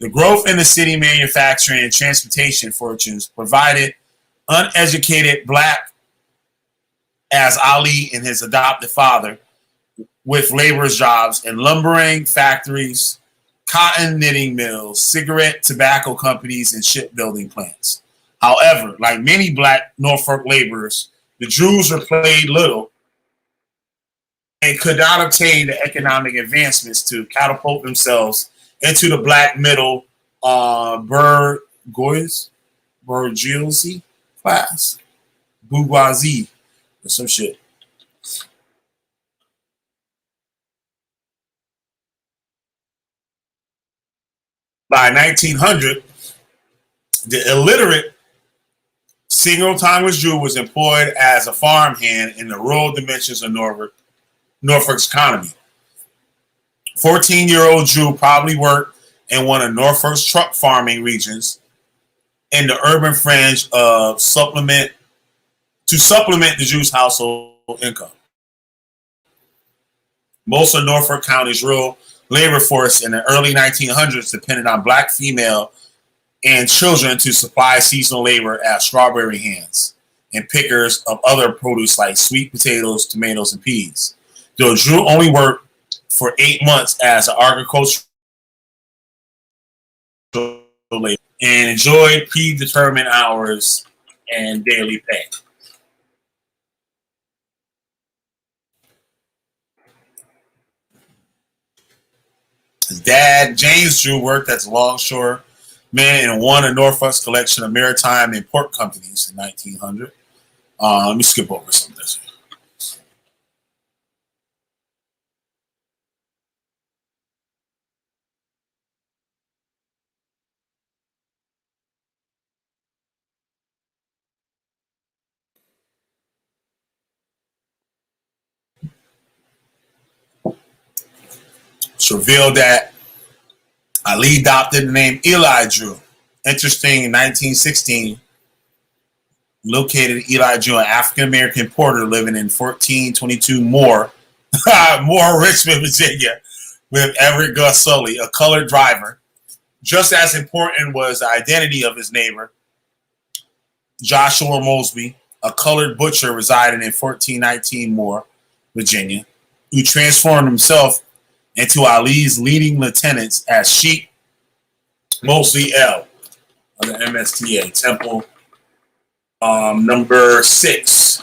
The growth in the city manufacturing and transportation fortunes provided uneducated black, as Ali and his adopted father, with laborers' jobs in lumbering factories, cotton knitting mills, cigarette, tobacco companies, and shipbuilding plants. However, like many black Norfolk laborers, the Drews were paid little and could not obtain the economic advancements to catapult themselves into the black middle bourgeoisie class, bourgeoisie, or some shit. By 1900, the illiterate single Thomas Drew was employed as a farmhand in the rural dimensions of Norfolk's economy. 14-year-old Drew probably worked in one of Norfolk's truck farming regions in the urban fringe to supplement the Drew's household income. Most of Norfolk County's rural labor force in the early 1900s depended on black female and children to supply seasonal labor as strawberry hands and pickers of other produce like sweet potatoes, tomatoes, and peas. Though Drew only worked for 8 months as an agricultural labor and enjoyed predetermined hours and daily pay. His dad, James Drew, worked as a longshoreman and won a Norfolk's collection of maritime and port companies in 1900. Let me skip over some of this. It's revealed that Ali adopted the name Eli Drew. Interesting, in 1916, located Eli Drew, an African-American porter living in 1422 Moor, Richmond, Virginia, with Everett Gus Sully, a colored driver. Just as important was the identity of his neighbor, Joshua Mosby, a colored butcher residing in 1419 Moor, Virginia, who transformed himself into Ali's leading lieutenants as Sheikh Mosley L of the MSTA, Temple number 6.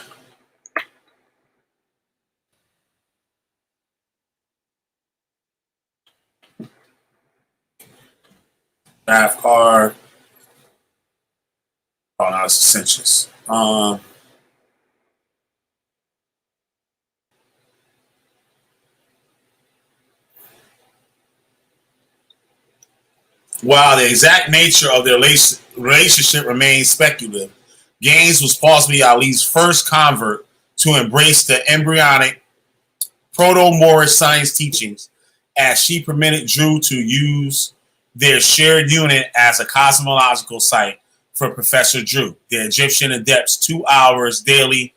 Draft card. Oh, no, it's essentials. While the exact nature of their relationship remains speculative, Gaines was possibly Ali's first convert to embrace the embryonic proto-Moorish science teachings, as she permitted Drew to use their shared unit as a cosmological site for Professor Drew, the Egyptian adept's 2 hours daily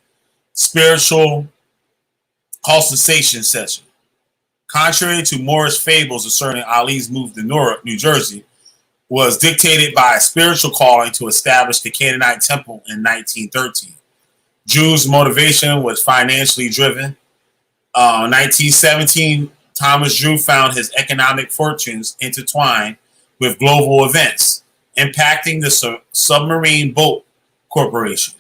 spiritual consultation session. Contrary to Moorish fables asserting Ali's move to New Jersey was dictated by a spiritual calling to establish the Canaanite temple in 1913. Drew's motivation was financially driven. 1917, Thomas Drew found his economic fortunes intertwined with global events, impacting the Submarine Boat Corporation.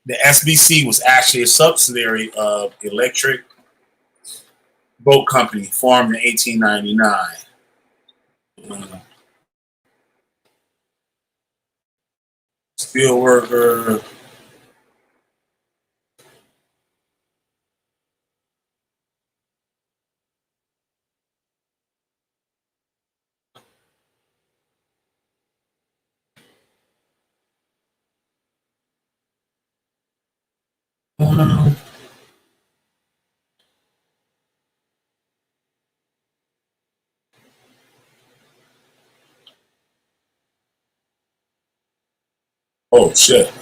The SBC was actually a subsidiary of Electric Boat Company, formed in 1899. Steelworker. Oh shit.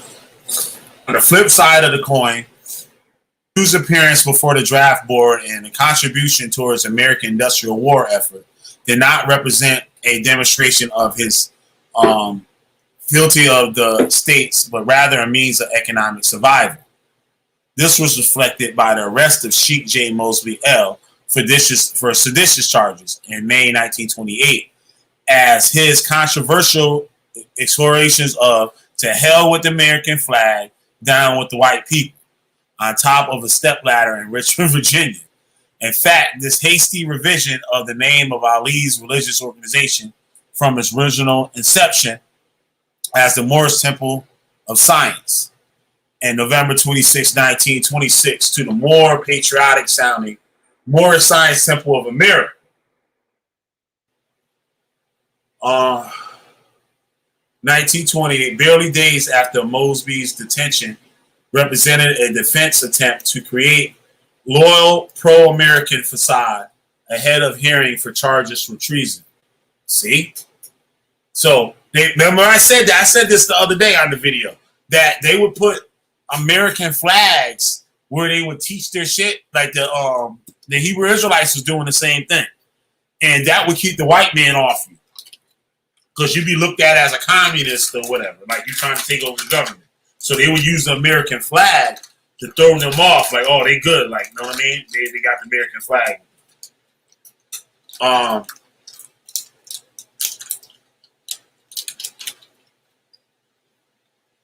On the flip side of the coin, Drew's appearance before the draft board and the contribution towards American industrial war effort did not represent a demonstration of his fealty of the states, but rather a means of economic survival. This was reflected by the arrest of Sheik J. Mosby L. for seditious charges in May 1928, as his controversial explorations of "to hell with the American flag, down with the white people" on top of a stepladder in Richmond, Virginia. In fact, this hasty revision of the name of Ali's religious organization from its original inception as the Moorish Temple of Science, and November 26, 1926, to the more patriotic sounding Moorish Science Temple of America. 1928, barely days after Mosby's detention, represented a defense attempt to create loyal pro-American facade ahead of hearing for charges for treason. See? So, remember I said that? I said this the other day on the video, that they would put American flags where they would teach their shit, like the Hebrew Israelites was doing the same thing. And that would keep the white man off you. Because you'd be looked at as a communist or whatever, like you're trying to take over the government. So they would use the American flag to throw them off, like, oh, they good, like, you know what I mean? They got the American flag.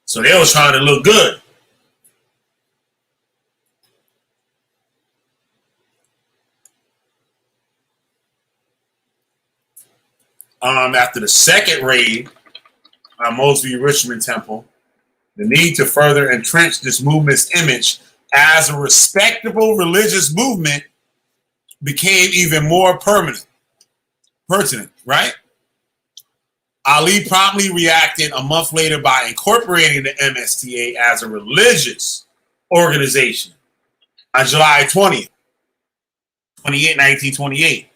So they was trying to look good. After the second raid on Mosby Richmond Temple, the need to further entrench this movement's image as a respectable religious movement became even more pertinent, right? Ali promptly reacted a month later by incorporating the MSTA as a religious organization on July 20th, 1928.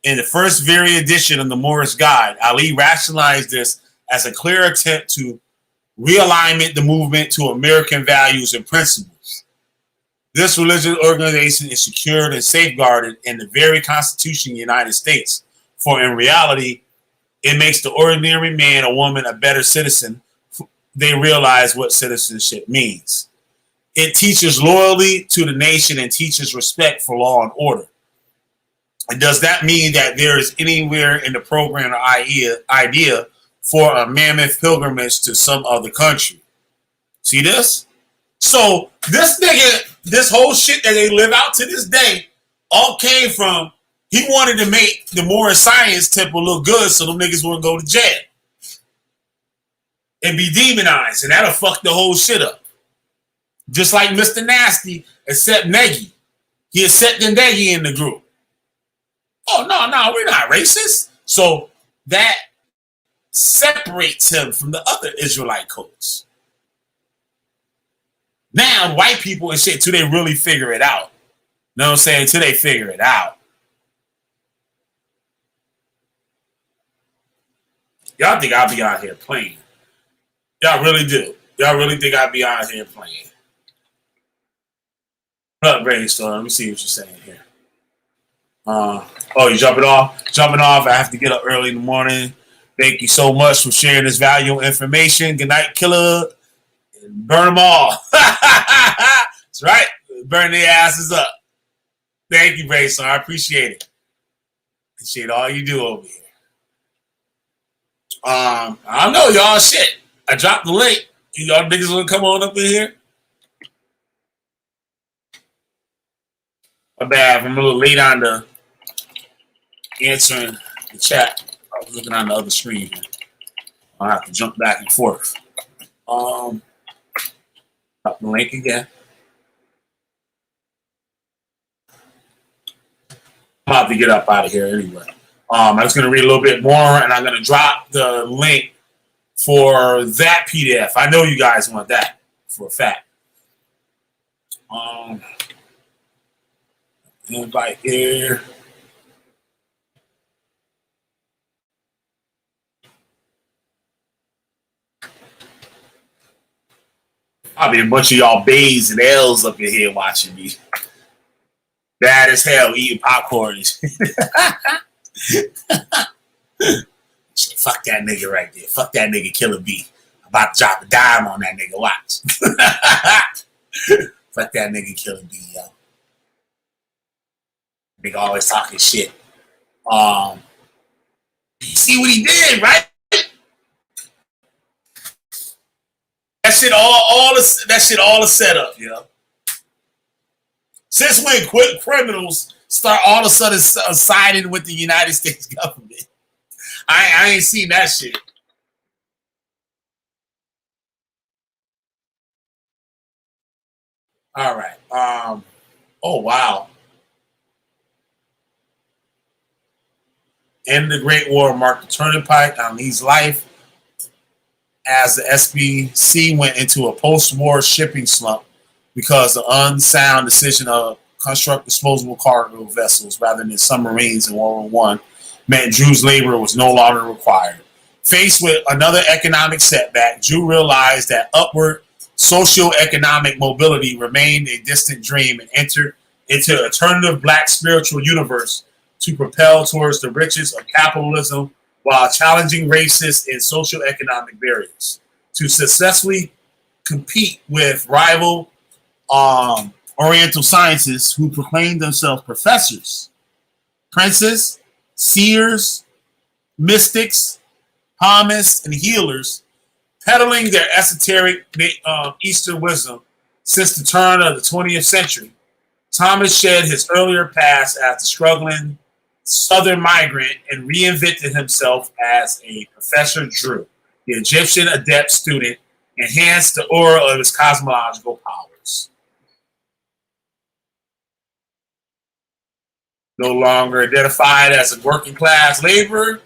In the first variant edition of the Moorish Guide, Ali rationalized this as a clear attempt to realignment the movement to American values and principles. This religious organization is secured and safeguarded in the very Constitution of the United States, for in reality, it makes the ordinary man or woman a better citizen. They realize what citizenship means. It teaches loyalty to the nation and teaches respect for law and order. And does that mean that there is anywhere in the program or idea for a mammoth pilgrimage to some other country? See this? So this nigga, this whole shit that they live out to this day, all came from, he wanted to make the Moorish Science Temple look good so them niggas wouldn't go to jail and be demonized, and that'll fuck the whole shit up. Just like Mr. Nasty, except Negi. He accepted Negi in the group. Oh, no, we're not racist. So that separates him from the other Israelite cults. Now, white people and shit, till they really figure it out. You know what I'm saying? Till they figure it out. Y'all think I'll be out here playing. Y'all really do. Y'all really think I'll be out here playing. What up, Brainstorm? Let me see what you're saying here. Oh, you jumping off? Jumping off. I have to get up early in the morning. Thank you so much for sharing this valuable information. Good night, killer. Burn them all. That's right. Burn their asses up. Thank you, Brayson. I appreciate it. Appreciate all you do over here. I don't know, y'all. Shit. I dropped the link. Y'all niggas want to come on up in here? My bad. I'm a little late on the answering the chat. I was looking on the other screen. I'll have to jump back and forth. Drop the link again. I'm about to get up out of here anyway. I'm just going to read a little bit more, and I'm going to drop the link for that PDF. I know you guys want that for a fact. Invite here. Probably a bunch of y'all bays and L's up in here watching me. Bad as hell eating popcorn. Fuck that nigga right there. Fuck that nigga Killer B. I'm about to drop a dime on that nigga. Watch. Fuck that nigga Killer B, yo. Nigga always talking shit. You see what he did, right? That shit all a setup, yo. Since when criminals start all of a sudden siding with the United States government? I ain't seen that shit. All right. Oh wow. End of the Great War marked the turning point on Lee's life as the SBC went into a post-war shipping slump because the unsound decision of construct disposable cargo vessels rather than submarines in World War I meant Drew's labor was no longer required. Faced with another economic setback, Drew realized that upward socio-economic mobility remained a distant dream and entered into an alternative black spiritual universe to propel towards the riches of capitalism while challenging racist and socio-economic barriers. To successfully compete with rival Oriental scientists who proclaimed themselves professors, princes, seers, mystics, palmists, and healers, peddling their esoteric Eastern wisdom since the turn of the 20th century, Thomas shed his earlier past as a struggling Southern migrant and reinvented himself as a Professor Drew, the Egyptian adept student, enhanced the aura of his cosmological powers. No longer identified as a working class laborer,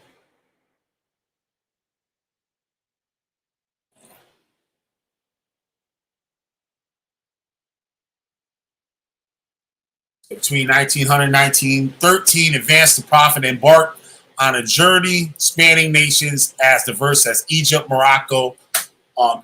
between 1900 and 1913, advanced the prophet embarked on a journey spanning nations as diverse as Egypt, Morocco,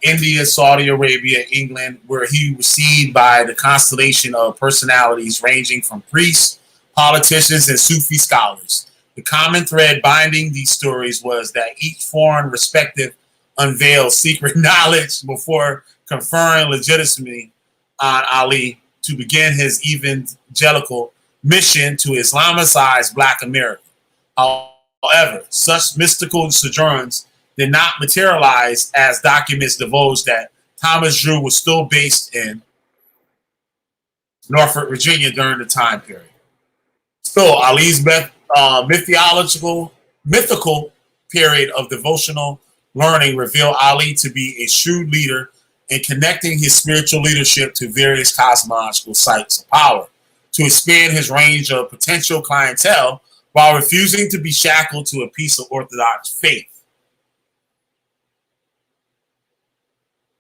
India, Saudi Arabia, England, where he was seen by the constellation of personalities ranging from priests, politicians, and Sufi scholars. The common thread binding these stories was that each foreign respective unveiled secret knowledge before conferring legitimacy on Ali to begin his evangelical mission to Islamicize Black America. However, such mystical sojourns did not materialize, as documents divulged that Thomas Drew was still based in Norfolk, Virginia during the time period. Still, Ali's mythical period of devotional learning revealed Ali to be a shrewd leader in connecting his spiritual leadership to various cosmological sites of power to expand his range of potential clientele while refusing to be shackled to a piece of Orthodox faith.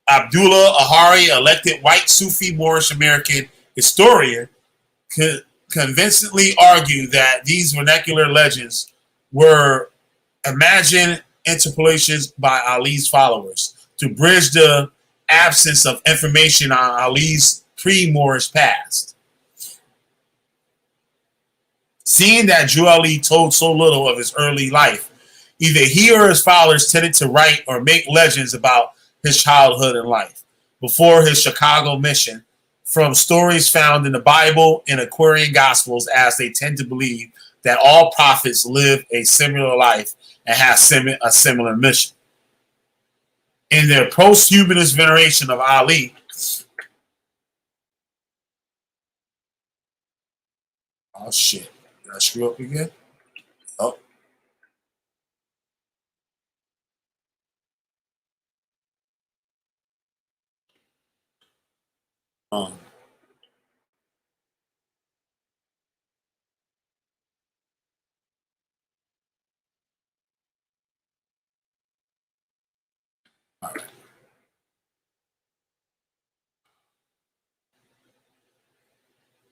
Abdullah Ahari, elected white Sufi Moorish American historian, convincingly argued that these vernacular legends were imagined interpolations by Ali's followers to bridge the absence of information on Ali's pre-Moorish past. Seeing that Drew Ali told so little of his early life, either he or his followers tended to write or make legends about his childhood and life. before his Chicago mission from stories found in the Bible and Aquarian Gospels, as they tend to believe that all prophets live a similar life and have a similar mission. In their post-humanist veneration of Ali, oh shit, did I screw up again? Oh. All right.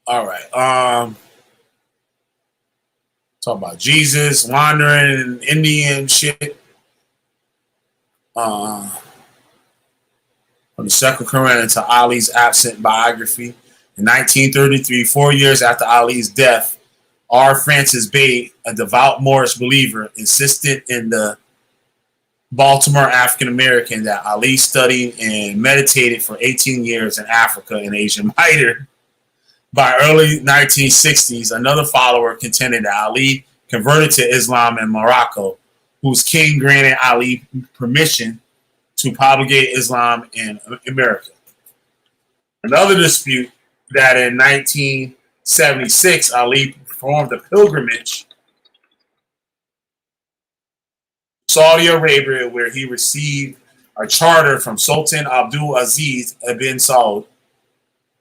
All right. Talk about Jesus wandering Indian shit. From the Second Quran to Ali's absent biography. In 1933, 4 years after Ali's death, R. Francis Bate, a devout Moorish believer, insisted in the Baltimore African American that Ali studied and meditated for 18 years in Africa and Asia Minor. By early 1960s, another follower contended that Ali converted to Islam in Morocco, whose king granted Ali permission to propagate Islam in America. Another dispute that in 1976, Ali performed a pilgrimage to Saudi Arabia, where he received a charter from Sultan Abdul Aziz ibn Saud.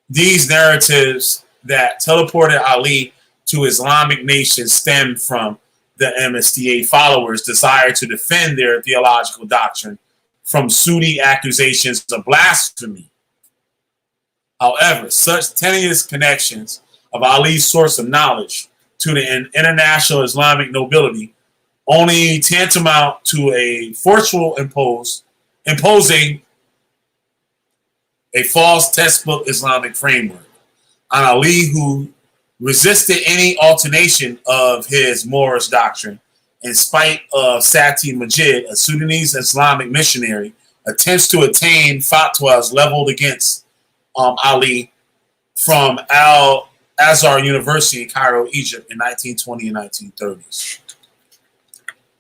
These narratives that teleported Ali to Islamic nations stemmed from the MSTA followers' desire to defend their theological doctrine from Sunni accusations of blasphemy. However, such tenuous connections of Ali's source of knowledge to the international Islamic nobility only tantamount to a forceful imposing a false textbook Islamic framework on Ali, who resisted any alternation of his Moorish doctrine. In spite of Sati Majid, a Sudanese Islamic missionary, attempts to attain fatwas leveled against Ali from Al-Azhar University in Cairo, Egypt in 1920 and 1930s.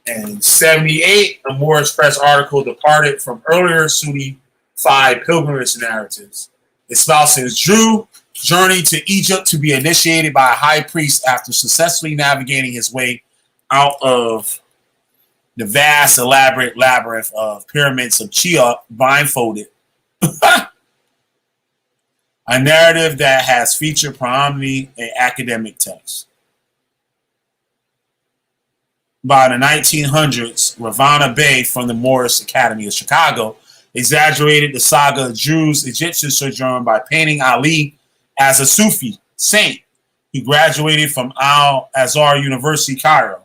In 1978, a Moorish press article departed from earlier Sunni-fied pilgrimage narratives, espousing Drew's journey to Egypt to be initiated by a high priest after successfully navigating his way out of the vast, elaborate labyrinth of pyramids of Cheops blindfolded. A narrative that has featured prominently in academic texts. By the 1900s, Ravana Bey from the Moorish Academy of Chicago exaggerated the saga of Drew's Egyptian sojourn by painting Ali as a Sufi saint. He graduated from Al-Azhar University, Cairo,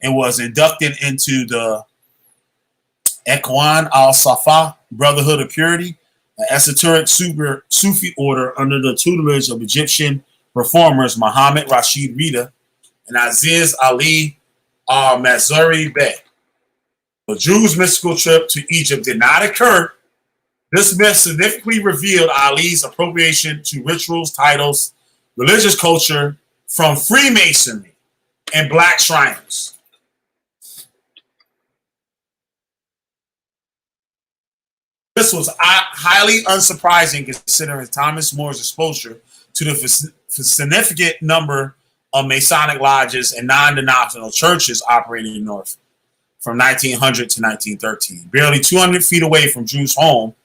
and was inducted into the Ikhwan al-Safa Brotherhood of Purity, an esoteric Sufi order under the tutelage of Egyptian reformers Muhammad Rashid Rida and Aziz Ali al-Mazari Bey. The Jews' mystical trip to Egypt did not occur. This myth significantly revealed Ali's appropriation to rituals, titles, religious culture from Freemasonry and black shrines. This was highly unsurprising considering Thomas More's exposure to the significant number of Masonic lodges and non-denominational churches operating in North from 1900 to 1913. Barely 200 feet away from Drew's home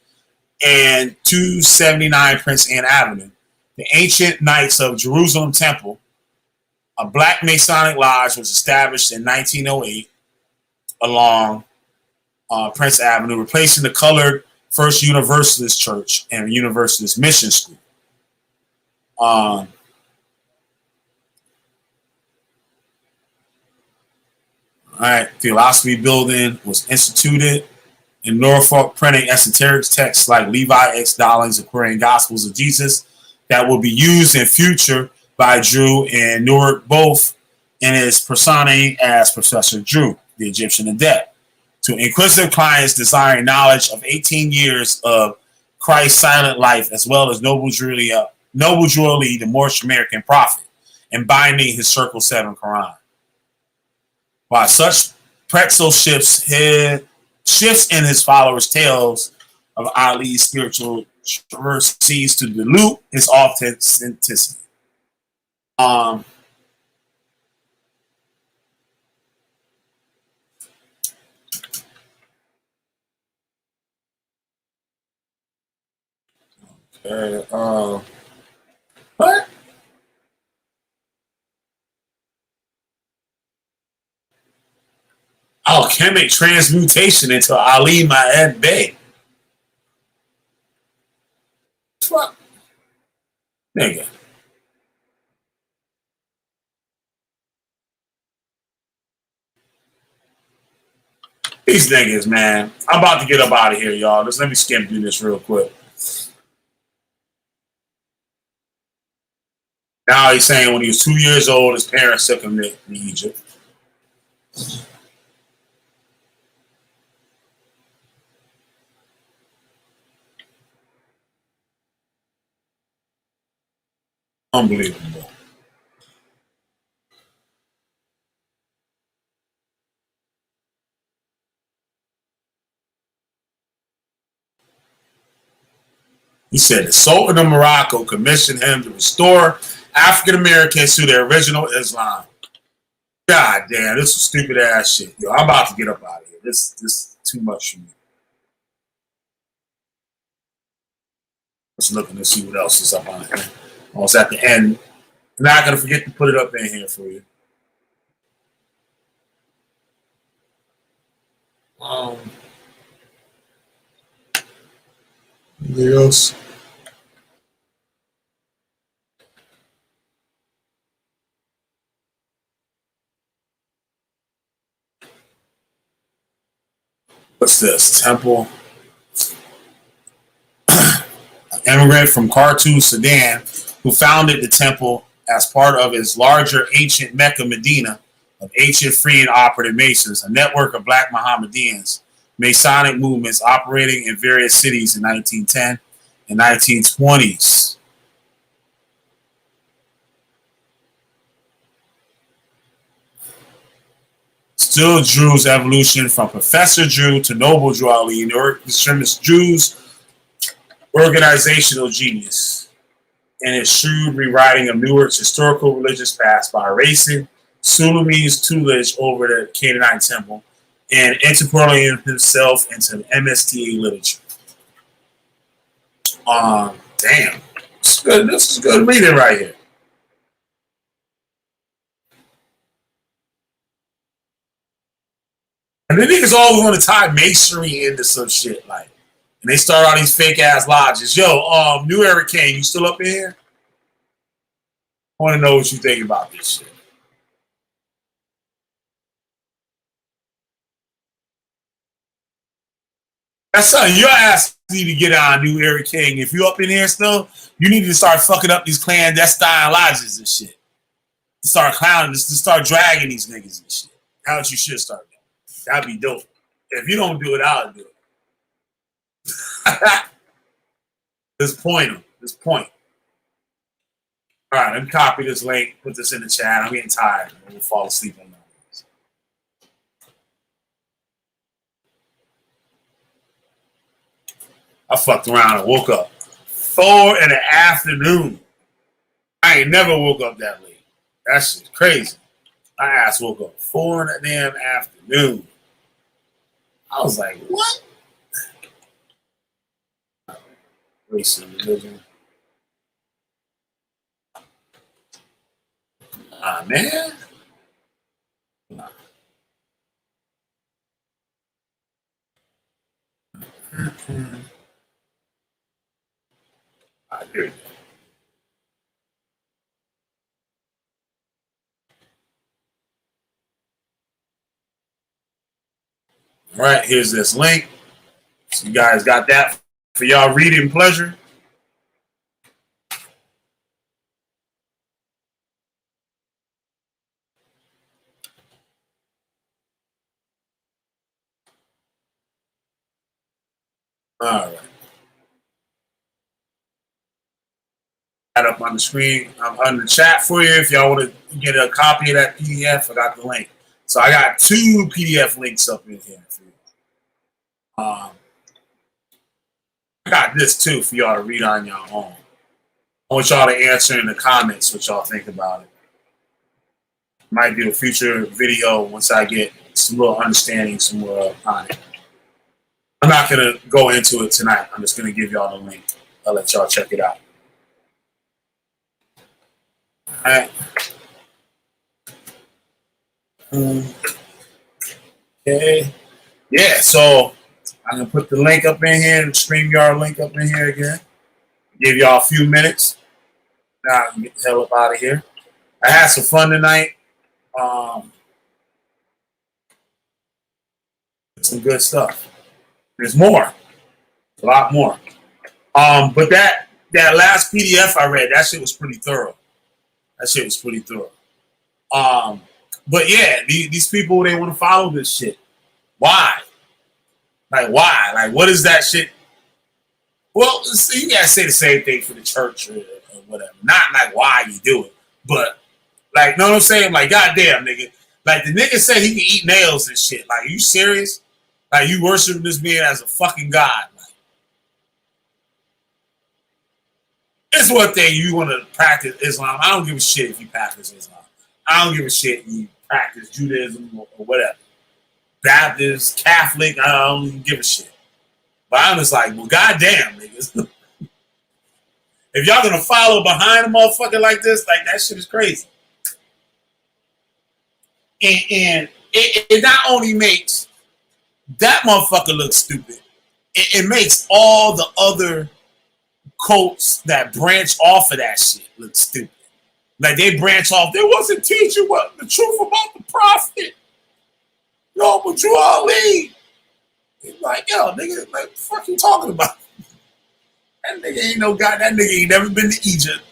and 279 Prince Anne Avenue, the ancient Knights of Jerusalem Temple, a black Masonic lodge, was established in 1908 along Prince Avenue, replacing the colored First Universalist Church and Universalist Mission School. All right, Philosophy Building was instituted in Norfolk, printing esoteric texts like Levi X. Dolling's Aquarian Gospels of Jesus that will be used in future by Drew and Newark, both in his persona as Professor Drew, the Egyptian adept, to inquisitive clients desiring knowledge of 18 years of Christ's silent life, as well as Noble Drew Ali, the Moorish American prophet, and binding his Circle 7 Quran. While such pretzel shifts in his followers' tales of Ali's spiritual traverses to dilute his authenticity. What? Alchemic transmutation into Ali Ma'ed Bey. Fuck. Nigga. These niggas, man. I'm about to get up out of here, y'all. Just let me skim through this real quick. Now he's saying when he was 2 years old, his parents took him to Egypt. Unbelievable. He said the Sultan of Morocco commissioned him to restore African Americans to their original Islam. God damn, this is stupid ass shit. Yo, I'm about to get up out of here. This is too much for me. Just looking to see what else is up on here. Almost at the end. I'm not gonna forget to put it up in here for you. Anything else? What's this? Temple. Immigrant from Khartoum, Sudan, who founded the temple as part of his larger ancient Mecca Medina of ancient free and operative Masons, a network of Black Mohammedans, Masonic movements operating in various cities in 1910 and 1920s. Still Drew's evolution from Professor Drew to Noble Drew Ali, the extremist Drew's organizational genius, and his shrewd rewriting of Newark's historical religious past by erasing Suleiman's tutelage over the Canaanite temple and incorporating himself into MSTA literature. Damn. This is good reading right here. And the niggas always want to tie masonry into some shit, like, and they start all these fake ass lodges. Yo, New Era King, you still up in here? I want to know what you think about this shit. That's something your ass need to get on, New Era King. If you up in here still, you need to start fucking up these clandestine lodges and shit. To start clowning, to start dragging these niggas and shit. How you should start doing. That'd be dope. If you don't do it, I'll do it. Just point them. Just point. All right, let me copy this link, put this in the chat. I'm getting tired. I'm going to fall asleep on that. I fucked around and woke up 4 in the afternoon. I ain't never woke up that late. That shit's crazy. My ass woke up 4 in the damn afternoon. I was like, what? Race and religion. Man. I hear you. All right, here's this link. So you guys got that for y'all reading pleasure. All right. up on the screen, on the chat for you. If y'all want to get a copy of that PDF, I got the link. So I got 2 PDF links up in here for you. I got this too for y'all to read on your own. I want y'all to answer in the comments what y'all think about it. Might do a future video once I get some little understanding, some more on it. I'm not going to go into it tonight. I'm just going to give y'all the link. I'll let y'all check it out. All right. Okay. Yeah, so I'm going to put the link up in here, the StreamYard link up in here again. Give y'all a few minutes. Now I can get the hell up out of here. I had some fun tonight. Some good stuff. There's more. A lot more. But that last PDF I read, that shit was pretty thorough. But yeah, these people, they want to follow this shit. Why? Like, why? Like, what is that shit? Well, you gotta say the same thing for the church or whatever. Not like why you do it, but like, know what I'm saying? Like, goddamn, nigga. Like, the nigga said he can eat nails and shit. Like, are you serious? Like, you worshiping this man as a fucking god. Like, it's one thing you want to practice Islam. I don't give a shit if you practice Islam. I don't give a shit if you practice Judaism or whatever. Baptist, Catholic, I don't even give a shit. But I'm just like, well, goddamn, niggas. If y'all gonna follow behind a motherfucker like this, like, that shit is crazy. And it not only makes that motherfucker look stupid, it makes all the other cults that branch off of that shit look stupid. Like, they branch off. They wasn't teaching what the truth about the prophet. Yo, but you all leave. It's like, yo, nigga, like, what the fuck you talking about? That nigga ain't no guy. That nigga ain't never been to Egypt.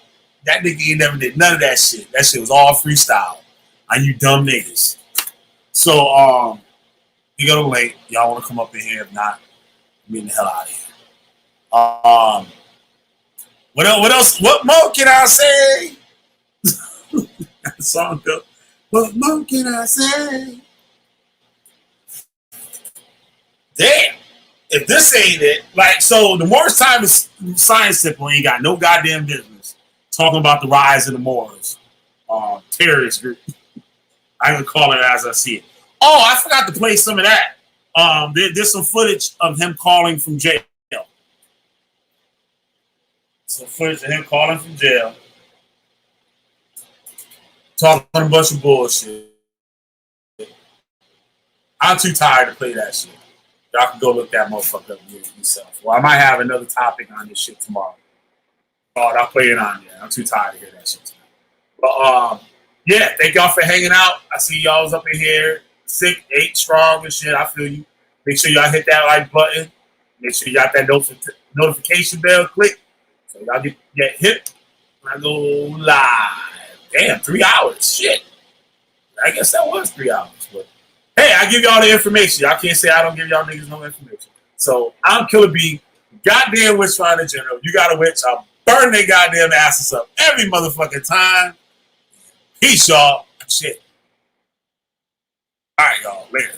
That nigga ain't never did none of that shit. That shit was all freestyle. And you dumb niggas. So, you got a link. Y'all want to come up in here? If not, I'm getting the hell out of here. What else? What more can I say? That song go. What more can I say? Damn. If this ain't it, like, so the Moorish time is science simple. Ain't got no goddamn business talking about the rise of the Moors, terrorist group. I'm gonna call it as I see it. Oh, I forgot to play some of that. There's some footage of him calling from jail. Some footage of him calling from jail, talking a bunch of bullshit. I'm too tired to play that shit. Y'all can go look that motherfucker up yourself. Well, I might have another topic on this shit tomorrow. I'll play it on there. I'm too tired to hear that shit tonight. But yeah, thank y'all for hanging out. I see y'all was up in here, 6, 8 strong and shit. I feel you. Make sure y'all hit that like button. Make sure you got that notification bell click so y'all get hit when I go live. Damn, 3 hours. Shit. I guess that was 3 hours. But hey, I give y'all the information. Y'all can't say I don't give y'all niggas no information. So I'm Killer B, goddamn witch finder general. You got a witch, I'll burn their goddamn asses up every motherfucking time. Peace, y'all. Shit. All right, y'all. Later.